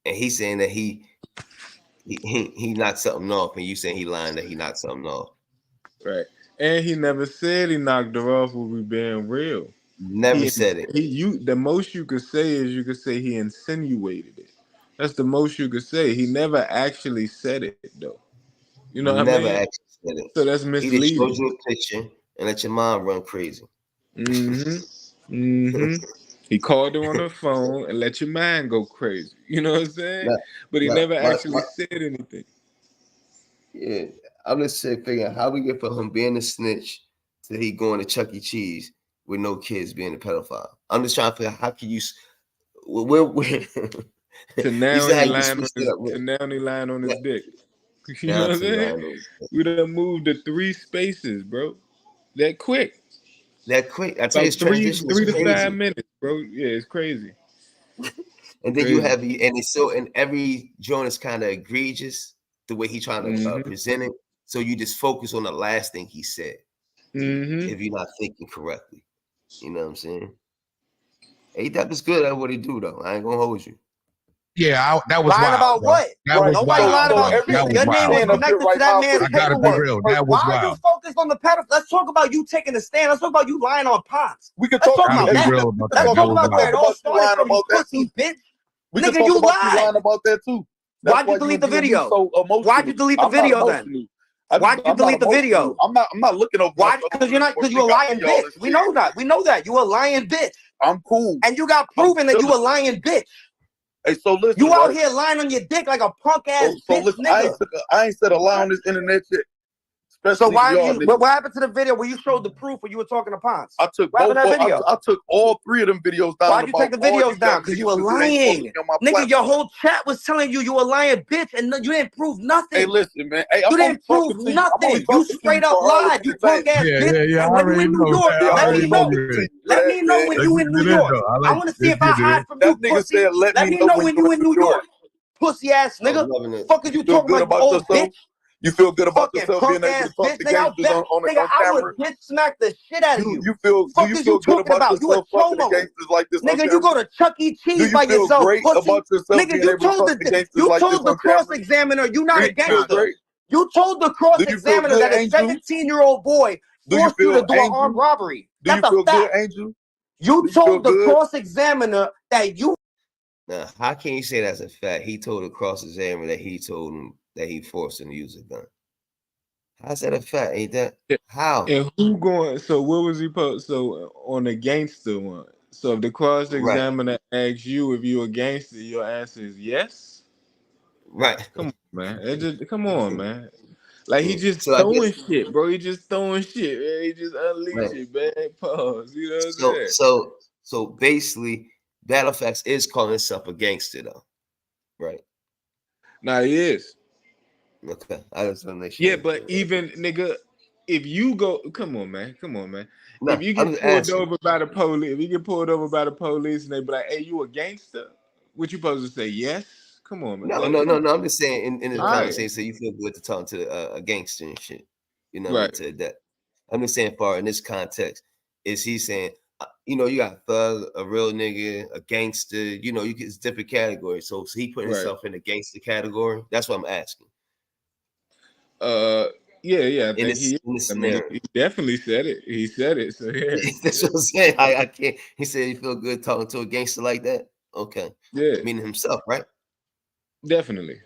and he's saying that he knocked something off, and you saying he lying that he knocked something off. Right. And he never said he knocked her off with we being real. Never said it. The most you could say is you could say he insinuated it. That's the most you could say. He never actually said it though. You know what I Never mean? actually said it. So that's He just showed misleading. you a picture and let your mind run crazy. He called her on the phone and let your mind go crazy. You know what I'm saying? But he never actually said anything. Yeah, I'm just figuring how we get from him being a snitch to he going to Chuck E. Cheese with no kids being a pedophile. I'm just trying to figure out how can you where To now you said how he you lying on switched it his up. lying on his dick. You know Down what I'm to saying? lying. We done moved to 3 spaces, bro. That quick. That quick. I tell you, About his transition is 3 to 5 crazy. minutes, bro. Yeah, it's crazy. And then you have and it's so and every joint is kind of egregious the way he trying to present it. So you just focus on the last thing he said. If you're not thinking correctly, you know what I'm saying? ADEPT is good at what he do, though. I ain't gonna hold you. Yeah, that was lying wild. about Bro. what? That was Nobody wild. lying about Bro. That shit. was Your name was wild. Bro. connected to that man's I gotta be paperwork. real. That was Why are you wild. focused on the pedophile? Let's talk about you taking a stand. Let's talk about you lying on Pons. We can Let's talk. talk Gotta about be that. real about Let's that. That talk was about where wild. it all you started lying from, you about that pussy too. bitch. We can Nigga, talk you about you lied. lying about that too. That's Why'd you why delete the you video? so emotional. Why'd you delete the I'm not video then? emotional. Why'd you delete the video? I'm not looking over. Why? Because you a lying bitch. We know that. We know that. You a lying bitch. I'm cool. And you got proven that you a lying bitch. Hey, so listen. You out right? here lying on your dick like a punk ass bitch, listen, nigga. I ain't said a lie on this internet shit. So Especially why y'all you? niggas. What happened to the video where you showed the proof when you were talking to Pons? I took What happened to that video? I took all 3 of them videos down. Why'd you take the videos down? Because you were lying. Nigga, your whole chat was telling you a lying bitch and you didn't prove nothing. Hey, listen, man. Hey, you didn't prove nothing. You straight up lied. You punk ass bitch. Yeah. And I when you already in New know. York, I let already me know. know. Let me know when you in New York. I want to see if I hide from you, pussy. Said, let me know when you in New York. Pussy ass nigga. Fuck is you talking about, you old bitch? You feel good about Fucking yourself being punk able to ass talk bitch. to Nigga, gangsters on I camera? would bitch smack the shit out of you. Do you feel good talking about You a yourself talking to chomo. gangsters like this on Nigga, camera? you go to Chuck E. Cheese Do you by feel yourself, great pussy. about yourself Nigga, being you able to told talk to the gangsters like this the on camera? cross examiner you not a Do you feel gangster. great? You told the Do cross you feel examiner good, that a Angel? 17-year-old boy Do you forced you to feel do an Angel? armed robbery. Do you That's a feel good, fact. Angel? You Do you told feel the good? cross examiner that you. Now, how can you say that's a fact? He told the cross examiner that he told him that he forced him to use a gun. How's that a fact? Ain't that how? And who going? So what was he post? So on the gangster one. So if the cross examiner asks you if you a gangster, your answer is yes. Right. Come on, man. Come on, man. Like he just So I throwing guess, shit, bro. He just throwing shit, man. He just unleashing, man. Pause. You know what I'm saying? So basically, Battlefactz is calling himself a gangster, though, right? Nah, he is. Okay, I just want to make sure. Yeah, but even nigga, if you go, come on, man. No, If you I'm get just pulled asking. over by the police, if you get pulled over by the police and they be like, "Hey, you a gangster?" What you supposed to say? Yes. Come on, man. No. I'm just saying in the conversation, so you feel good to talk to a gangster and shit. You know what I mean? To that. I'm just saying, far in this context, is he saying, you got thug, a real nigga, a gangster, it's different categories. So he putting himself in the gangster category. That's what I'm asking. Yeah. I in think this he. in this I mean, scenario. he definitely said it. He said it. So yeah. That's what I'm saying. I can't. He said he feel good talking to a gangster like that. Okay. Yeah. Meaning himself, right? Definitely.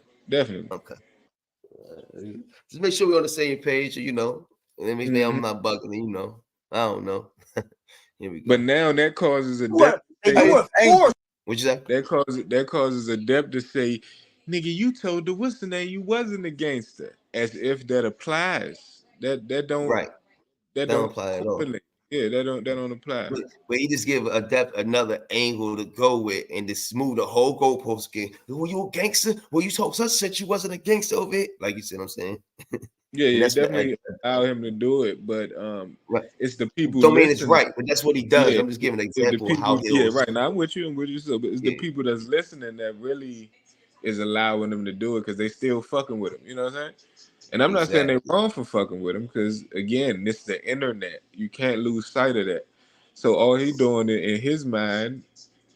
Okay. Just make sure we're on the same page, you know. And then maybe I'm not bugging, you know. I don't know. Here we go. But now that causes a What? And you were forced. What'd you say? That causes Adept to say, "Nigga, you told the what's the name you wasn't a gangster," as if that applies. That Right. That don't apply at all. correlate. Yeah, that don't apply. But he just give Adept another angle to go with and to smooth the whole goalpost game. Were you a gangster? Well, you told such said you wasn't a gangster over it. Like you said, I'm saying. Yeah, that's definitely allow him to do it, but right. It's the people. Don't mean it's right, but that's what he does. Yeah, I'm just giving an it's the example of how people. he'll. Yeah, right. Now I'm with you. So, but it's the people that's listening that really is allowing them to do it because they still fucking with him. You know what I'm saying? And I'm not saying they're wrong for fucking with him because again, this is the internet. You can't lose sight of that. So all he doing in his mind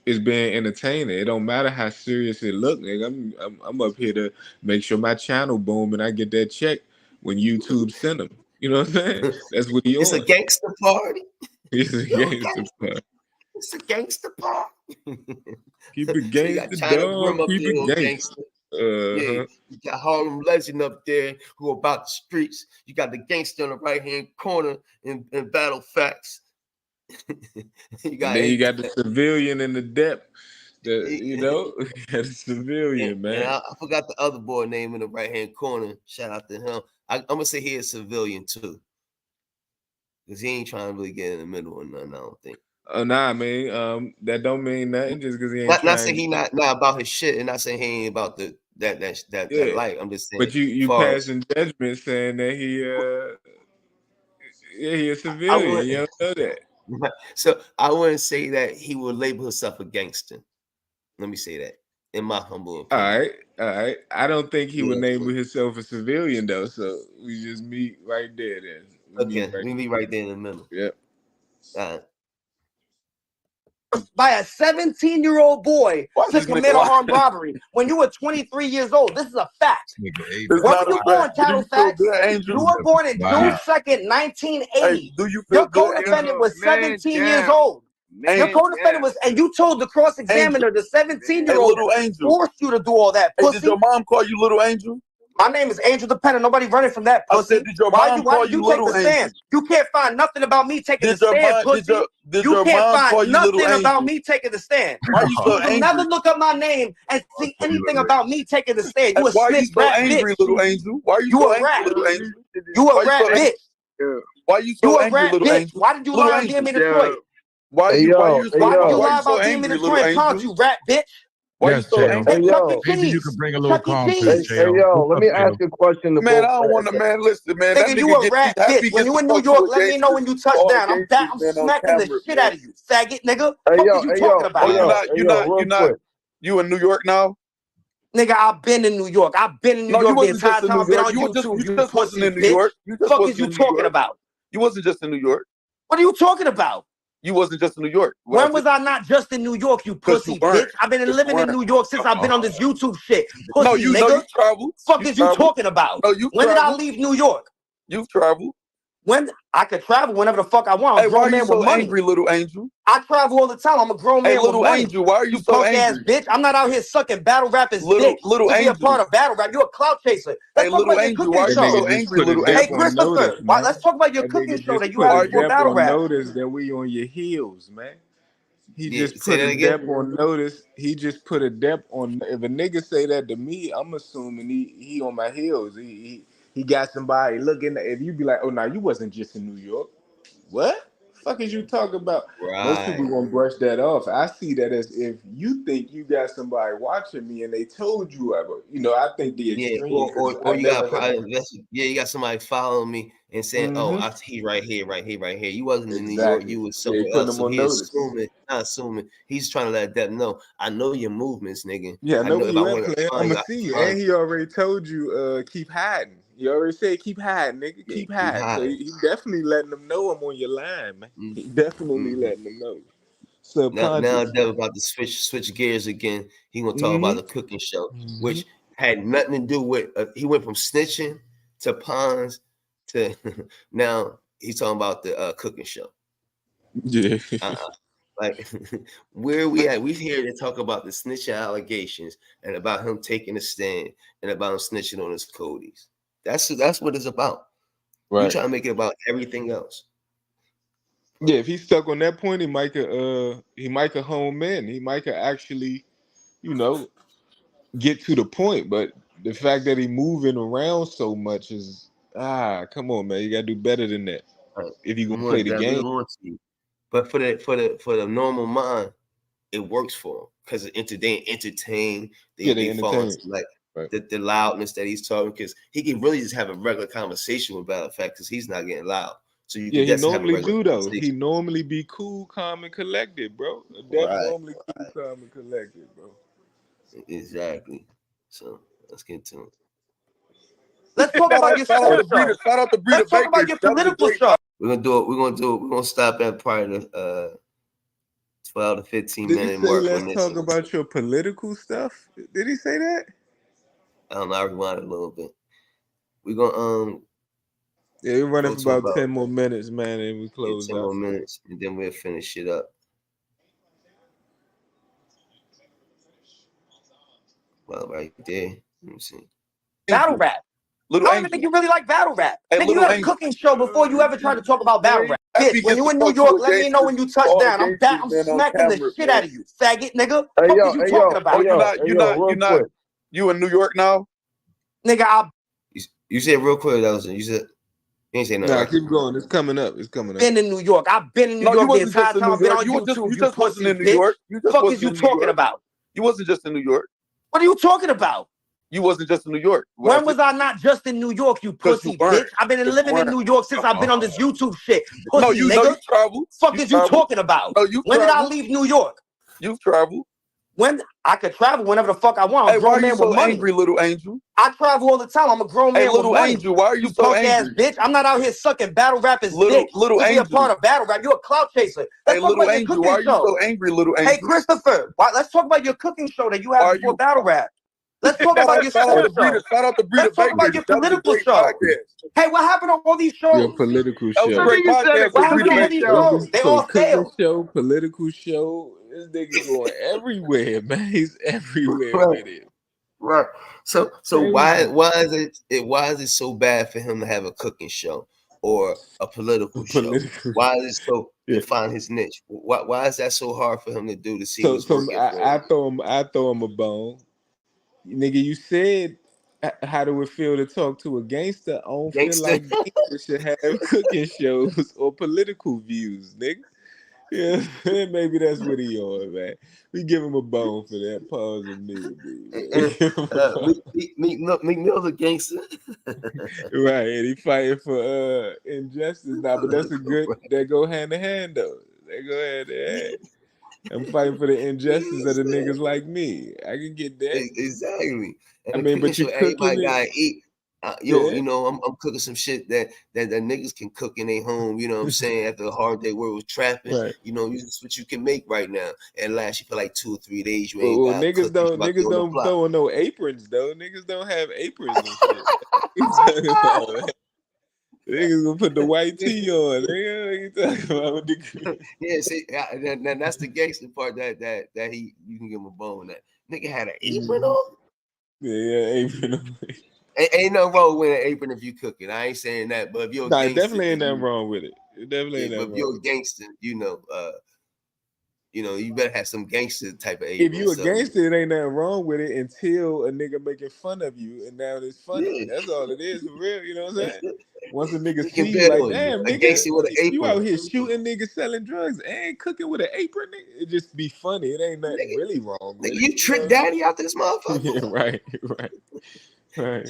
is being entertaining. It don't matter how serious it look, nigga. I'm up here to make sure my channel boom and I get that check when YouTube send them. You know what I'm saying? That's what he It's on. a gangster party. It's a gangster party. It's a gangster party. Keep it So you got gangster, China dog. Grim up Keep there it on gangster. Yeah, you got Harlem Legend up there who about the streets. You got the gangster on the right hand corner in Battlefactz. And then you got the civilian and the depth. You got the civilian, man. And I forgot the other boy name in the right hand corner. Shout out to him. I'm gonna say he is civilian too, because he ain't trying to really get in the middle or nothing. I don't think. Oh nah, man. That don't mean nothing just because he ain't Not saying he not about his shit, and not saying he ain't about that life. I'm just saying. But you passing judgment saying that he he a civilian. You don't know that. So I wouldn't say that he would label himself a gangster. Let me say that, in my humble opinion. All right. I don't think he would name himself a civilian though. So we just meet right there. Then We meet right there in the middle. Yep. All right. By a 17-year-old boy to commit a armed robbery when you were 23 years old. This is a fact. When were you born, Battlefactz? You were born in June 2nd, 1980. Your co-defendant was 17 years old. Your co-defendant was, and you told the cross-examiner, the 17-year-old, forced you to do all that. Pussy. Did your mom call you Little Angel? My name is Angel Dependent. Nobody running from that, pussy. I said, did your mom why call did you you take Little the stand? Angel? You can't find nothing about me taking the Did your stand, mom- pussy. did You your can't mom call find you Little nothing about Angel? me taking the stand. Why you so You can angry? never look up my name and see anything about me taking the stand. You a Why you snitch so rat angry, bitch. Little Angel? Why you You so a angry, rat. Little Angel? You Why a you rat so bitch. angry? Why you You so a angry, rat Little bitch. Angel? Why did you Little lie on Angel. DME Detroit? Why you Why did you lie so about DME angry, Detroit Little and taunt Angel? you, rat bitch? Why Yes, you so Chael. angry? Hey, Chuck E. Maybe you Cheese. could bring a little Chuck E. calm to Cheese. Chael. Let me ask you a question. To Man, both I don't want to, man. Listen, man. That Nigga, nigga you a get rat happy bitch. When gets you to in New talk to York, a let me gangster. know when you touch All down. I'm gangsters, I'm man, on smacking the camera, shit man. out of you, faggot nigga. Hey, Fuck yo, is you hey, talking yo, about? real quick. You in New York now? Nigga, I've been in New York. I've been in New No, you York the wasn't entire just in time New I've been York. on YouTube, you just wasn't pussy in New bitch. York. You just Fuck wasn't is you in New talking York. about? You wasn't just in New York. What are you talking about? You wasn't just in New York. When was I not just in New York, you pussy bitch? I've been living in New York since I've been on this YouTube shit. Pussy No, you nigga. know you travel. Fuck is you talking about? No, you When did I travel. leave New York? You've traveled. When I could travel whenever the fuck I want. I'm Hey, a why grown are you man so with money. angry, Little Angel? I travel all the time. I'm a grown man Hey, with Little money. Angel, why are you so punk ass angry? bitch. I'm not out here sucking battle rappers' Little dick to be a Angel. part of battle rap. You're a clout chaser. Let's Hey, talk Little about your Angel, cooking why are you show. so angry, Little Hey, Angel? Christopher, let's talk about your cooking show that you had before battle rap. Notice that we on your heels, man. He Yeah, just say put that a again. dep on notice. He just put a dep on. If a nigga say that to me, I'm assuming he on my heels. He got somebody looking. If you be like, oh, now you wasn't just in New York. What? Fuck is you talking about? Most people Right. gonna brush that off. I see that as if you think you got somebody watching me and they told you ever. I think the Yeah, extreme because or I you got never a heard. private investor. Yeah, you got somebody following me and saying, "Oh, I he right here, right here, right here." You wasn't in New York, Exactly. you was Yeah, he somewhere putting else. them So on he notice. not assuming. He's trying to let that know. I know your movements, nigga. Yeah, I I know know where if I you at, want to player. find I'ma you, I see can you. find And he already told you, keep hiding. He already said keep hiding, nigga. you. Yeah, Keep keep hiding. So hiding. he definitely letting them know I'm on your line, man. He definitely Mm-hmm. letting them know. Now Subconscious. Dev about to switch gears again. He gonna talk about Mm-hmm. the cooking show, Mm-hmm. which had nothing to do with. He went from snitching to Ponds to now he's talking about the cooking show. Yeah. Like where we at? We here to talk about the snitching allegations and about him taking a stand and about him snitching on his Codys. That's what it's about. Right. You trying to make it about everything else. Yeah, if he's stuck on that point, he might could home in. He might could actually, get to the point. But the fact that he moving around so much is come on, man. You gotta do better than that. Right. If you gonna play the game. But for the normal mind, it works for him because they entertain. They fall into like the loudness that he's talking, because he can really just have a regular conversation with Battlefactz because he's not getting loud. So you can he normally do though. He normally be cool, calm, and collected, bro. Adept normally cool, calm, and collected, bro. Exactly. So let's get to it. Let's talk about your show. Shout out to Breeder Let's talk about your political show. We're gonna stop at probably the 12 to 15 minute mark. Let's talk about your political stuff. Did he say that? I don't know. I rewind it a little bit. We're gonna we're running for about 10 more minutes, man, and we close 10 more minutes, and then we'll finish it up. Well, right there. Let me see. Battle rap. I don't even think you really like battle rap. Nigga, you had a cooking show before you ever tried to talk about battle rap. Bitch, when you in New York, let me know when you touch down. I'm smacking the shit out of you, faggot, nigga. What is you talking about? You in New York now? Nigga, you said real quick, you said you ain't say nothing. Nah, keep going. It's coming up. Been in New York. I've been in New York the entire time I've been on YouTube. You just wasn't in New York. Fuck is you talking about? You wasn't just in New York. What are you talking about? You wasn't just in New York. When was I not just in New York, you pussy bitch? I've been living in New York since I've been on this YouTube shit. Pussy nigga. You traveled. Fuck is you talking about? When did I leave New York? You've traveled. When I could travel whenever the fuck I want. I'm a grown man with money. Angry, little angel? I travel all the time. I'm a grown man with money. Little angel, why are you so angry? Punk ass bitch. I'm not out here sucking battle rappers dick little to be angel. a part of battle rap. You're a clout chaser. Let's talk about your cooking why are you show. so angry, little angel? Hey Christopher, let's talk about your cooking show that you had before battle rap. Let's talk about your show. Shout out to Breeder. Let's talk about your political show. Hey, what happened on all these shows? Your political show. What happened on all these shows? They all failed. Show, political show. This nigga going everywhere, man. He's everywhere with it. Right. So why is it so bad for him to have a cooking show or a political show? Why is it so to find his niche? Why is that so hard for him to do to see? I throw him a bone. Nigga, you said how do it feel to talk to a gangster? I don't feel like gangsters should have cooking shows or political views, nigga. Yeah, maybe that's what he on, man. We give him a bone for that. Pause Meek Mill's a gangster. Right, and he fighting for injustice now, but that's a good, they go hand in hand though. They go hand in hand. I'm fighting for the injustice of the niggas like me. I can get that. Exactly. And I mean, but you everybody gotta eat. You know, I'm cooking some shit that niggas can cook in their home. You know what I'm saying? After a hard day where it was trapping, you know, this is what you can make right now. And last you for like 2 or 3 days. You ain't niggas don't throw in no aprons though. Niggas don't have aprons and shit. Niggas gonna put the white tee on. Yeah, see, that's the gangster part that you can give him a bone that nigga had an apron on. Yeah, apron on. Ain't nothing wrong with an apron if you cooking. I ain't saying that, but if you're a gangster, definitely ain't nothing wrong with it. Definitely ain't nothing wrong. If you're a gangster, you know, you better have some gangster type of apron. If you a gangster, it ain't nothing wrong with it until a nigga making fun of you, and now it's funny. Yeah. That's all it is for real. You know what I'm saying? Once a nigga see you like, damn, nigga, you out here shooting niggas, selling drugs, and cooking with an apron, nigga, it just be funny. It ain't nothing really wrong with it. You trick daddy out this motherfucker. Yeah, right. Fuck,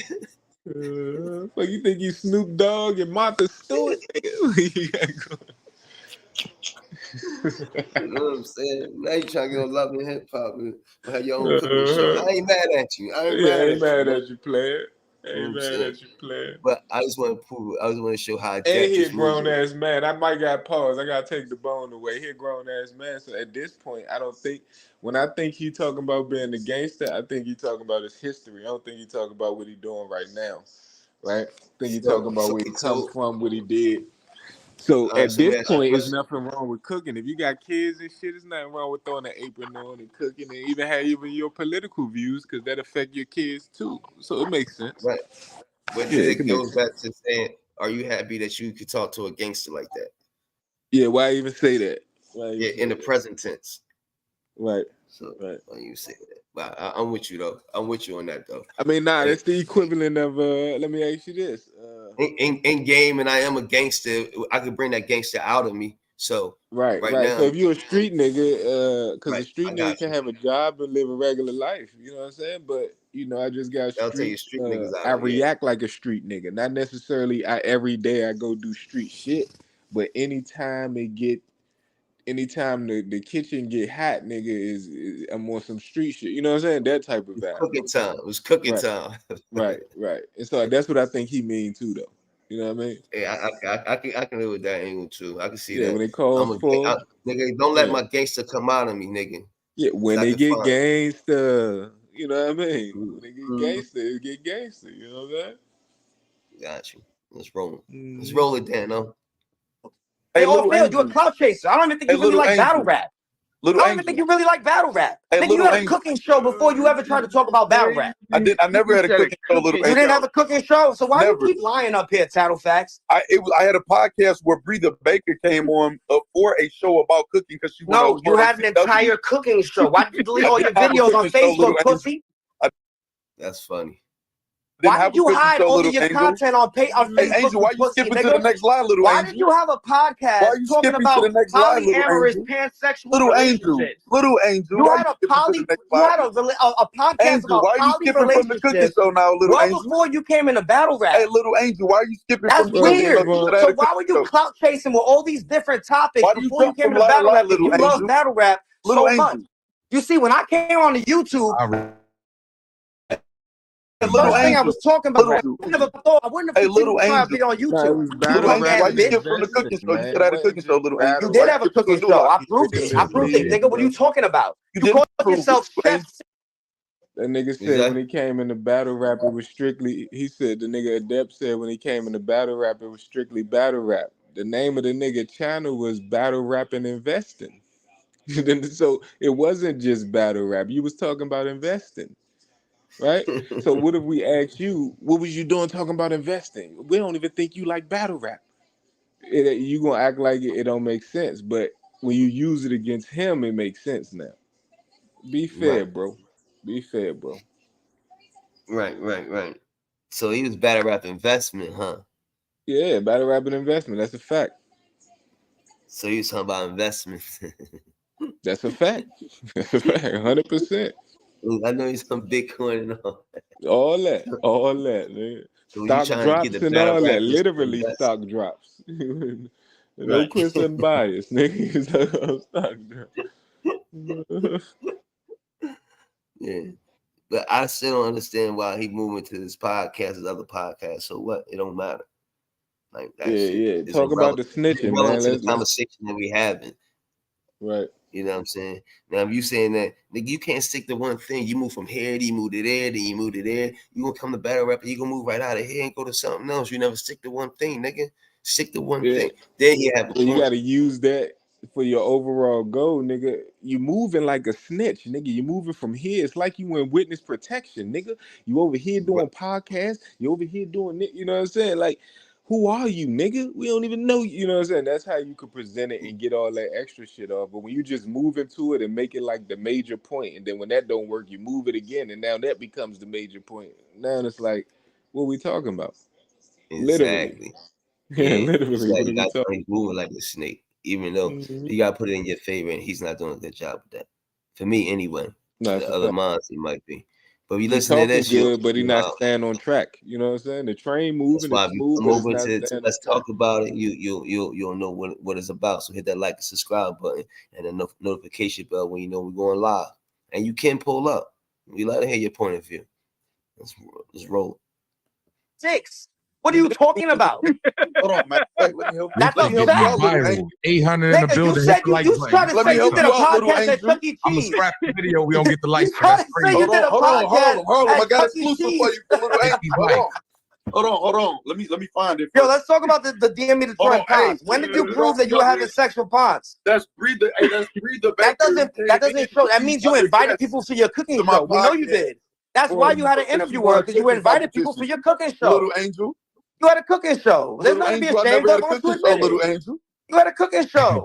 you think you Snoop Dogg and Martha Stewart, nigga? You know what I'm saying? Now you trying to get on Love and Hip Hop and have your own cooking show. I ain't mad at you. I ain't mad at you, player. Ain't mad at you, player. But I just want to prove it. I just want to show how. And he a grown ass man. I might got pause. I gotta take the bone away. He a grown ass man. So at this point, I don't think. When I think he talking about being a gangster, I think he talking about his history. I don't think he talking about what he doing right now. right? Then you So, talking about where he come so from, what he did. So at let me this ask you a point, there's question. nothing wrong with cooking. If you got kids and shit, there's nothing wrong with throwing an apron on and cooking, and even have even your political views, because that affect your kids too. So it makes sense. Right. But Yeah, then it it can make goes sense. back to saying, are you happy that you could talk to a gangster like that? Yeah, why even say that? Why even Yeah, say in the that? present tense. Right. So Right. why you say that? But I'm with you though. I'm with you on that though. I mean, nah, And that's the equivalent of let me ask you this. in game, and I am a gangster. I could bring that gangster out of me. So Right, right right. So now, if you're a street nigga, because right, a street I nigga got can you. have a job and live a regular life, you know what I'm saying? But I just got I'll tell you, street. street niggas out I of yeah. react like a street nigga, not necessarily. Every day I go do street shit, but anytime the kitchen get hot, nigga, is I'm on some street shit. You know what I'm saying? That type of It's vibe. cooking time. It was cooking Right, time. right, right. And so that's what I think he mean too, though. You know what I mean? Yeah, I can live with that angle too. I can see Yeah, that. when it calls for, Nigga. Don't let yeah. my gangster come out of me, nigga. Yeah, Cause when I they can get find gangster, you know what I mean? it. When they get Mhm. gangster, it get gangster, you know what I'm Got you. Let's roll it. Let's saying? roll it, Dano. Hey, Hey, all little failed. You a angel. clout chaser. I don't even think Hey, you really little like battle angel. rap. I Little don't even think angel. you really like battle rap. Hey, Nigga, you little had a angel. cooking show before you ever tried to talk about battle rap. I never had a cooking show, little You didn't have angel. a cooking show, so why you Never. keep lying up here, Tattletfacts? I had a podcast where Breather Baker came on for a show about cooking because she went on No, you tour on had an entire CW. cooking show. Why did you delete I all didn't your have a videos on cooking show, little Facebook, angel. pussy? I That's funny. didn't Why have did a you cooking hide show, all of little your angel. content on Hey, Facebook, Angel, you why you pussy, skipping to the nigga? next line, little Why angel? did you have a Why podcast are you talking skipping to the about next line, little polyamorous, angel? pansexual Little angel, relationships? little angel, You why had you a skipping to the next you line? had a podcast Angel, about why are you poly skipping from the cooking relationships show now, little well angel? before you came into battle rap. Hey, little angel, why are you skipping That's from the cooking show? weird. You should have had So a why cooking were you show. clout chasing with all these different topics Why do you before you jump came from into lie to battle lie, rap if little you love angel? battle rap Little so much? angel. You see, when I came on the YouTube, the Little first thing I angel. was talking about, Little I wouldn't have Hey, continued little to my angel. video on Nah, it YouTube. was You Little battle punk angel, rap why ass you skip bitch. from the investing, cooking show? You man. should It have had a wasn't cooking show, just little angel. You battle Why did you have rap. a skipping to a cooking new show. line? I proved Nigga it. I proved it. misleading, Nigga, what are bro. you talking about? You You didn't called prove it, yourself little Chef. angel. That nigga Is said when that? he came into battle rap, it was strictly. He said the nigga Adept said when he came into battle rap, it was strictly battle rap. The name of the nigga channel was Battle Rap and Investing. So it wasn't just battle rap. You was talking about investing, right? So what if we asked you, what was you doing talking about investing? We don't even think you like battle rap. You gonna act like it don't make sense, but when you use it against him, it makes sense now. Be fair, Right, bro. Be fair, bro. right. So he was battle rap investment, huh? Yeah, battle rap and investment. That's a fact. So he was talking about investment. That's a fact. That's a fact. 100%. I know he's on Bitcoin and all. All that, man. So you Stock trying to get the drops and battle all that. rappers to Literally invest? stock drops. No Right. Chris unbiased, nigga. Stock drops. Yeah. But I still don't understand why he moving to this podcast, his other podcast. So what? It don't matter. Like that shit Yeah. is Talk about the snitching, irrelevant man. to the Let's conversation that we having. right. You know what I'm saying? Now, if you saying that, nigga, you can't stick to one thing. You move from here, then you move to there, then you move to there. You gonna come to battle rap, you gonna move right out of here and go to something else. You never stick to one thing, nigga. Stick to one Yeah. thing. Then you have a Well, you point. got to use that for your overall goal, nigga. You moving like a snitch, nigga. You moving from here. It's like you in witness protection, nigga. You over here doing podcasts. You over here doing it. You know what I'm saying? Like, who are you, nigga? We don't even know you. You know what I'm saying? That's how you could present it and get all that extra shit off. But when you just move into it and make it like the major point, and then when that don't work, you move it again, and now that becomes the major point. Now it's like, what we talking about? Literally. Exactly. Yeah, Yeah. literally. So What are you we got talking? to moving like a snake, even though Mhm. you got to put it in your favor, and he's not doing a good job with that. For me, anyway. No, For it's the a other fact. minds, he might be. But if you He listen to talking this, you good, but he not wow. staying on track. You know what I'm saying? The train That's moving why is if you smooth, come but it's over not to staying on let's track. talk about it, you'll know what it's about. So hit that like and subscribe button and the notification bell when you know we're going live. And you can pull up. We like to hear your point of view. Let's roll. 6. What are you talking about? Hold on, man. Let me help. That's Let a me help you fact. out, little Viral. angel. 800 in the Nigga, you building. Hit said the like you button. tried to Let me say you help did you a out, little podcast at angel. Chuck E. I'm gonna Cheese. scrap the video. We don't get the You likes for. tried That's to say crazy. you did a Hold on. podcast I at got Chuck E. exclusive for Cheese. you for little Take angel. these Hold likes. on. Hold on. Let me find it. Yo, let's talk about the DM me the Troy Ponce. When did you prove that you were having sex with Ponce? That's breather. Hey, that's breather. That doesn't show. That means you invited people for your cooking show. We know you did. That's why you had an interview with her, because you invited people for your cooking show. Little Angel. You had a cooking show. There's nothing to be ashamed of. Little Angel. You had a cooking show.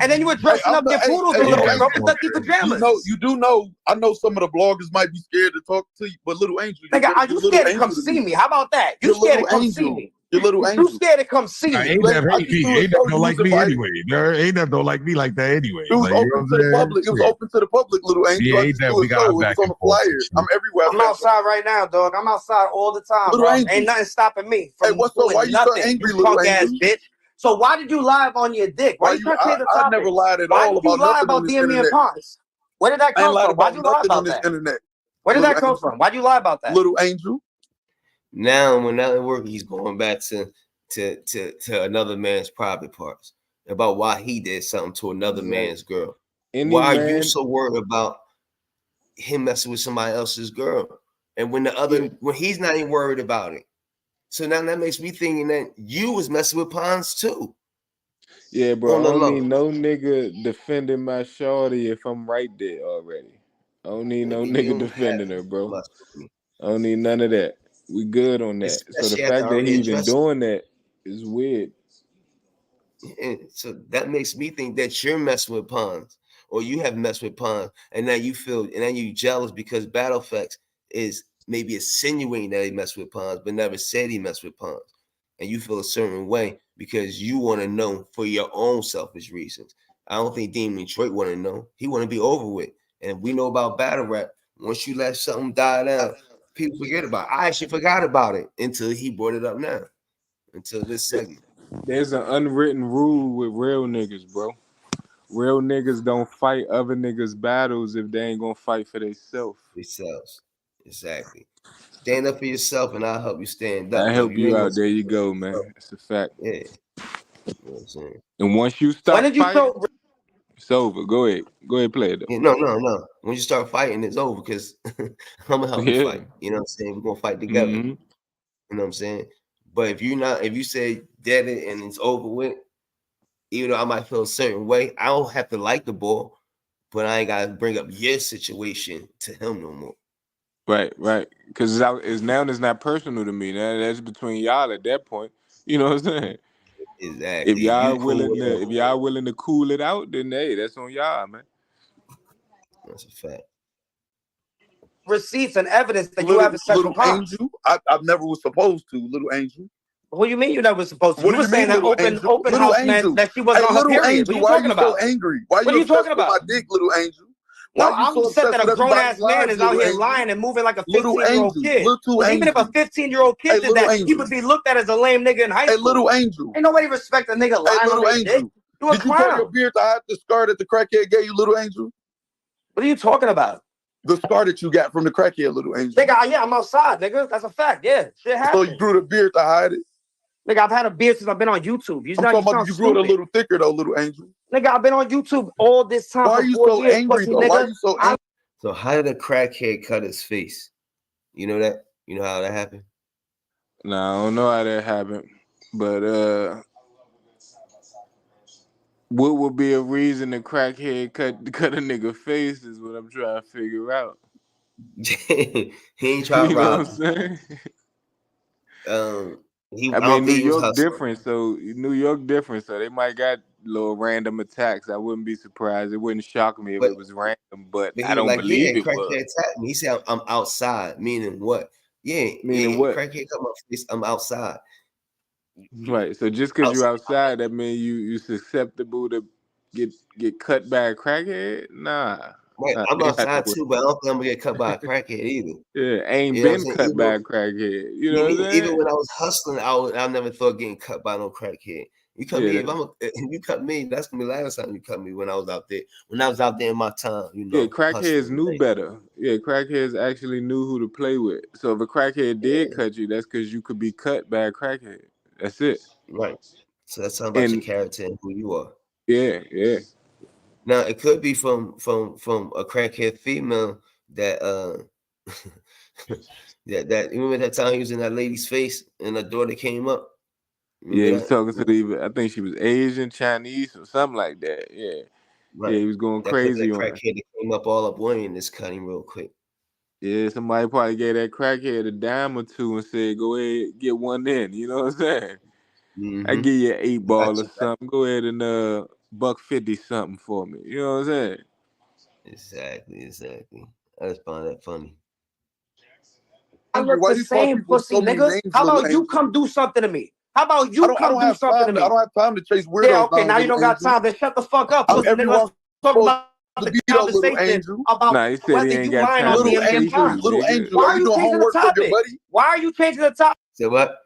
And then you were dressing up your poodles in little rubber-ducky pajamas. You do know, I know some of the bloggers might be scared to talk to you, but Little Angel. Nigga, are you scared to come see me? How about that? You scared to come see me? You're Little Angel. You scared to come see me? ADEPT don't like me anyway. ADEPT don't like me like that anyway. It was open to the public. It was open to the public, Little Angel. Yeah, ADEPT, we got back on the flyer. I'm everywhere. I'm outside right now, dog. I'm outside all the time, bro. Ain't nothing stopping me from what's up? Why you so angry, Little Angel? Bitch. So why did you lie on your dick? Why you trying to change the topic? I never lied at all about nothing. Why did you lie about DME and Ponce? Where did that come from? Why'd you lie about that? Where did that come from? Why'd you lie about that? Little Angel. Now, when that work, he's going back to another man's private parts about why he did something to another man's girl. Why are you so worried about him messing with somebody else's girl? And when when he's not even worried about it. So now that makes me thinking that you was messing with Ponce too. Yeah, bro. I don't need no nigga defending my shorty if I'm right there already. I don't need no nigga defending her, bro. I don't need none of that. We good on that. So the fact that he even doing that is weird. And so that makes me think that you're messing with Ponce, or you have messed with Ponce, and now you feel, and then you jealous because Battlefactz is maybe insinuating that he messed with Ponce, but never said he messed with Ponce. And you feel a certain way because you want to know for your own selfish reasons. I don't think Demon Detroit want to know. He want to be over with. And we know about battle rap. Once you let something die down, people forget about it. I actually forgot about it until he brought it up now. Until this segment. There's an unwritten rule with real niggas, bro. Real niggas don't fight other niggas' battles if they ain't gonna fight for themselves. Exactly. Stand up for yourself, and I'll help you stand up. I help you out. There you go, man. It's a fact. Yeah. You know what I'm saying? And once you stop fighting, it's over. Go ahead. Go ahead, play it though. Yeah, no. When you start fighting, it's over because I'm gonna help you fight. You know what I'm saying? We're gonna fight together. You know what I'm saying? But if you say dead it and it's over with, even though I might feel a certain way, I don't have to like the ball, but I ain't gotta bring up your situation to him no more. Right. Because it's not personal to me. That's between y'all at that point. You know what I'm saying? Exactly. If y'all willing to cool it out, then hey, that's on y'all, man. That's a fact. Receipts and evidence that you have a sexual Ponce. Angel, I never was supposed to, Little Angel. What do you mean you never was supposed to? What you were saying that open house meant that she wasn't on her period. Angel, what are you talking about? So angry? Why what are you talking about? My dick, Little Angel. No, I'm upset that a grown-ass man is out here lying and moving like a 15-year-old kid. Even if a 15-year-old kid did that, he would be looked at as a lame nigga in high school. Hey, Little Angel. Ain't nobody respect a nigga lying on their dick. You a clown. Did you grow your beard to hide the scar that the crackhead gave you, Little Angel? What are you talking about? The scar that you got from the crackhead, Little Angel. Nigga, yeah, I'm outside, nigga. That's a fact. Yeah, shit happens. So you grew the beard to hide it? Nigga, I've had a beard since I've been on YouTube. I'm talking about you grew it a little thicker though, Little Angel. Nigga, I've been on YouTube all this time. Why are you so angry though? Why are you so angry? So how did a crackhead cut his face? You know that? You know how that happened? No, I don't know how that happened. But what would be a reason a crackhead cut a nigga face is what I'm trying to figure out. He ain't trying to rob. You know what I'm saying? I mean, New York different, so they might got little random attacks. I wouldn't be surprised. It wouldn't shock me if it was random, but I don't believe it was. Attacked me. He said, I'm outside. Meaning what? Meaning what? Crackhead come up, I'm outside. Right. So just because you're outside, that means you susceptible to get cut by a crackhead? Nah. Right, I'm outside too, but I don't think I'm gonna get cut by a crackhead either. Yeah, ain't been cut by a crackhead. You know what I'm saying? Even when I was hustling, I never thought getting cut by no crackhead. You cut me, if you cut me, that's gonna be the last time you cut me when I was out there. When I was out there in my time, you know. Yeah, crackheads knew better. Yeah, crackheads actually knew who to play with. So if a crackhead did cut you, that's because you could be cut by a crackhead. That's it. Right. So that's something about your character and who you are. Yeah. Now it could be from a crackhead female that that remember that time he was in that lady's face and her daughter came up. Remember Yeah, he was that? talking to the. I think she was Asian, Chinese, or something like that. Yeah, Right. yeah, he was going That put crazy that on her. crackhead that came up all up on him this cutting real quick. Yeah, somebody probably gave that crackhead a dime or two and said, "Go ahead, get one in." You know what I'm saying? I give you an 8 ball or something. Go ahead and $1.50 something for me. You know what I'm saying? Exactly. I just find that funny. I look the same, pussy niggas. How about you come do something to me? How about you come do something to me? I don't have time to chase weirdos. Yeah, okay, now you don't got time. Then shut the fuck up, pussy nigga. Let's talk about the conversation about he said he whether ain't you got lying time on to me and being chase you, fine. nigga. Why are you changing the topic? Why are you changing the topic? Say what?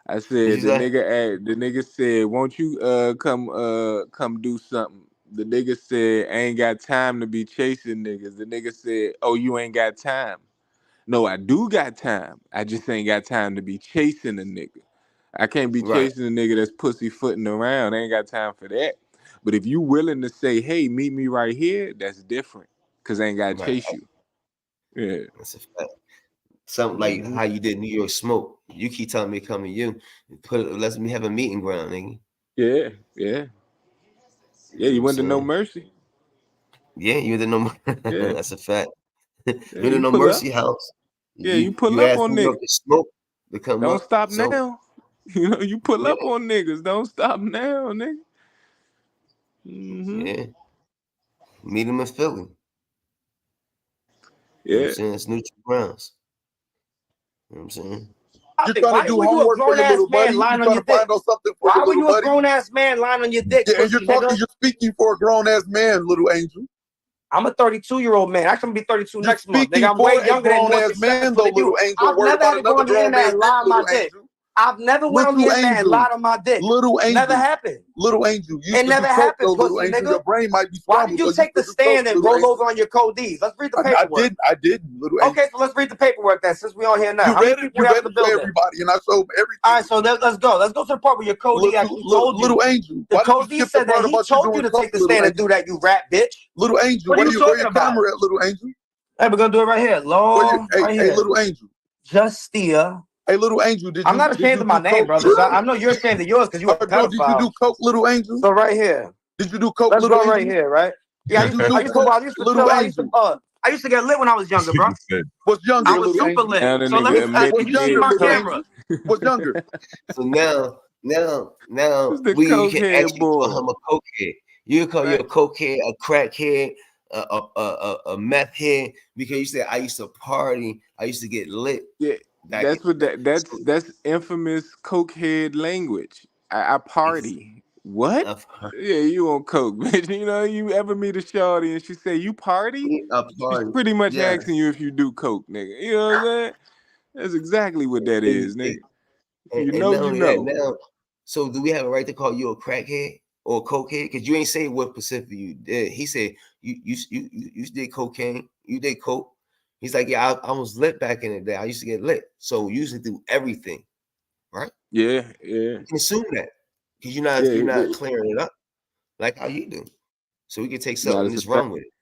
I said the nigga said, "Won't you come do something?" The nigga said, "I ain't got time to be chasing niggas." The nigga said, "Oh, you ain't got time." No, I do got time. I just ain't got time to be chasing a nigga. I can't be Right. chasing a nigga that's pussyfooting around. I ain't got time for that. But if you willing to say, "Hey, meet me right here," that's different. Cause I ain't gotta chase you. Yeah. That's a fact. Something like how you did New York Smoke. You keep telling me to come to you. Let me have a meeting ground, nigga. Yeah. Yeah, you went to No Mercy. Yeah, you went to No Yeah. That's a fact. Yeah, You went to you No pull up. Mercy house. Yeah, you pull You up asked on New York niggas. to Smoke to come Don't up. stop So now. You know, you pull yeah, up on niggas. Don't stop now, nigga. Mm-hmm. yeah. Meet him in Philly. You know what I'm Yeah. saying? It's neutral grounds. You know what I'm saying? You're trying Why to do were you a homework for grown your ass little man buddy. You're lying on trying your to find dick? out something for Why your were little you a buddy. grown ass man lying on your dick, Yeah, and pussy you're nigga? speaking for a grown ass man, little angel. I'm a 32-year-old man. Actually, I'm gonna be 32 next month. Speaking Nigga, I'm for way a younger and grown more ass man, successful though, than you. little angel. I've Worried never had about to go another on the grown internet man's and dick, lie on my little dick. angel. I've never went on the Little internet and angel. lied on my dick. Little angel. Never happened. Little angel. You It used to never do coke, happened, though, little pussy angel. nigga. Your brain might be Why scrambled. did you So take the used to do coke, stand and little roll angel. over on your code D's? Let's read the paperwork. I didn't, little angel. Okay, so let's read the paperwork then, since we on here now. You How many read it. people You we have read in the it for building? everybody, and I showed them everything. All right, so let's go. Let's go to the part where your code D actually told you. Little angel. The Why did you code D skip the said that part he about you told you doing to coke, take the little stand and angel? do that, you rat bitch. Little angel. What are you Where talking your about? camera at, little angel? Hey, we're gonna do it right here. Long, right Hey, here. little angel. Justia. Hey, little angel. I'm not ashamed of my name, brother. So I know you're ashamed of yours because you a No, did you pedophile. do coke, little angel? So right here. Did you do coke, Let's little go angel? right here, right? Yeah, I used to little chill. angel. I used to get lit when I was younger, bro. What's younger, I was little super angel? lit. Now the So let me nigga can admitting you see he my a coke. camera? What's younger? So now It's the we coke can head actually boy. call him a cokehead. You can call you a cokehead, a crackhead, a meth head, because you said I used to party, I used to get lit. Yeah, that's what that's infamous cokehead language. I party. What? Yeah, you on coke, bitch. You know, you ever meet a shorty and she say you party? A She's party. pretty much Yes. asking you if you do coke, nigga. You know what I'm saying? That's exactly what that is, nigga. If you And know, not you only that, know. now, so do we have a right to call you a crackhead or a cokehead? Because you ain't say what specifically you did. He said you did cocaine, you did coke. He's like, yeah, I was lit back in the day. I used to get lit. So usually do everything, right? Yeah. You can assume that because you're not clearing it up like how you do. So we can take No, something and that's a just fact. run with it.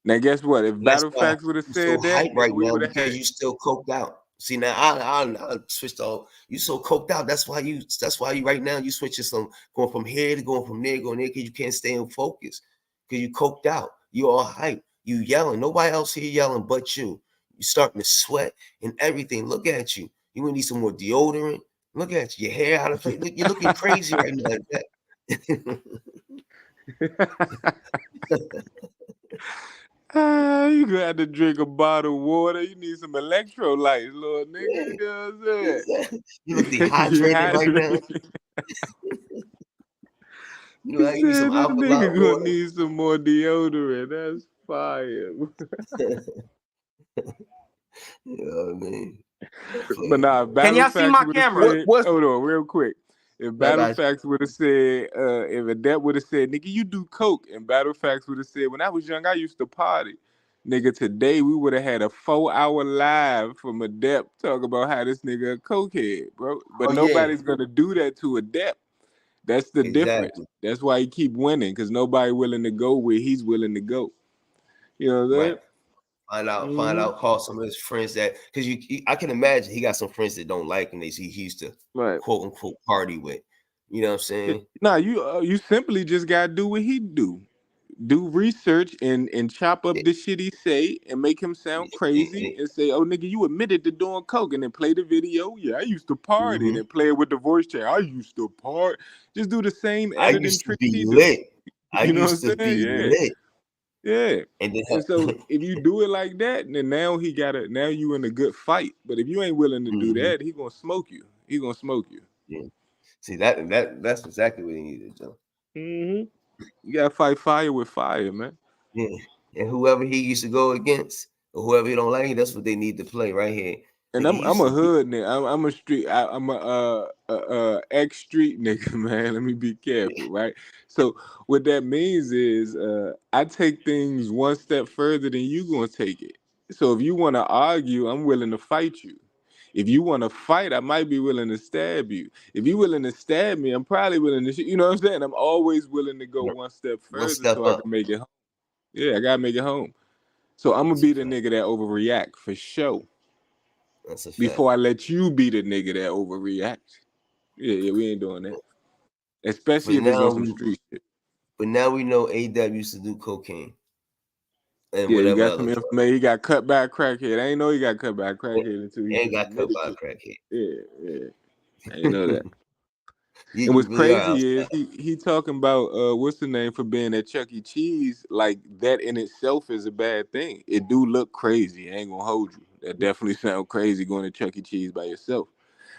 Now guess what? If And that's why Battlefactz would have you're so said that, hype right nigga, we now would have because had you still coked out. See now, I switched off. You so coked out. That's why you right now you switching some going from here to going from there, going there because you can't stay in focus because you coked out. You all hype. You yelling. Nobody else here yelling but you. You starting to sweat and everything. Look at you. You gonna need some more deodorant. Look at you. Your hair out of face. Look, you're looking crazy right now. You gonna have to drink a bottle of water. You need some electrolytes, little nigga. You know what I'm saying? You look dehydrated right now. You know, I He need some said that alkaline nigga water. gonna need some more deodorant. That's fire. You know what I mean? But nah, if Can y'all see Battlefactz my would have camera? said, hold on, real quick. If Battlefactz would have said, if Adept would have said, nigga, you do coke, and Battlefactz would have said, when I was young, I used to party. Nigga, today we would have had a 4-hour live from Adept talking about how this nigga a cokehead, bro. But nobody's gonna do that to Adept. That's the difference. Exactly. That's why he keep winning, because nobody willing to go where he's willing to go. You know what I'm saying? Right. Find out, call some of his friends that, because I can imagine he got some friends that don't like him. He used to quote unquote party with. You know what I'm saying? Nah, you simply just gotta do what he do. Do research and chop up the shit he say and make him sound crazy and say, "Oh nigga, you admitted to doing coke," and then play the video. Yeah, I used to party and then play it with the voice chat. I used to party. Just do the same I editing used to tricks be he do. lit. I You know what used I'm to be saying? lit. Yeah. And then And so if you do it like that, then now you in a good fight. But if you ain't willing to do that, he gonna smoke you. He gonna smoke you. Yeah. See that's exactly what he needed, Joe. You gotta fight fire with fire, man. Yeah. And whoever he used to go against, or whoever he don't like, that's what they need to play right here. And I'm a hood nigga. I'm a street. I'm a ex street nigga, man. Let me be careful, right? So what that means is, I take things one step further than you gonna take it. So if you want to argue, I'm willing to fight you. If you want to fight, I might be willing to stab you. If you're willing to stab me, I'm probably willing to. You know what I'm saying? I'm always willing to go one step further so I can make it home. Yeah, I gotta make it home. So I'm gonna be the nigga that overreact for sure. That's a fact. Before I let you be the nigga that overreact. Yeah, we ain't doing that. Especially if it's on some street shit. But now we know ADEPT used to do cocaine. And Yeah, you whatever got other some drugs. information. He got cut by a crackhead. I ain't know he got cut by a crackhead until he Ain't just got cut admitted by a to it. crackhead. Yeah. I didn't know that. You And what's really are crazy is outside. he talking about what's the name for being at Chuck E. Cheese, like that in itself is a bad thing. It do look crazy. I ain't gonna hold you. That definitely sound crazy going to Chuck E. Cheese by yourself.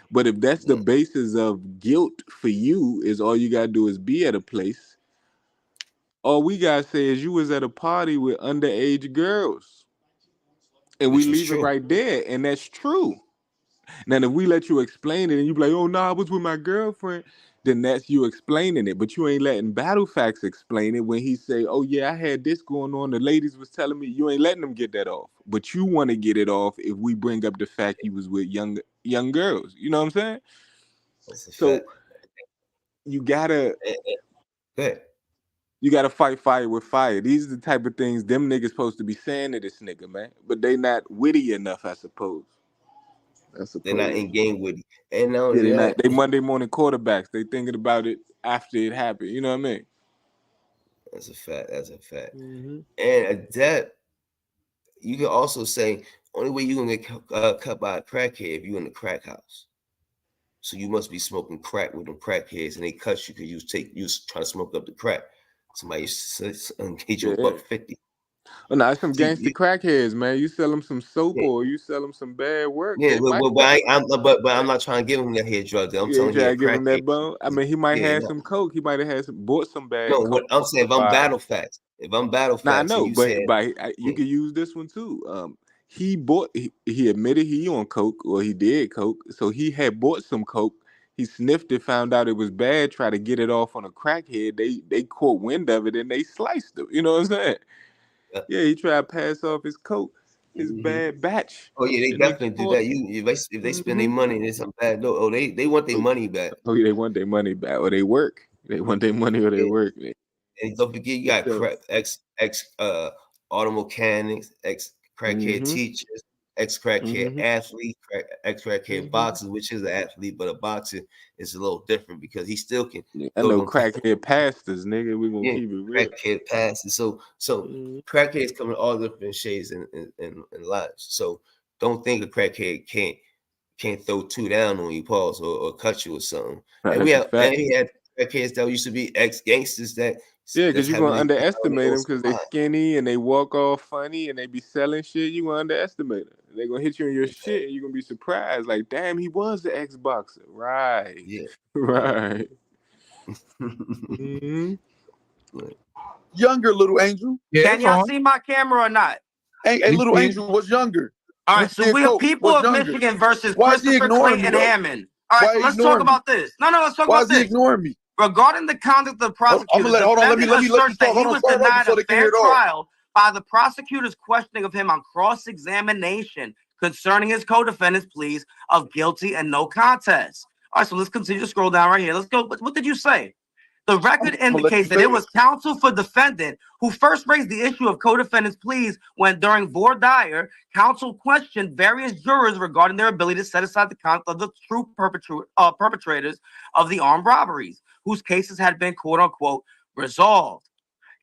But if that's the basis of guilt for you, is all you gotta do is be at a place. All we gotta say is you was at a party with underage girls. And we Which was leave it true. right there. And that's true. Now, if we let you explain it and you be like, oh, no, I was with my girlfriend, then that's you explaining it. But you ain't letting Battlefactz explain it when he say, oh, yeah, I had this going on. The ladies was telling me. You ain't letting them get that off. But you want to get it off if we bring up the fact he was with young girls. You know what I'm saying? That's a So fact. you gotta Good. You gotta fight fire with fire. These are the type of things them niggas supposed to be saying to this nigga, man. But they not witty enough, I suppose. They're not in game with it. And not Yeah, only that, they Monday morning quarterbacks. They thinking about it after it happened. You know what I mean? that's a fact. That's a fact. Mm-hmm. And Adept, you can also say only way you're gonna get cut by a crackhead if you're in the crack house. So you must be smoking crack with them crackheads, and they cut you because you was trying to smoke up the crack. Somebody engage you Yeah. $1.50. Oh, no, it's some See, gangster crackheads, man. You sell them some soap or you sell them some bad work. yeah, They might. but I'm not trying to give him that head drug. I'm Yeah, you telling him he try a to give him that crackhead. bone. I mean, he might Yeah, have no. some coke. He might have bought some bad No, coke. what I'm saying, if I'm Battlefactz, Now I and know, you but said, you could use this one too. He admitted he on coke, or he did coke, so he had bought some coke. He sniffed it, found out it was bad, tried to get it off on a crackhead. They caught wind of it and they sliced him. You know what I'm saying? Yeah, he tried to pass off his coke, his bad batch. oh yeah, they And they definitely do caught. that. If they spend their money and it's some bad dough, they want their money back. Oh, yeah, they want their money back, or they work. They want their money or they work. Man. And don't forget, you got ex auto mechanics, ex crackhead teachers, ex crackhead athletes, ex crackhead boxers, which is an athlete, but a boxer is a little different because he still can I throw know them crackhead pastors, nigga. We gonna keep it real. crackhead passes. So crackheads come in all different shades and lives. So don't think a crackhead can't throw two down on you, pause, or cut you or something. And we That's a fact. he had crackheads that used to be ex gangsters Yeah, that's because you're gonna having underestimate them because they skinny and they walk all funny and they be selling shit. You gonna underestimate them. They're gonna hit you in your shit and you're gonna be surprised. Like, damn, he was the ex-boxer. Right. Yeah. Right. Younger Little Angel. Can y'all see my camera or not? Hey, Little Angel was younger. All right, so we are people of Michigan versus Christopher Clayton Hammond. All right, so let's talk about this. No, let's talk about this. Why is he ignoring me? Regarding the conduct of the prosecutor, let me let you asserts that talk. he was denied a fair trial by the prosecutor's questioning of him on cross-examination concerning his co-defendant's pleas of guilty and no contest. All right, so let's continue to scroll down right here. Let's go. What did you say? The record indicates that it was counsel for defendant who first raised the issue of co-defendant's pleas when, during voir dire, counsel questioned various jurors regarding their ability to set aside the conduct of the true perpetrators of the armed robberies, whose cases had been quote-unquote resolved.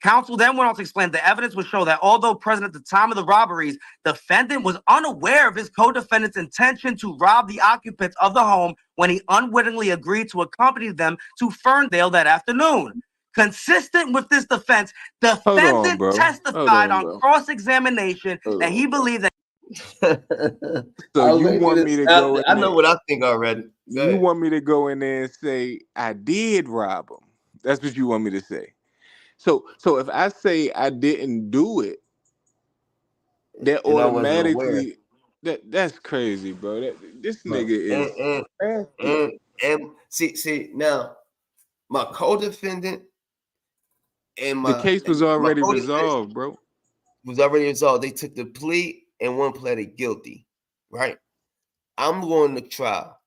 Counsel then went on to explain the evidence would show that although present at the time of the robberies, defendant was unaware of his co-defendant's intention to rob the occupants of the home when he unwittingly agreed to accompany them to Ferndale that afternoon. Consistent with this defense, defendant testified on cross-examination that he believed that. So you want me to go in I know there? what I think already. You want me to go in there and say I did rob him? That's what you want me to say. So if I say I didn't do it, that and automatically that's crazy, bro. This nigga is and see now my co-defendant and the case was already resolved, bro. Was already resolved. They took the plea and one pleaded guilty, right? I'm going to trial,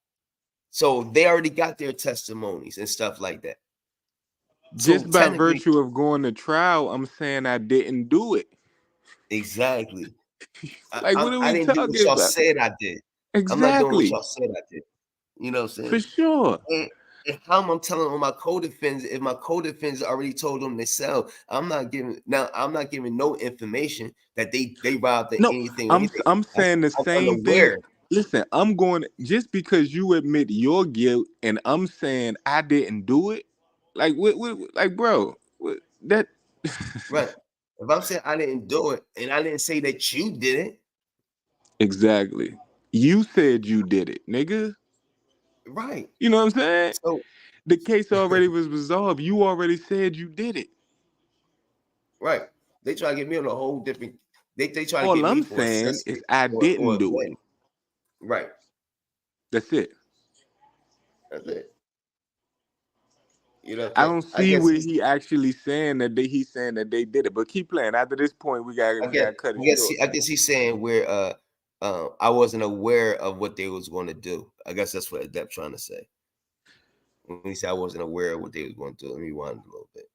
so they already got their testimonies and stuff like that. Just by virtue of going to trial, I'm saying I didn't do it. Exactly. Like, what are we I didn't do what y'all about? said I did. Exactly. I'm not doing what y'all said I did. You know what I'm saying? For sure. And how I'm telling on my co-defendants, if my co-defendants already told them themselves, I'm not giving no information that they robbed anything. I'm saying the same thing. Listen, I'm going just because you admit your guilt and I'm saying I didn't do it. Like like bro, that right. If I'm saying I didn't do it and I didn't say that you did it. Exactly. You said you did it, nigga. Right. You know what I'm saying? So the case already was resolved. You already said you did it. Right. They try to get me on a whole different. They try to All get me I'm for saying is I didn't do it. Right. That's it. That's it. You know, I don't see where he actually saying that he's saying that they did it. But keep playing. After this point, we got to cut it short. I guess he's saying where I wasn't aware of what they was going to do. I guess that's what Adept trying to say. When he said I wasn't aware of what they was going to do, let me rewind a little bit.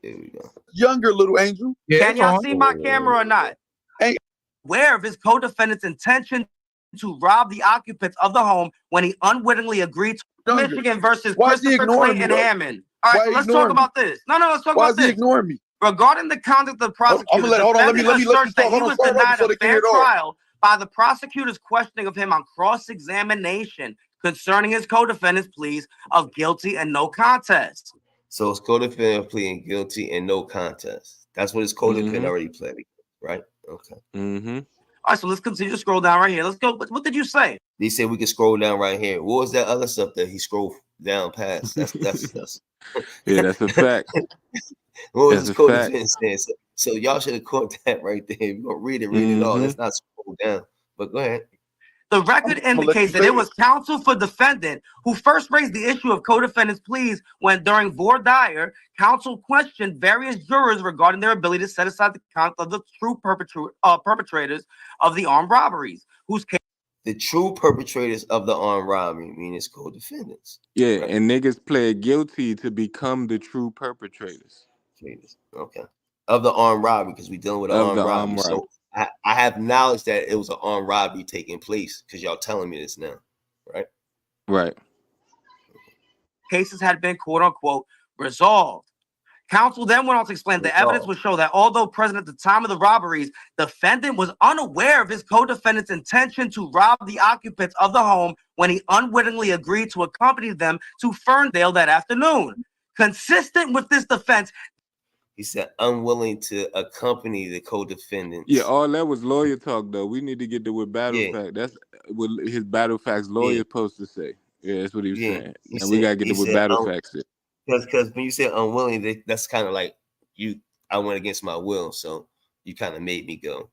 There we go. Younger little angel. Can y'all see my camera or not? Hey. Aware of his co-defendant's intention to rob the occupants of the home when he unwittingly agreed to Michigan versus Christopher Clayton Hammond. All right, let's talk about this. No, let's talk about this. Why is he ignoring me? Regarding the conduct of the prosecutor, let me let you talk. He was denied a fair trial by the prosecutor's questioning of him on cross-examination concerning his co-defendant's pleas of guilty and no contest. So his co-defendant pleading guilty and no contest. That's what his co-defendant already pled, right? Okay. Mm-hmm. All right, so let's continue to scroll down right here. Let's go. What did you say? They said we can scroll down right here. What was that other stuff that he scrolled down past? That's yeah, that's a fact. What was his co-defendant saying? So y'all should have caught that right there. If you're gonna read it all. Let's not scroll down. But go ahead. The record indicates that it was counsel for defendant who first raised the issue of co-defendant's pleas when, during voir dire, counsel questioned various jurors regarding their ability to set aside the conduct of the true perpetrators of the armed robberies, whose case. The true perpetrators of the armed robbery, meaning his co-defendants. Yeah, right? And niggas pled guilty to become the true perpetrators. Okay. Of the armed robbery, because we're dealing with an armed robbery. So I have knowledge that it was an armed robbery taking place because y'all telling me this now, right? Right. Cases had been quote unquote resolved. Counsel then went on to explain the evidence would show that although present at the time of the robberies, defendant was unaware of his co-defendant's intention to rob the occupants of the home when he unwittingly agreed to accompany them to Ferndale that afternoon. Consistent with this defense, he said unwilling to accompany the co-defendants. Yeah, all that was lawyer talk, though. We need to get to what Battlefactz. That's what his Battlefactz lawyer is supposed to say. Yeah, that's what he was saying. And we got to get to what Battlefactz is. Because when you say unwilling, that's kind of like I went against my will, so you kind of made me go.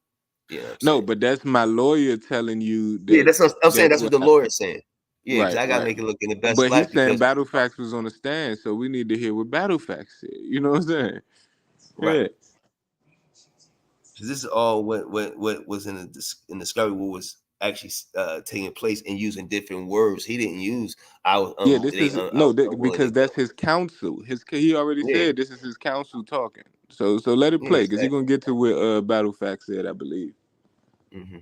You know no, but that's my lawyer telling you. That, that's what I'm saying. That's what the lawyer's saying. Yeah, because right, I got to make it look in the best light. But he's saying Battlefactz was on the stand, so we need to hear what Battlefactz said. You know what I'm saying? Right. Yeah. Because this is all what was in the discovery. What was actually taking place and using different words. He didn't use I was Yeah, this is because unwilling. that's his counsel. He already Yeah, said this is his counsel talking. So let it yeah, play because he's exactly. gonna get to what Battlefactz said, I believe. Mm-hmm.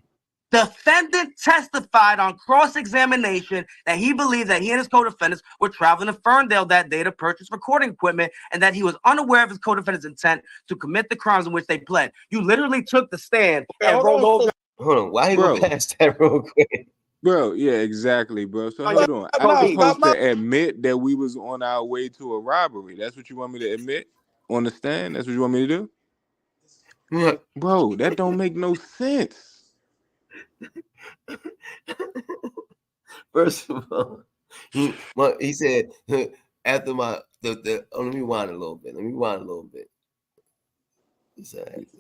Defendant testified on cross-examination that he believed that he and his co-defendants were traveling to Ferndale that day to purchase recording equipment and that he was unaware of his co-defendants' intent to commit the crimes in which they pled. You literally took the stand and rolled over. Hold on, why you Bro. go past that real quick? Bro, yeah, exactly, bro. So hold on. I'm supposed to admit that we was on our way to a robbery. That's what you want me to admit on the stand? That's what you want me to do? Bro, that don't make no sense. First of all, he said after let me rewind a little bit.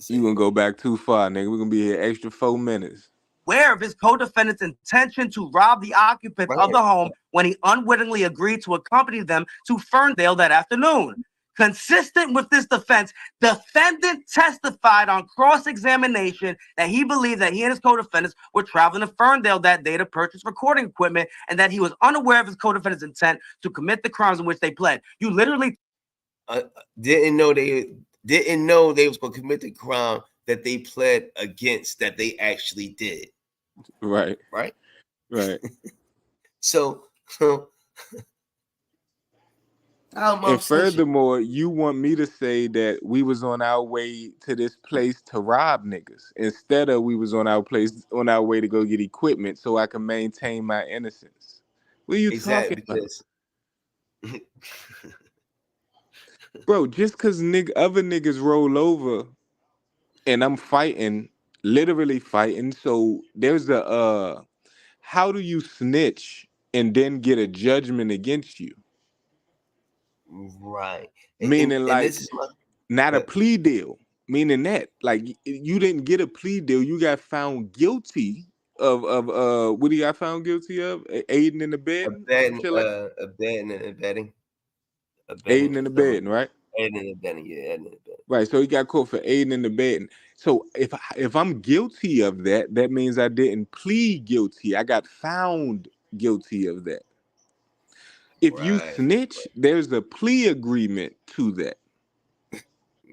You gonna go back too far, nigga. We're gonna be here extra 4 minutes. Aware of his co-defendant's intention to rob the occupants of the home when he unwittingly agreed to accompany them to Ferndale that afternoon. Consistent with this defense, defendant testified on cross-examination that he believed that he and his co-defendants were traveling to Ferndale that day to purchase recording equipment and that he was unaware of his co-defendants' intent to commit the crimes in which they pled. You literally didn't know they was going to commit the crime that they pled against that they actually did. Right. So and furthermore, you want me to say that we was on our way to this place to rob niggas instead of we was on our way to go get equipment so I can maintain my innocence. What are you talking about? Bro, just because other niggas roll over and I'm fighting, literally fighting, so there's a how do you snitch and then get a judgment against you? Right. Meaning like not a plea deal. Meaning that like you didn't get a plea deal, you got found guilty of what do you got found guilty of? Aiding and abetting? Abetting and abetting. Aiding and abetting, right? Aiding and abetting, yeah, aiding and abetting. Right, so he got caught for aiding and abetting. So if I'm guilty of that, that means I didn't plead guilty. I got found guilty of that. If you snitch, there's a plea agreement to that.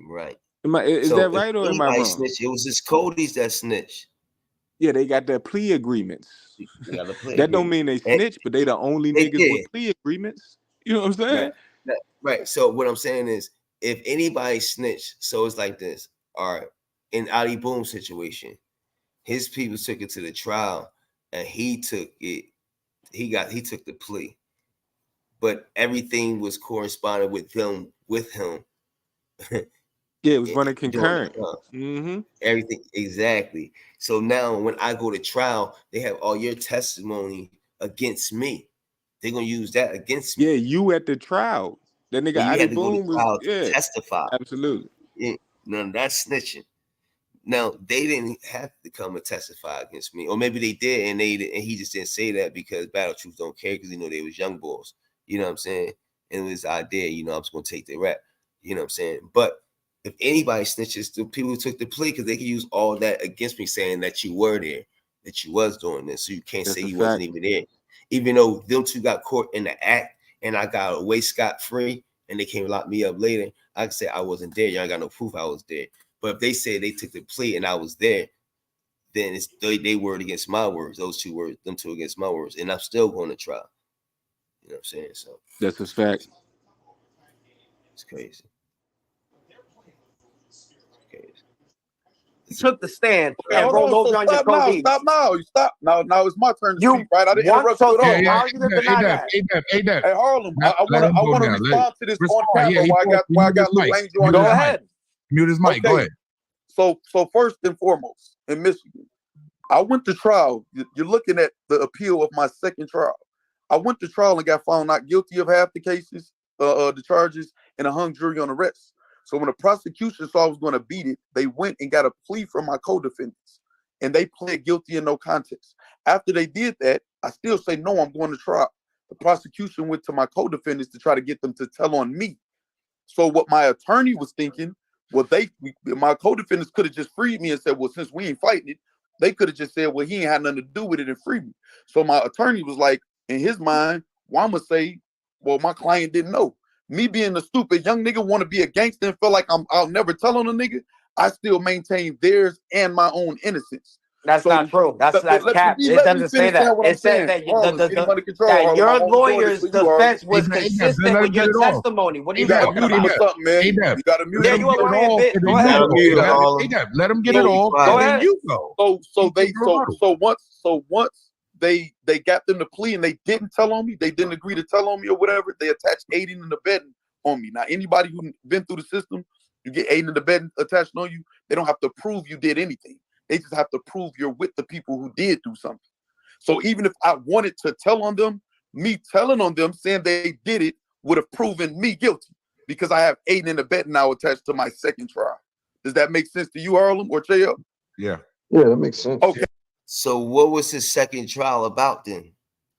Right. Is that right or am I wrong? Snitched, it was just Cody's that snitched. Yeah, they got their plea agreements. That don't mean they snitch, but they the only niggas with plea agreements. You know what I'm saying? Right. So what I'm saying is, if anybody snitched, so it's like this. All right, in Ali Boom's situation, his people took it to the trial, and he took it. He took the plea, but everything was corresponding with him. Yeah, it was running concurrent. Everything exactly. So now when I go to trial, they have all your testimony against me. They're gonna use that against me. Yeah, you at the trial. That nigga Ali Boom was testify. Absolutely. Yeah, no, that's snitching. Now they didn't have to come and testify against me, or maybe they did, and he just didn't say that because Battle Truth don't care because they was young boys. You know what I'm saying? And it was idea, I'm just gonna take the rap. You know what I'm saying? But if anybody snitches, the people who took the plea, because they can use all that against me, saying that you were there, that you was doing this, so you can't say you wasn't even there. Even though them two got caught in the act, and I got away scot-free, and they came and locked me up later, I can say I wasn't there. Y'all got no proof I was there. But if they say they took the plea and I was there, then it's they word against my words. Those two words, them two against my words, and I'm still going to trial. You know what I'm saying? So that's a fact. It's crazy. You took the stand and rolled over on your colleagues. Stop now. Now it's my turn to speak, right? I didn't interrupt you at all. How you gonna deny that? Hey, Harlem, I want to respond to this on camera. Why I got Lil Angel on. Go ahead. Mute his mic. Go ahead. So first and foremost, in Michigan, I went to trial. You're looking at the appeal of my second trial. I went to trial and got found not guilty of half the cases, the charges, and a hung jury on the rest. So when the prosecution saw I was going to beat it, they went and got a plea from my co-defendants, and they pled guilty in no contest. After they did that, I still say, no, I'm going to trial. The prosecution went to my co-defendants to try to get them to tell on me. So what my attorney was thinking, my co-defendants could have just freed me and said, well, since we ain't fighting it, They could have just said, well, he ain't had nothing to do with it and free me. So my attorney was like, in his mind, well, I'm gonna say, well, my client didn't know. Me being a stupid young nigga want to be a gangster and feel like I'll never tell on a nigga. I still maintain theirs and my own innocence. That's So, not true. That's cap. It let me doesn't say finish that. saying what It I'm says saying. that Harlem, getting under control, that Harlem. your I'm only doing lawyer's this for you, Harlem. defense was Let consistent him with get your it off. testimony. What are You you gotta talking mute him or about? something, man. ADEPT. You gotta mute Yeah, him. you are going a bit. Go You ahead. gotta mute her, Let Harlem. him get it off. Go And then ahead. you go. So once they got them to plea and they didn't tell on me, they didn't agree to tell on me or whatever, they attached aiding and abetting on me. Now, anybody who's been through the system, you get aiding and abetting attached on you, they don't have to prove you did anything. They just have to prove you're with the people who did do something. So even if I wanted to tell on them, me telling on them, saying they did it, would have proven me guilty because I have aiding and abetting now attached to my second trial. Does that make sense to you, Harlem or J.L.? Yeah. Yeah, that makes sense. Okay. So what was his second trial about then?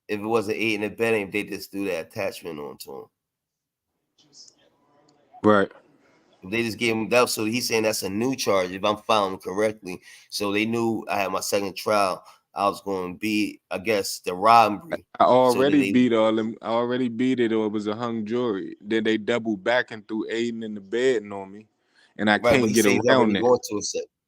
If it wasn't aiding and abetting, if they just do that attachment onto him. Right. If they just gave him that, so he's saying that's a new charge, if I'm following correctly. So they knew I had my second trial. I was going to be, I guess, the robbery. I already beat all them. I already beat it, or it was a hung jury. Then they doubled back and threw aiding in the bed on me, and I can't get around that.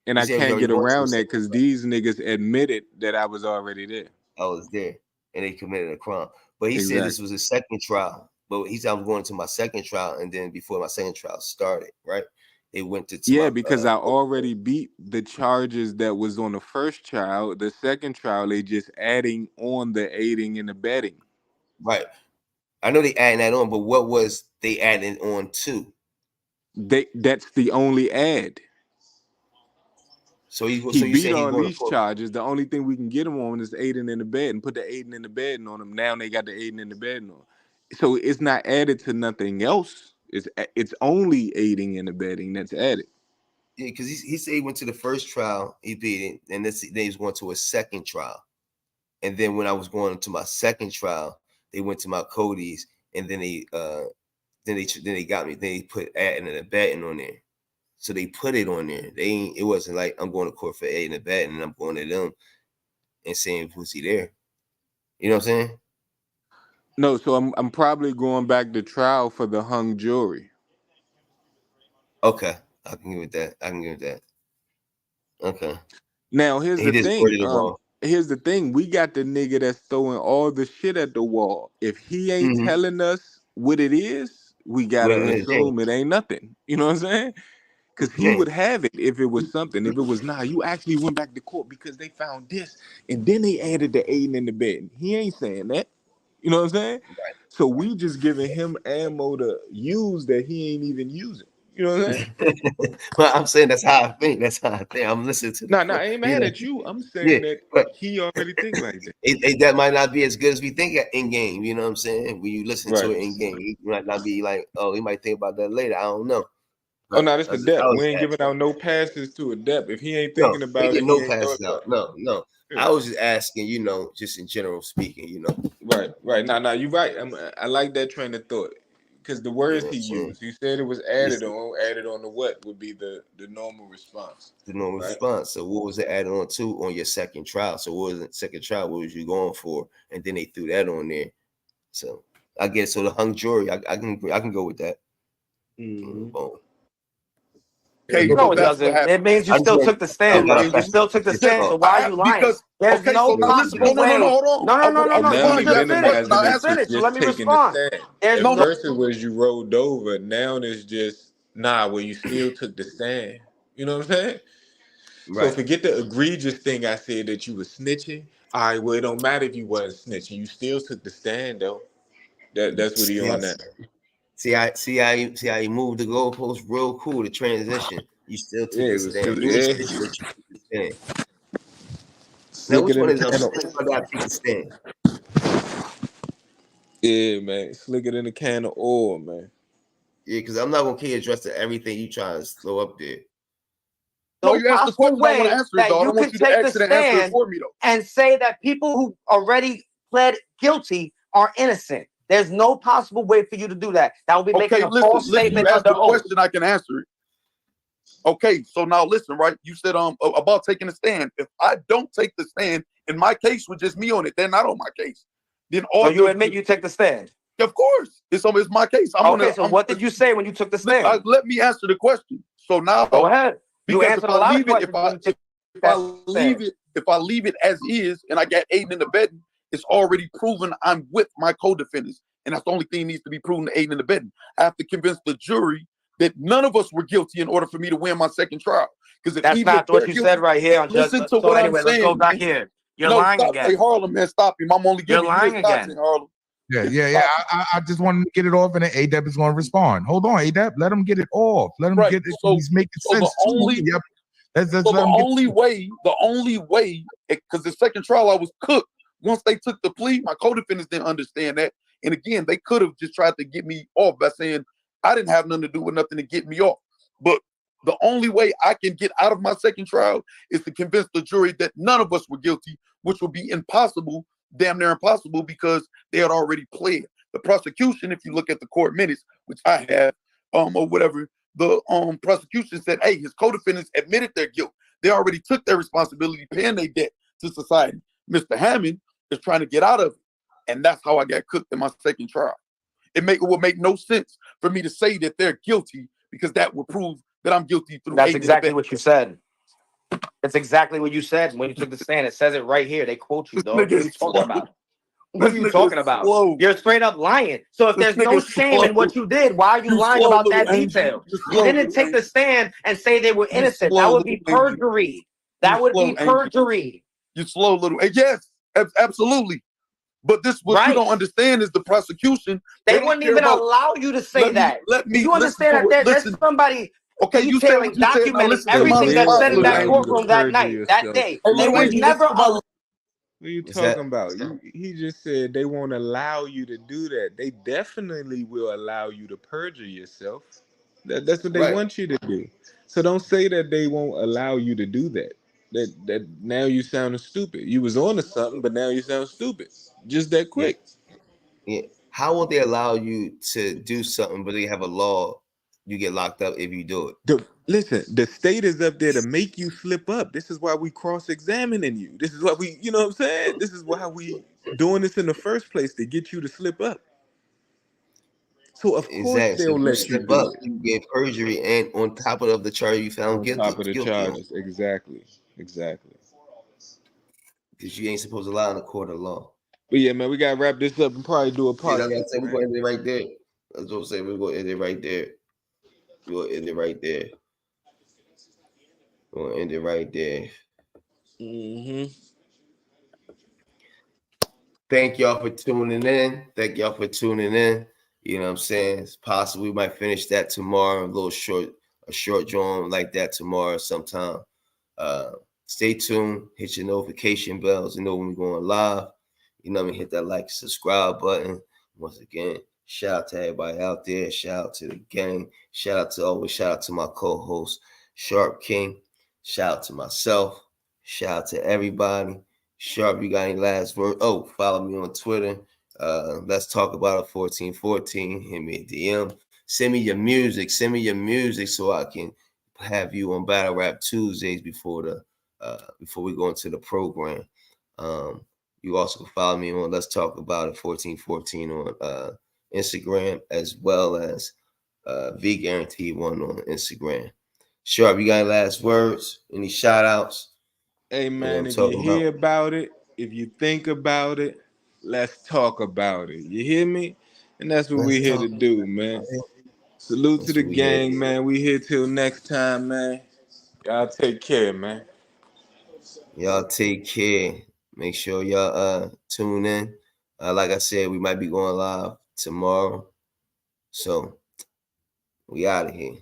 And I can't get around that because these niggas admitted that I was already there. I was there, and they committed a crime. But he said this was his second trial. But he said I was going to my second trial, and then before my second trial started, right? They went to because I already beat the charges that was on the first trial. The second trial, they just adding on the aiding and abetting. Right. I know they adding that on, but what was they adding on to? That's the only add. So he beat all these charges. The only thing we can get him on is aiding in the bed and put the aiding in the bed on him. Now they got the aiding in the bed on. So it's not added to nothing else. It's only aiding and abetting that's added. Yeah, because he said he went to the first trial, he beat it, and then he's going to a second trial. And then when I was going to my second trial, they went to my Cody's, and then they got me. They put adding and abetting on there. So they put it on there. It wasn't like I'm going to court for aiding and abetting, and I'm going to them and saying who's he there. You know what I'm saying? No, so I'm probably going back to trial for the hung jury. Okay, I can give it that. Okay. Now here's the thing. Here's the thing. We got the nigga that's throwing all the shit at the wall. If he ain't telling us what it is, we gotta assume it ain't nothing. You know what I'm saying? Because he would have it if it was something. If it was you actually went back to court because they found this, and then they added the aiding in the bed. He ain't saying that. You know what I'm saying? Right. So we just giving him ammo to use that he ain't even using. You know what I'm saying? Well, I'm saying that's how I think. I'm listening to. No, I ain't mad at you. I'm saying that he already think like that. That might not be as good as we think in game. You know what I'm saying? When you listen to it in game, you might not be like, oh, he might think about that later. I don't know. Oh no, that's Adept. We ain't giving out no passes to Adept. If he ain't thinking about it, no passes out. No. Yeah. I was just asking, just in general speaking, Right. Nah, you're right. I like that train of thought. Because the words he used, he said it was added on to what would be the normal response. The normal response. So what was it added on to on your second trial? So what was the second trial? What was you going for? And then they threw that on there. So I guess so the hung jury, I can go with that. Mm-hmm. Okay, no, it doesn't. It means you still took the stand. You still took the stand. So why are you lying? There's no possible way. No. Now You just finished. You just finished. So let me respond. At first it was you rolled over. Now it's just well, you still took the stand. You know what I'm saying? Right. So forget the egregious thing I said that you were snitching. All right, well, it don't matter if you wasn't snitching. You still took the stand though. That's what he on that. See how he moved the goalpost real cool. The transition. You still took the stand. You ain't snitching, but you took the stand. Now, which one is I'm gotta take the stand? Yeah, man. Slicker than a can of oil, man. Yeah, because I'm not gonna care address to everything you trying to slow up there. No, you asked the question. I want to answer it, though. I don't want you to accident answer it for me, though. And say that people who already pled guilty are innocent. There's no possible way for you to do that. That will be making a false statement. You asked the question, I can answer it. Okay, so now listen, right? You said about taking a stand. If I don't take the stand, in my case with just me on it, they're not on my case. Then all So you admit you take the stand? Of course, it's my case. What did you say when you took the stand? Let me answer the question. So now, go ahead. You answered a lot of questions. If I leave it as is, and I got aiding and abetting, it's already proven I'm with my co-defendants, and that's the only thing that needs to be proven to aiding and abetting. I have to convince the jury that none of us were guilty in order for me to win my second trial. Because that's not what you said right here. Listen to what I'm saying. Let's go back here. You're lying again. Hey, Harlem, man, stop him. I'm only giving you lying again. Harlem. Yeah. I just wanted to get it off, and then ADEPT is going to respond. Hold on, ADEPT. Let him get it off. Let him get it. He's making sense. The only way, because the second trial I was cooked. Once they took the plea, my co-defendants didn't understand that. And again, they could have just tried to get me off by saying I didn't have nothing to do with nothing to get me off. But the only way I can get out of my second trial is to convince the jury that none of us were guilty, which would be impossible, damn near impossible, because they had already pled. The prosecution, if you look at the court minutes, which I have, or whatever, the prosecution said, hey, his co-defendants admitted their guilt. They already took their responsibility, paying their debt to society. Mr. Hammond is trying to get out of it. And that's how I got cooked in my second trial. It would make no sense for me to say that they're guilty, because that would prove that I'm guilty through. That's exactly what you said. That's exactly what you said when you took the stand. It says it right here. They quote you, dog. What are you talking about? What are you talking about? You're straight up lying. So if there's no shame in what you did, why are you lying about that detail? You didn't take the stand and say they were innocent. That would be perjury. That would be perjury. You slow little. Yes, absolutely. But what you don't understand is the prosecution. They wouldn't even allow you to say that. Do you understand that there's somebody detailing, documenting everything that's said in that courtroom that night, that day? They would never allow. What are you talking about? He just said they won't allow you to do that. They definitely will allow you to perjure yourself. That's what they want you to do. So don't say that they won't allow you to do that. That now you sound stupid. You was on to something, but now you sound stupid. Just that quick. Yeah. How will they allow you to do something, but they have a law? You get locked up if you do it. Listen, the state is up there to make you slip up. This is why we cross-examining you. This is why we, you know what I'm saying? This is why we doing this in the first place, to get you to slip up. So of course they'll let you do it. You get perjury, and on top of the charge you found guilty. On top of the charges, exactly. Because you ain't supposed to lie in the court of law. But yeah, man, we gotta wrap this up and probably do a part. Yeah, that's what I'm saying. We're gonna end it right there. That's what I'm saying. We're gonna end it right there. We'll end it right there. We'll end it right there. Thank y'all for tuning in. You know what I'm saying? It's possible we might finish that tomorrow. A short drawing like that tomorrow sometime. Stay tuned. Hit your notification bells to know when we're going live. You know what I mean? Hit that like, subscribe button. Once again, shout out to everybody out there. Shout out to the gang. Shout out to my co-host, Sharp King. Shout out to myself. Shout out to everybody. Sharp, you got any last word? Oh, follow me on Twitter. Let's talk about it. 1414. Hit me a DM. Send me your music so I can have you on Battle Rap Tuesdays before we go into the program. You also can follow me on Let's Talk About It 1414 on Instagram, as well as V Guaranteed 1 on Instagram. Sharp, you got any last words? Any shout outs? Hey man, if you hear about it, if you think about it, let's talk about it. You hear me? And that's what we're here to do, man. Salute to the gang, man. We here till next time, man. Y'all take care, man. Y'all take care. Make sure y'all tune in. Like I said, we might be going live tomorrow. So we out of here.